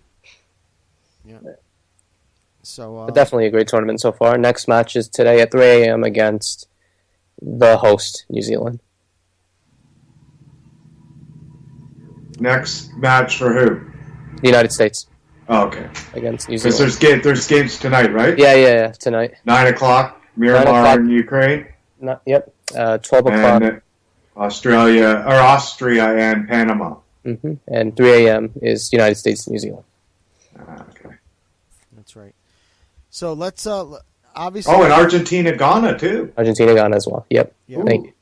So but definitely a great tournament so far. Next match is today at 3 a.m. against the host, New Zealand. Next match for who? The United States. Oh, okay. Against New Zealand. Because there's games tonight, right? Yeah, tonight. 9 o'clock, Miramar in Ukraine. 12 o'clock. And Austria and Panama. Mm-hmm. And 3 a.m. is United States, New Zealand. Okay. That's right. So let's obviously. Oh, and Argentina, Ghana too. Argentina, Ghana as well. Yep. Yeah. Thank you.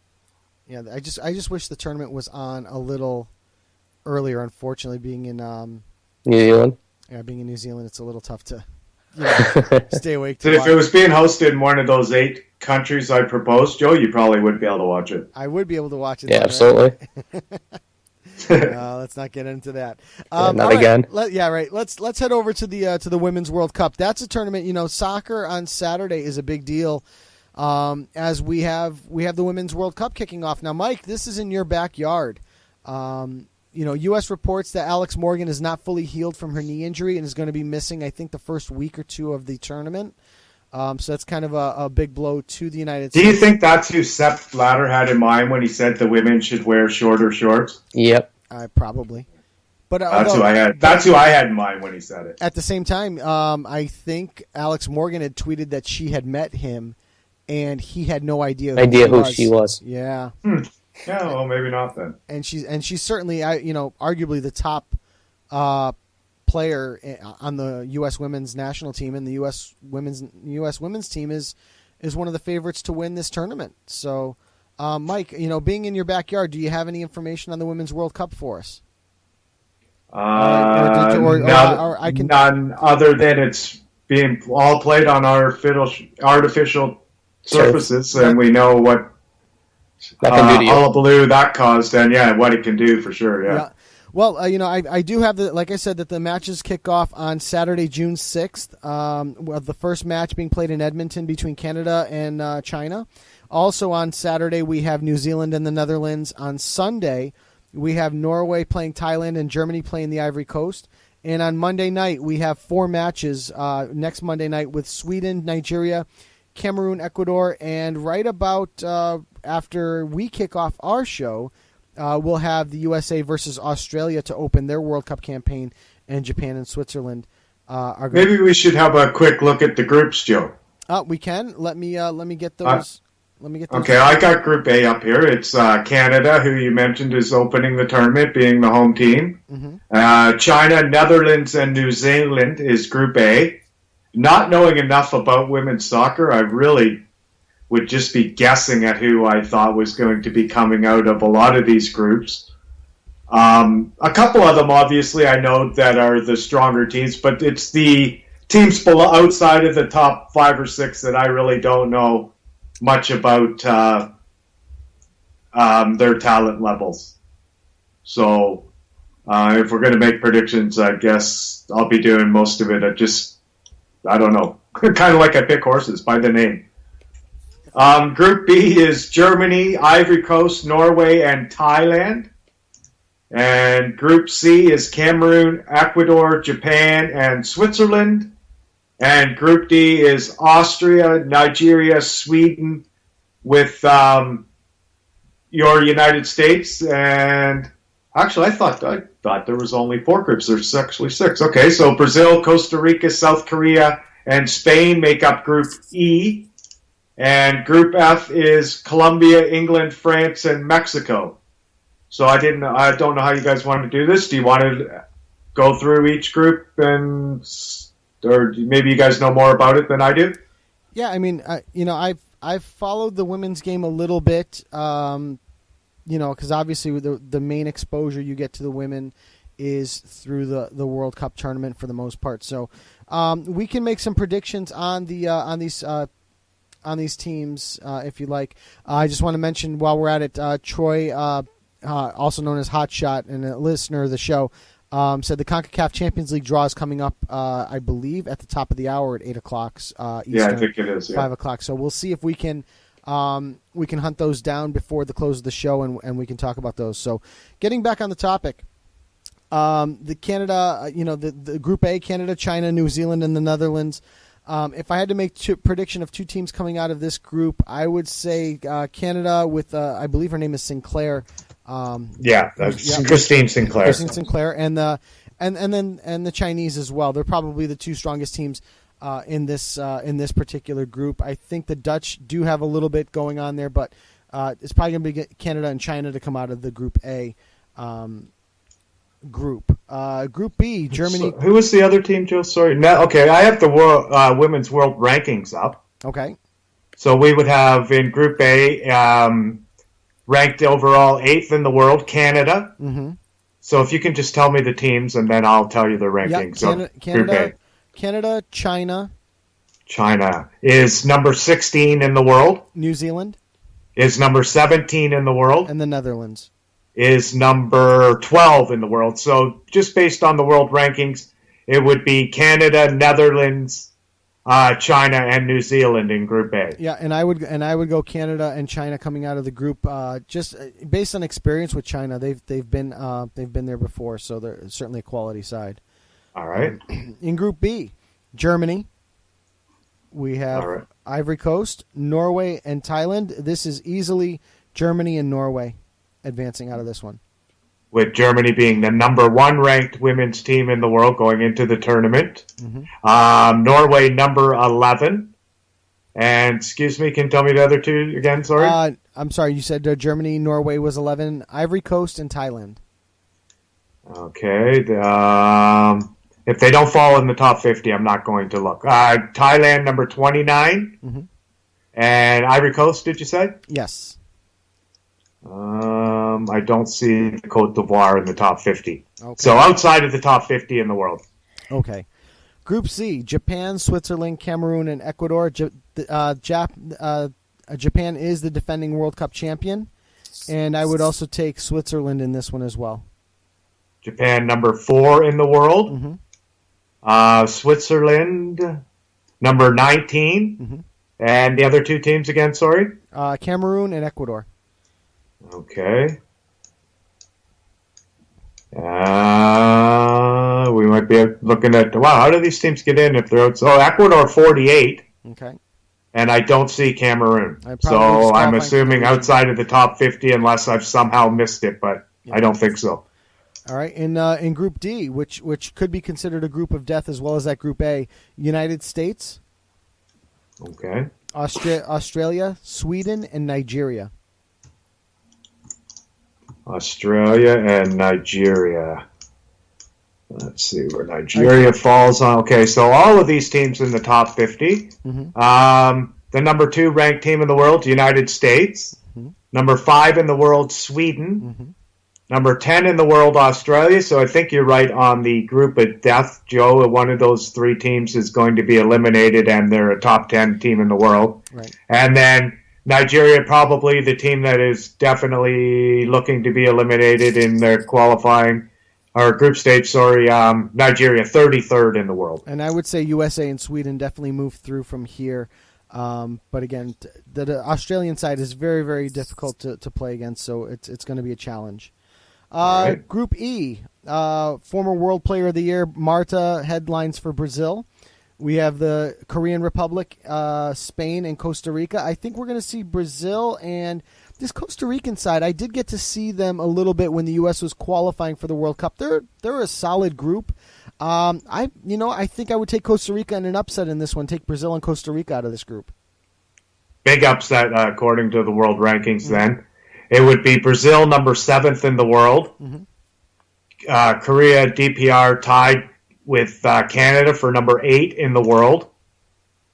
Yeah, I just wish the tournament was on a little earlier. Unfortunately, being in New Zealand. Yeah, being in New Zealand, it's a little tough to stay awake. So if it was being hosted in one of those 8 countries I proposed, Joe, you probably would be able to watch it. I would be able to watch it. Yeah, absolutely. Let's not get into that. Not again. Right. Let's head over to the Women's World Cup. That's a tournament. Soccer on Saturday is a big deal. As we have the Women's World Cup kicking off now. Mike, this is in your backyard. U.S. reports that Alex Morgan is not fully healed from her knee injury and is going to be missing, I think, the first week or two of the tournament. So that's kind of a big blow to the United States. Do you think that's who Sepp Blatter had in mind when he said the women should wear shorter shorts? Yep. Probably. But that's who I had. That's who I had in mind when he said it. At the same time, I think Alex Morgan had tweeted that she had met him, and he had no idea who she was. Yeah. Yeah, well, maybe not then. And she's certainly, arguably the top player on the U.S. women's national team, and the U.S. women's team is one of the favorites to win this tournament. So, Mike, being in your backyard, do you have any information on the Women's World Cup for us? None other than it's being all played on artificial surfaces, and we know what hullabaloo that caused, and what it can do for sure. Yeah. Well, I do have like I said, that the matches kick off on Saturday, June 6th. The first match being played in Edmonton between Canada and China. Also on Saturday, we have New Zealand and the Netherlands. On Sunday, we have Norway playing Thailand and Germany playing the Ivory Coast. And on Monday night, we have 4 matches next Monday night with Sweden, Nigeria, Cameroon, Ecuador, and right about after we kick off our show, we'll have the USA versus Australia to open their World Cup campaign, and Japan and Switzerland are going. Maybe we should have a quick look at the groups, Joe. We can. Let me get those. Okay, I got Group A up here. It's Canada, who you mentioned is opening the tournament, being the home team. Mm-hmm. China, Netherlands, and New Zealand is Group A. Not knowing enough about women's soccer, I really would just be guessing at who I thought was going to be coming out of a lot of these groups. A couple of them, obviously, I know that are the stronger teams, but it's the teams below, outside of the top 5 or 6 that I really don't know much about their talent levels. So if we're going to make predictions, I guess I'll be doing most of it at I don't know, kind of like I pick horses by the name. Group B is Germany, Ivory Coast, Norway, and Thailand. And Group C is Cameroon, Ecuador, Japan, and Switzerland. And Group D is Austria, Nigeria, Sweden, with your United States. And actually, I thought there was only 4 groups. There's actually 6. Okay, so Brazil, Costa Rica, South Korea, and Spain make up Group E. And Group F is Colombia, England, France, and Mexico. So I don't know how you guys want to do this. Do you want to go through each group and or maybe you guys know more about it than I do? Yeah, I mean, I've followed the women's game a little bit, because obviously the main exposure you get to the women is through the World Cup tournament for the most part. So we can make some predictions on these teams if you like. I just want to mention while we're at it, Troy, also known as Hot Shot and a listener of the show, said the CONCACAF Champions League draw is coming up, I believe, at the top of the hour at 8 o'clock Eastern. Yeah, I think it is. Yeah. 5 o'clock. So we'll see if we can hunt those down before the close of the show, and we can talk about those. So getting back on the topic, the Canada, the Group A, Canada, China, New Zealand, and the Netherlands. If I had to make a prediction of 2 teams coming out of this group, I would say Canada with, I believe her name is Sinclair. Christine Sinclair. Christine Sinclair, and the Chinese as well. They're probably the 2 strongest teams in this particular group. I think the Dutch do have a little bit going on there, but it's probably going to be Canada and China to come out of the Group A group. Group B, Germany. So, who was the other team, Joe? Sorry. No, okay, I have the women's world rankings up. Okay. So we would have in Group A, ranked overall 8th in the world, Canada. Mm-hmm. So if you can just tell me the teams, and then I'll tell you the rankings. Group A. Canada, China. China is number 16 in the world. New Zealand is number 17 in the world. And the Netherlands is number 12 in the world. So just based on the world rankings, it would be Canada, Netherlands, China, and New Zealand in Group A. Yeah, and I would go Canada and China coming out of the group. Just based on experience with China, they've been there before, so they're certainly a quality side. All right. In Group B, Germany. We have Ivory Coast, Norway, and Thailand. This is easily Germany and Norway advancing out of this one. With Germany being the number 1 ranked women's team in the world going into the tournament. Mm-hmm. Norway number 11. And, excuse me, can you tell me the other 2 again? Sorry? I'm sorry, you said Germany, Norway was 11, Ivory Coast, and Thailand. Okay. If they don't fall in the top 50, I'm not going to look. Thailand number 29. Mm-hmm. And Ivory Coast, did you say? Yes. I don't see the Côte d'Ivoire in the top 50. Okay. So outside of the top 50 in the world. Okay. Group C, Japan, Switzerland, Cameroon, and Ecuador. Japan is the defending World Cup champion, and I would also take Switzerland in this one as well. Japan number 4 in the world. Mm-hmm. Switzerland number 19. Mm-hmm. And the other 2 teams again, sorry? Cameroon and Ecuador. Okay. We might be looking at, wow, how do these teams get in if they're outside? Ecuador 48. Okay. And I don't see Cameroon. So I'm assuming outside of the top 50 unless I've somehow missed it, but I don't think so. All right. In Group D, which could be considered a group of death as well as that Group A, United States. Okay. Australia, Sweden, and Nigeria. Australia and Nigeria. Let's see where Nigeria falls on. Okay, so all of these teams in the top 50. Mm-hmm. The number 2 ranked team in the world, United States. Mm-hmm. Number 5 in the world, Sweden. Mm-hmm. Number 10 in the world, Australia. So I think you're right on the group of death, Joe. One of those 3 teams is going to be eliminated, and they're a top 10 team in the world. Right. And then Nigeria, probably the team that is definitely looking to be eliminated in their qualifying, or group stage, Nigeria, 33rd in the world. And I would say USA and Sweden definitely moved through from here. But again, the Australian side is very, very difficult to play against, so it's going to be a challenge. Right. Group E, former World Player of the Year, Marta, headlines for Brazil. We have the Korean Republic, Spain, and Costa Rica. I think we're going to see Brazil and this Costa Rican side. I did get to see them a little bit when the U.S. was qualifying for the World Cup. They're a solid group. I think I would take Costa Rica in an upset in this one. Take Brazil and Costa Rica out of this group. Big upset according to the world rankings. Mm-hmm. Then it would be Brazil number 7th in the world. Mm-hmm. Korea, DPR tied with Canada for number 8 in the world.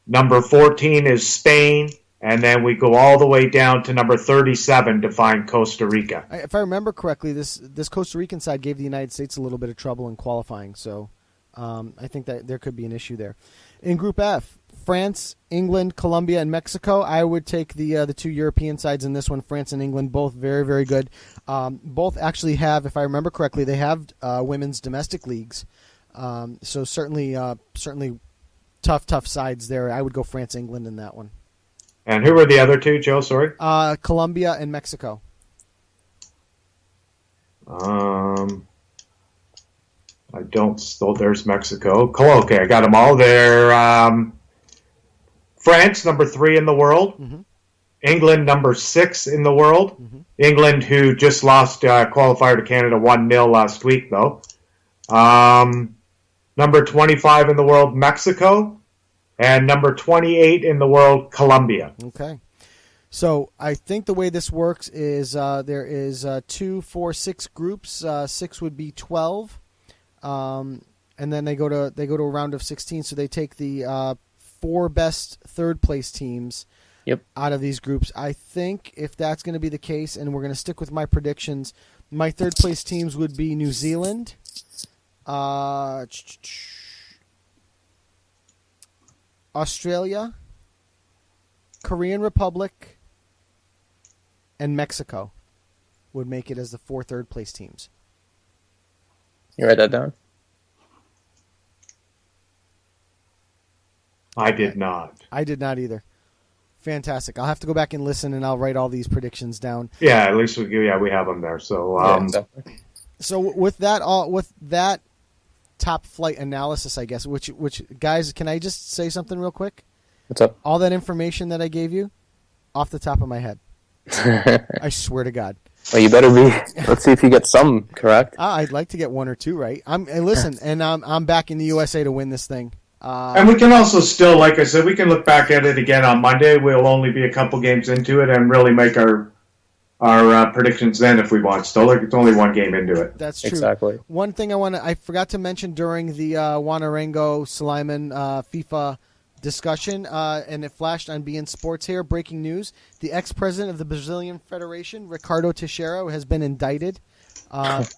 Number 14 is Spain. And then we go all the way down to number 37 to find Costa Rica. If I remember correctly, this Costa Rican side gave the United States a little bit of trouble in qualifying, so I think that there could be an issue there. In Group F, France, England, Colombia, and Mexico. I would take the 2 European sides in this one. France and England, both very, very good. Both actually have, if I remember correctly, they have women's domestic leagues. So certainly tough sides there. I would go France, England in that one. And who were the other 2, Joe? Sorry. Colombia and Mexico. I don't. Oh, there's Mexico. Okay, I got them all there. France, number 3 in the world. Mm-hmm. England, number 6 in the world. Mm-hmm. England, who just lost qualifier to Canada 1-0 last week, though. Number 25 in the world, Mexico. And number 28 in the world, Colombia. Okay. So I think the way this works is there is 2, 4, 6 groups. 6 would be 12, and then they go to a round of 16. So they take the 4 best third place teams out of these groups. I think if that's going to be the case, and we're going to stick with my predictions, my third place teams would be New Zealand, Australia, Korean Republic, and Mexico would make it as the 4 third place teams. You write that down? I did not. I did not either. Fantastic. I'll have to go back and listen, and I'll write all these predictions down. Yeah, at least we have them there. So, So with that top flight analysis, I guess, which guys, can I just say something real quick? What's up? All that information that I gave you, off the top of my head. I swear to God. Well, you better be. Let's see if you get some correct. I'd like to get 1 or 2 right. I'm back in the USA to win this thing. And we can also still, like I said, we can look back at it again on Monday. We'll only be a couple games into it and really make our predictions then if we want. Still, like it's only 1 game into it. That's true. Exactly. One thing I forgot to mention during the Juan Arango Sulaiman FIFA discussion, and it flashed on BN Sports here. Breaking news: the ex-president of the Brazilian Federation, Ricardo Teixeira, has been indicted.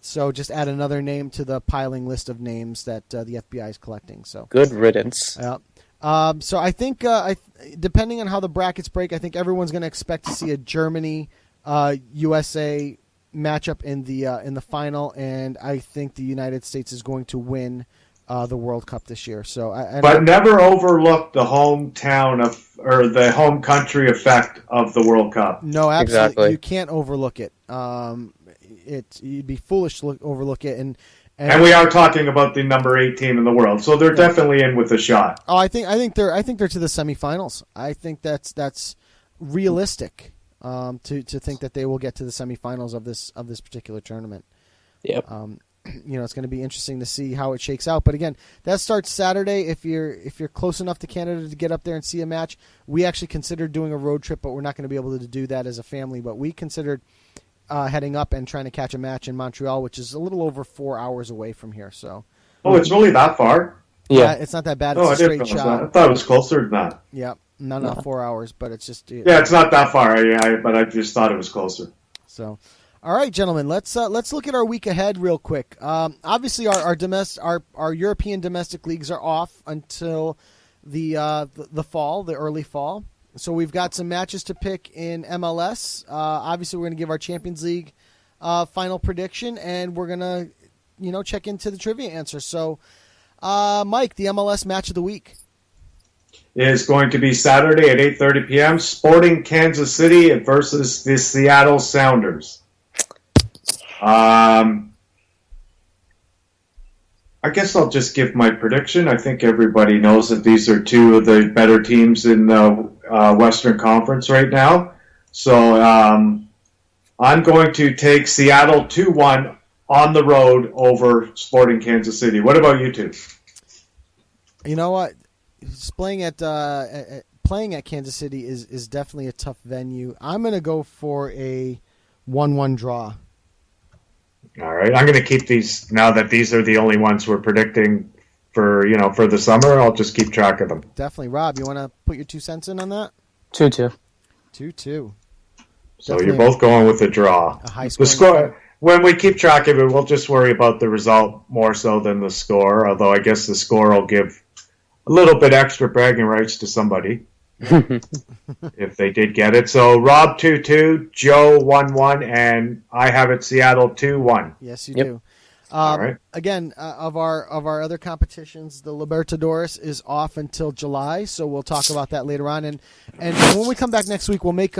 So just add another name to the piling list of names that the FBI is collecting. So good riddance. Yeah. So I think depending on how the brackets break, I think everyone's going to expect to see a Germany USA matchup in the final, and I think the United States is going to win the World Cup this year. So, but never overlook the hometown or the home country effect of the World Cup. No, absolutely, exactly. You can't overlook it. You'd be foolish to overlook it, and we are talking about the number 8 team in the world, so they're definitely in with a shot. Oh, I think they're to the semifinals. I think that's realistic to think that they will get to the semifinals of this particular tournament. Yep. It's going to be interesting to see how it shakes out. But again, that starts Saturday. If you're close enough to Canada to get up there and see a match, we actually considered doing a road trip, but we're not going to be able to do that as a family. But we considered heading up and trying to catch a match in Montreal, which is a little over 4 hours away from here. So, it's really that far? Yeah, it's not that bad. It's a straight shot. I thought it was closer than that. Yeah, not 4 hours, but it's just it's not that far. But I just thought it was closer. So, all right, gentlemen, let's look at our week ahead real quick. Obviously, our European domestic leagues are off until the fall, the early fall. So we've got some matches to pick in MLS. Obviously, we're going to give our Champions League final prediction, and we're going to check into the trivia answer. So, Mike, the MLS match of the week is going to be Saturday at 8:30 p.m. Sporting Kansas City versus the Seattle Sounders. I guess I'll just give my prediction. I think everybody knows that these are 2 of the better teams in the Western Conference right now. So I'm going to take Seattle 2-1 on the road over Sporting Kansas City. What about you 2? You know what? Playing at Kansas City is definitely a tough venue. I'm going to go for a 1-1 draw. All right, I'm going to keep these now that these are the only ones we're predicting for the summer. I'll just keep track of them. Definitely. Rob, you want to put your 2 cents in on that? 2-2. 2-2. So you're both going with the draw. A high The score. When we keep track of it, we'll just worry about the result more so than the score. Although I guess the score will give a little bit extra bragging rights to somebody if they did get it. So Rob 2-2, Joe 1-1, and I have it Seattle 2-1. Yes, you do. All right. Again, of our other competitions, the Libertadores is off until July, so we'll talk about that later on. And when we come back next week, we'll make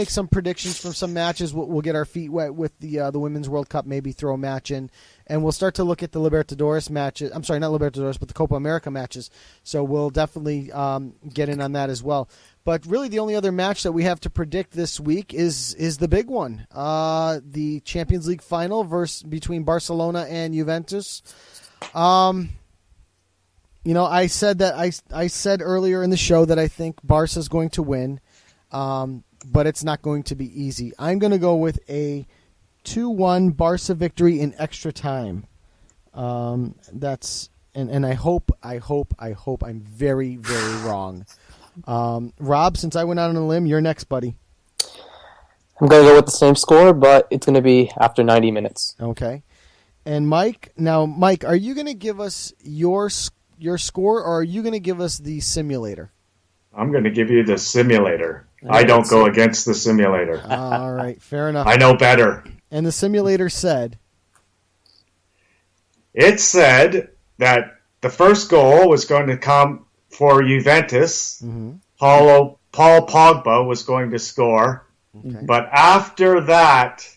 some predictions from some matches. We'll get our feet wet with the Women's World Cup, maybe throw a match in, and we'll start to look at the Libertadores matches. I'm sorry, not Libertadores, but the Copa America matches. So we'll definitely get in on that as well. But really, the only other match that we have to predict this week is the big one, the Champions League final between Barcelona and Juventus. I said that I said earlier in the show that I think Barca's going to win, but it's not going to be easy. I'm going to go with a 2-1 Barca victory in extra time. And I hope I'm very, very wrong. Rob, since I went out on a limb, you're next, buddy. I'm going to go with the same score, but it's going to be after 90 minutes. Okay. And Mike, are you going to give us your score, or are you going to give us the simulator? I'm going to give you the simulator. I don't go against the simulator. All right, fair enough. I know better. And the simulator said? It said that the first goal was going to come for Juventus. Mm-hmm. Paul Pogba was going to score. Okay. But after that,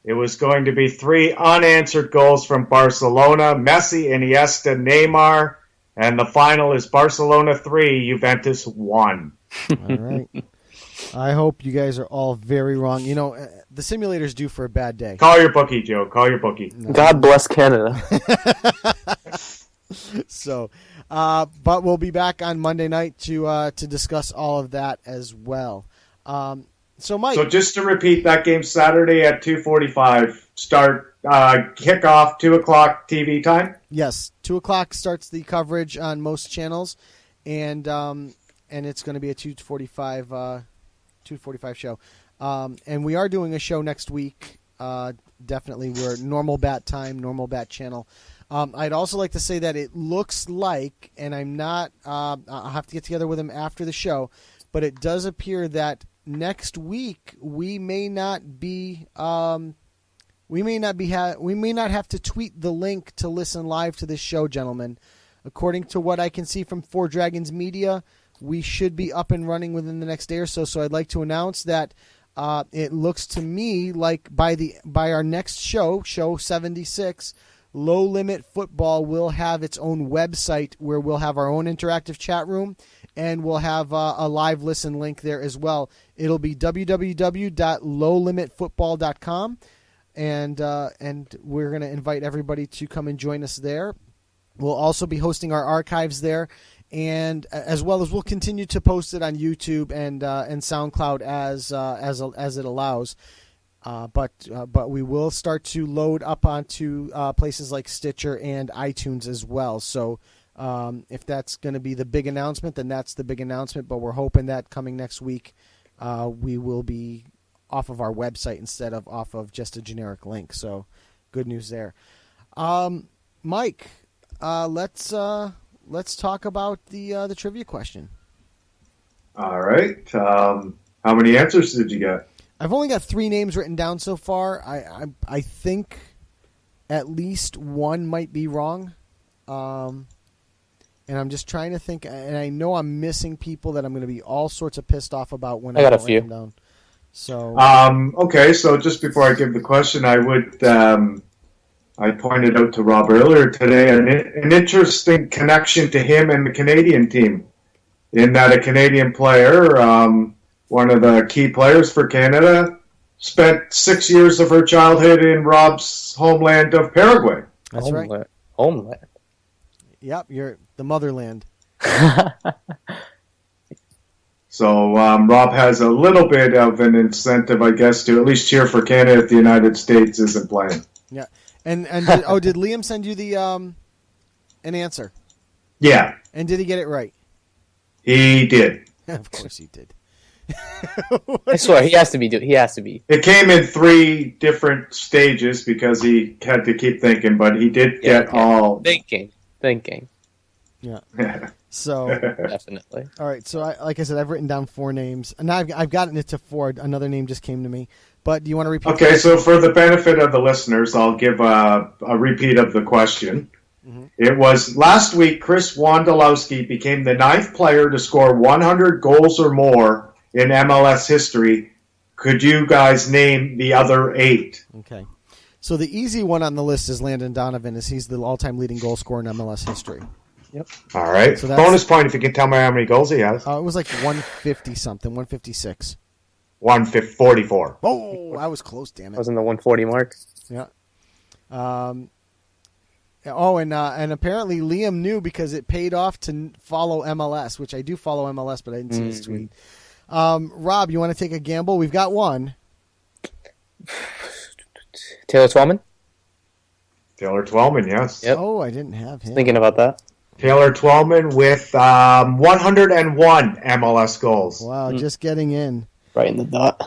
it was going to be 3 unanswered goals from Barcelona, Messi, Iniesta, Neymar, and the final is Barcelona 3, Juventus 1. All right. I hope you guys are all very wrong. The simulator's due for a bad day. Call your bookie, Joe. Call your bookie. No. God bless Canada. So, but we'll be back on Monday night to discuss all of that as well. So, Mike. So just to repeat, that game Saturday at 2:45. Start kickoff 2:00 TV time. Yes, 2:00 starts the coverage on most channels, and it's going to be a 2:45 show. And we are doing a show next week. Definitely, we're normal bat time, normal bat channel. I'd also like to say that it looks like, and I'm not. I'll have to get together with him after the show, but it does appear that next week we may not have to tweet the link to listen live to this show, gentlemen. According to what I can see from Four Dragons Media, we should be up and running within the next day or so. So I'd like to announce that it looks to me like by our next show 76, Low Limit Football will have its own website where we'll have our own interactive chat room, and we'll have a live listen link there as well. It'll be www.lowlimitfootball.com, and we're going to invite everybody to come and join us there. We'll also be hosting our archives there, and as well as we'll continue to post it on YouTube and SoundCloud as it allows. But we will start to load up onto places like Stitcher and iTunes as well. So if that's going to be the big announcement, then that's the big announcement. But we're hoping that coming next week, we will be off of our website instead of off of just a generic link. So good news there. Mike, let's talk about the trivia question. All right. How many answers did you get? I've only got 3 names written down so far. I think at least one might be wrong. And I'm just trying to think, and I know I'm missing people that I'm going to be all sorts of pissed off about when I got a write few. them down. So okay, so just before I give the question, I would I pointed out to Rob earlier today an interesting connection to him and the Canadian team, in that a Canadian player, one of the key players for Canada, spent 6 years of her childhood in Rob's homeland of Paraguay. that's right. Homeland. Yep, you're the motherland. So Rob has a little bit of an incentive, I guess, to at least cheer for Canada if the United States isn't playing. Yeah, and did Liam send you the an answer? Yeah, And did he get it right? he did. Of course he did. I swear, he has to be. He has to be. It came in 3 different stages because he had to keep thinking, but he did get all. Thinking. Yeah. So Definitely. all right. So like I said, I've written down 4 names, and now I've gotten it to 4. Another name just came to me. But do you want to repeat? Okay, so for the benefit of the listeners, I'll give a repeat of the question. Mm-hmm. It was last week, Chris Wondolowski became the 9th player to score 100 goals or more in MLS history. Could you guys name the other 8? Okay. So the easy one on the list is Landon Donovan, as he's the all-time leading goal scorer in MLS history. Yep. All right. So that's- Bonus point if you can tell me how many goals he has. It was like 150-something, 156. 144. Oh, I was close, damn I it. was in the 140 mark. Yeah. And apparently Liam knew because it paid off to follow MLS, which I do follow MLS, but I didn't see his tweet. Rob, you want to take a gamble? We've got one. Taylor Twellman? Taylor Twellman, yes. Yep. Oh, I didn't have him. Thinking about that. Taylor Twellman with 101 MLS goals. Wow, just getting in. Right in the dot.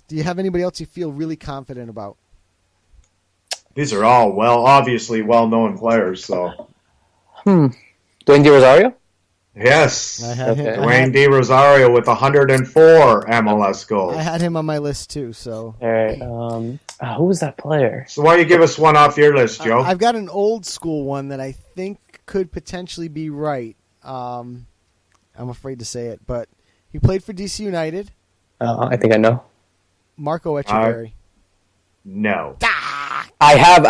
Do you have anybody else you feel really confident about? These are all obviously well-known players. So, Dwayne De Rosario? yes, I had him. Dwayne De Rosario with 104 MLS goals. I had him on my list too. So, All right. Who was that player? So why don't you give us one off your list, Joe? I've got an old school one that I think could potentially be right. I'm afraid to say it, but he played for DC United. I think I know. Marco Echeverri. No. I have.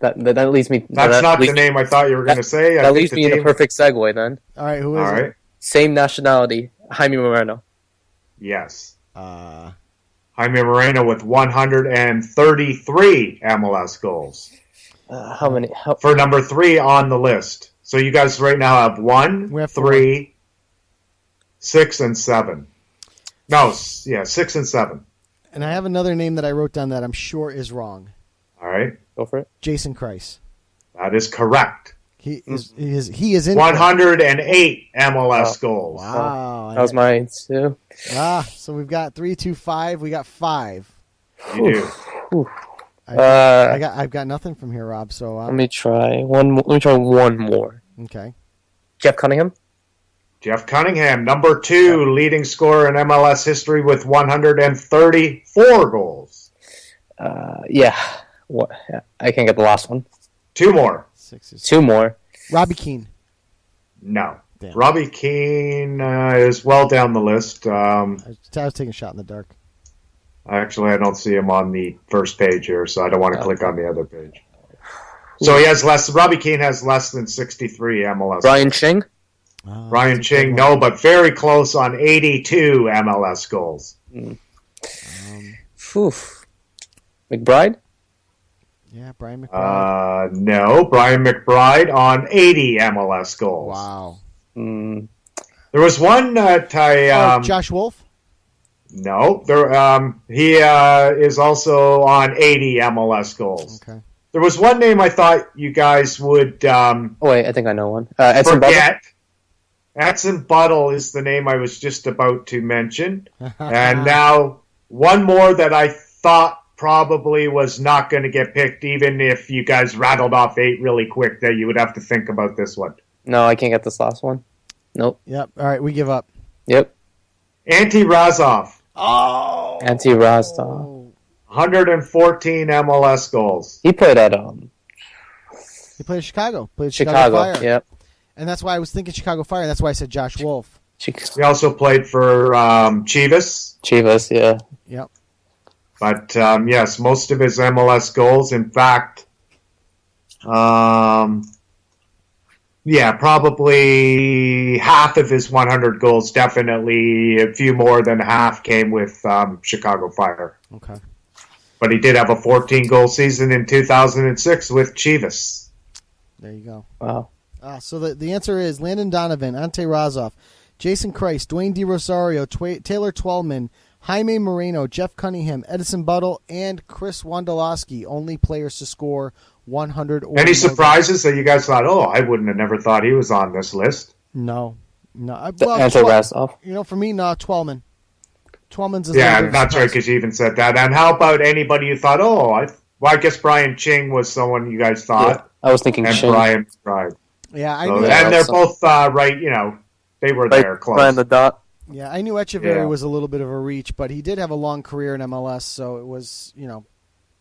That leads me. That's not the name I thought you were going to say. That leads me in a perfect segue then. All right, who is All it? right. Same nationality, Jaime Moreno. Yes. Jaime Moreno with 133 MLS goals. How many? For number 3 on the list. So you guys right now have 1, We have 3, 6, and 7. No, 6 and 7. And I have another name that I wrote down that I'm sure is wrong. All right. Go for it. Jason Kreis. That is correct. He is in 108 MLS goals. Wow. That was mine too. So we've got 3, 2, 5. We got 5. You do. I've got nothing from here, Rob. So let me try one. Let me try one more. Okay. Jeff Cunningham. Jeff Cunningham, number 2 leading scorer in MLS history with 134 goals. Yeah. What? I can't get the last one. 2 more. 6 is 2 more. Robbie Keane. No. Damn. Robbie Keane is well down the list. I was taking a shot in the dark. Actually, I don't see him on the first page here, so I don't want to click on the other page. So he has less. Robbie Keane has less than 63 MLS. Brian Ching. Brian Ching, no, but very close on 82 MLS goals. McBride. Yeah, Brian McBride. No, Brian McBride on 80 MLS goals. Wow. There was one that Josh Wolf. No, he is also on 80 MLS goals. Okay. There was one name I thought you guys would Oh wait, I think I know one. Edson forget. Edson Buttle is the name I was just about to mention. And now one more that I thought probably was not going to get picked, even if you guys rattled off 8 really quick, that you would have to think about this one. No, I can't get this last one. Nope. Yep. All right, we give up. Yep. Ante Razov. Oh. Ante Razov. 114 MLS goals. He played at He played at Chicago. Chicago. Fire. Yep. And that's why I was thinking Chicago Fire. That's why I said Josh Wolf. He also played for Chivas. Chivas, yeah. Yep. But yes, most of his MLS goals. In fact, probably half of his 100 goals, definitely a few more than half, came with Chicago Fire. Okay. But he did have a 14-goal season in 2006 with Chivas. There you go. Wow. So the answer is Landon Donovan, Ante Razov, Jason Kreis, Dwayne De Rosario, Taylor Twellman, Jaime Moreno, Jeff Cunningham, Edison Buttle, and Chris Wondolowski, only players to score 100 or Any more surprises that you guys thought, I wouldn't have never thought he was on this list? No. Anto For me, no, Twellman. Twellman's that's right, because you even said that. And how about anybody you thought, I guess Brian Ching was someone you guys thought. Yeah, I was thinking and Ching. Brian tried. Yeah, I so, knew. And they're both right, they were there close. Right on the dot. Yeah, I knew Echeverry was a little bit of a reach, but he did have a long career in MLS, so it was,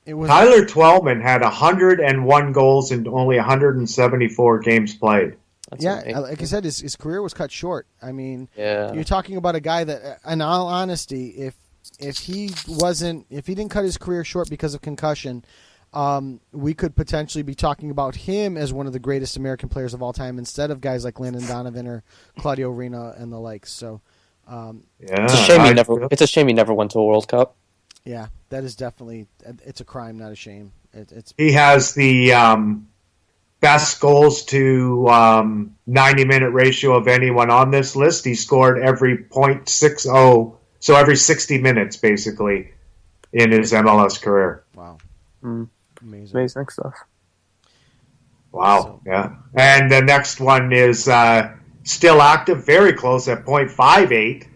it was. Tyler Twellman had 101 goals in only 174 games played. Like I said, his career was cut short. I mean, Yeah. you're talking about a guy that, in all honesty, if he didn't cut his career short because of concussion, we could potentially be talking about him as one of the greatest American players of all time instead of guys like Landon Donovan or Claudio Reyna and the likes. So, it's a shame he never went to a World Cup. Yeah, that is definitely it's a crime, not a shame. He has the best goals to 90-minute ratio of anyone on this list. He scored every .60, so every 60 minutes basically in his MLS career. Wow. Amazing stuff. Wow, yeah. And the next one is still active, very close at .58.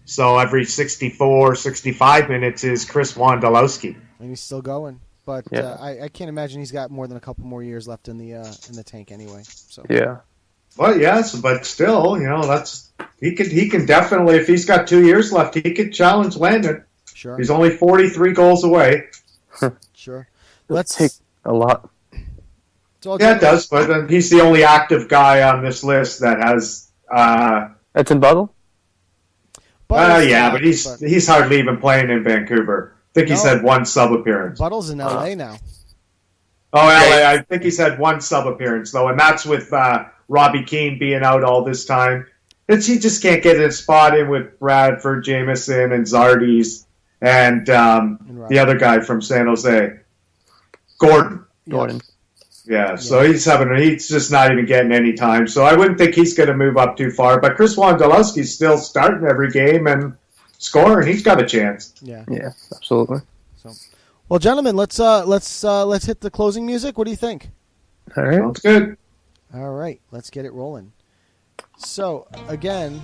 So every 64, 65 minutes is Chris Wondolowski. And he's still going. But Yeah. I can't imagine he's got more than a couple more years left in the tank anyway. So Yeah. Well, yes, but still, he can definitely, if he's got 2 years left, he could challenge Landon. Sure. He's only 43 goals away. Sure. Let's take a lot. Yeah, it does, but he's the only active guy on this list that has. Edson Buttle? But he's hardly even playing in Vancouver. I think he's had one sub appearance. Buttle's in LA now. Oh, LA! I think he's had one sub appearance though, and that's with Robbie Keane being out all this time. He just can't get a spot in with Bradford, Jameson, and Zardes, and the other guy from San Jose, Gordon. Yeah, so he's just not even getting any time. So I wouldn't think he's going to move up too far. But Chris Wondolowski's still starting every game and scoring. He's got a chance. Yeah, absolutely. So, well, gentlemen, let's hit the closing music. What do you think? All right, sounds good. All right, let's get it rolling. So again,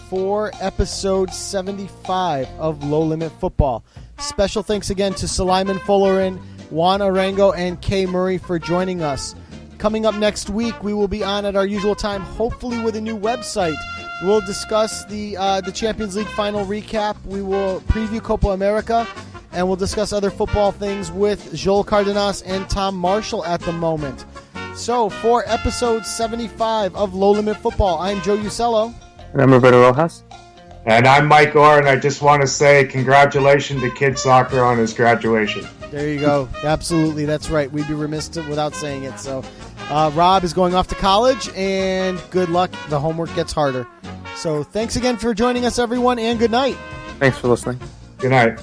for episode 75 of Low Limit Football, special thanks again to Sulaiman, Folarin, Juan, Arango, and Kay Murray for joining us. Coming up next week, we will be on at our usual time, hopefully with a new website. We'll discuss the Champions League final recap. We will preview Copa America, and we'll discuss other football things with Joel Cardenas and Tom Marshall at the moment. So, for episode 75 of Low Limit Football, I'm Joe Usello. And I'm Roberto Rojas. And I'm Mike Orr, and I just want to say congratulations to Kid Soccer on his graduation. There you go. Absolutely. That's right. We'd be remiss without saying it. So, Rob is going off to college, and good luck. The homework gets harder. So, thanks again for joining us, everyone, and good night. Thanks for listening. Good night.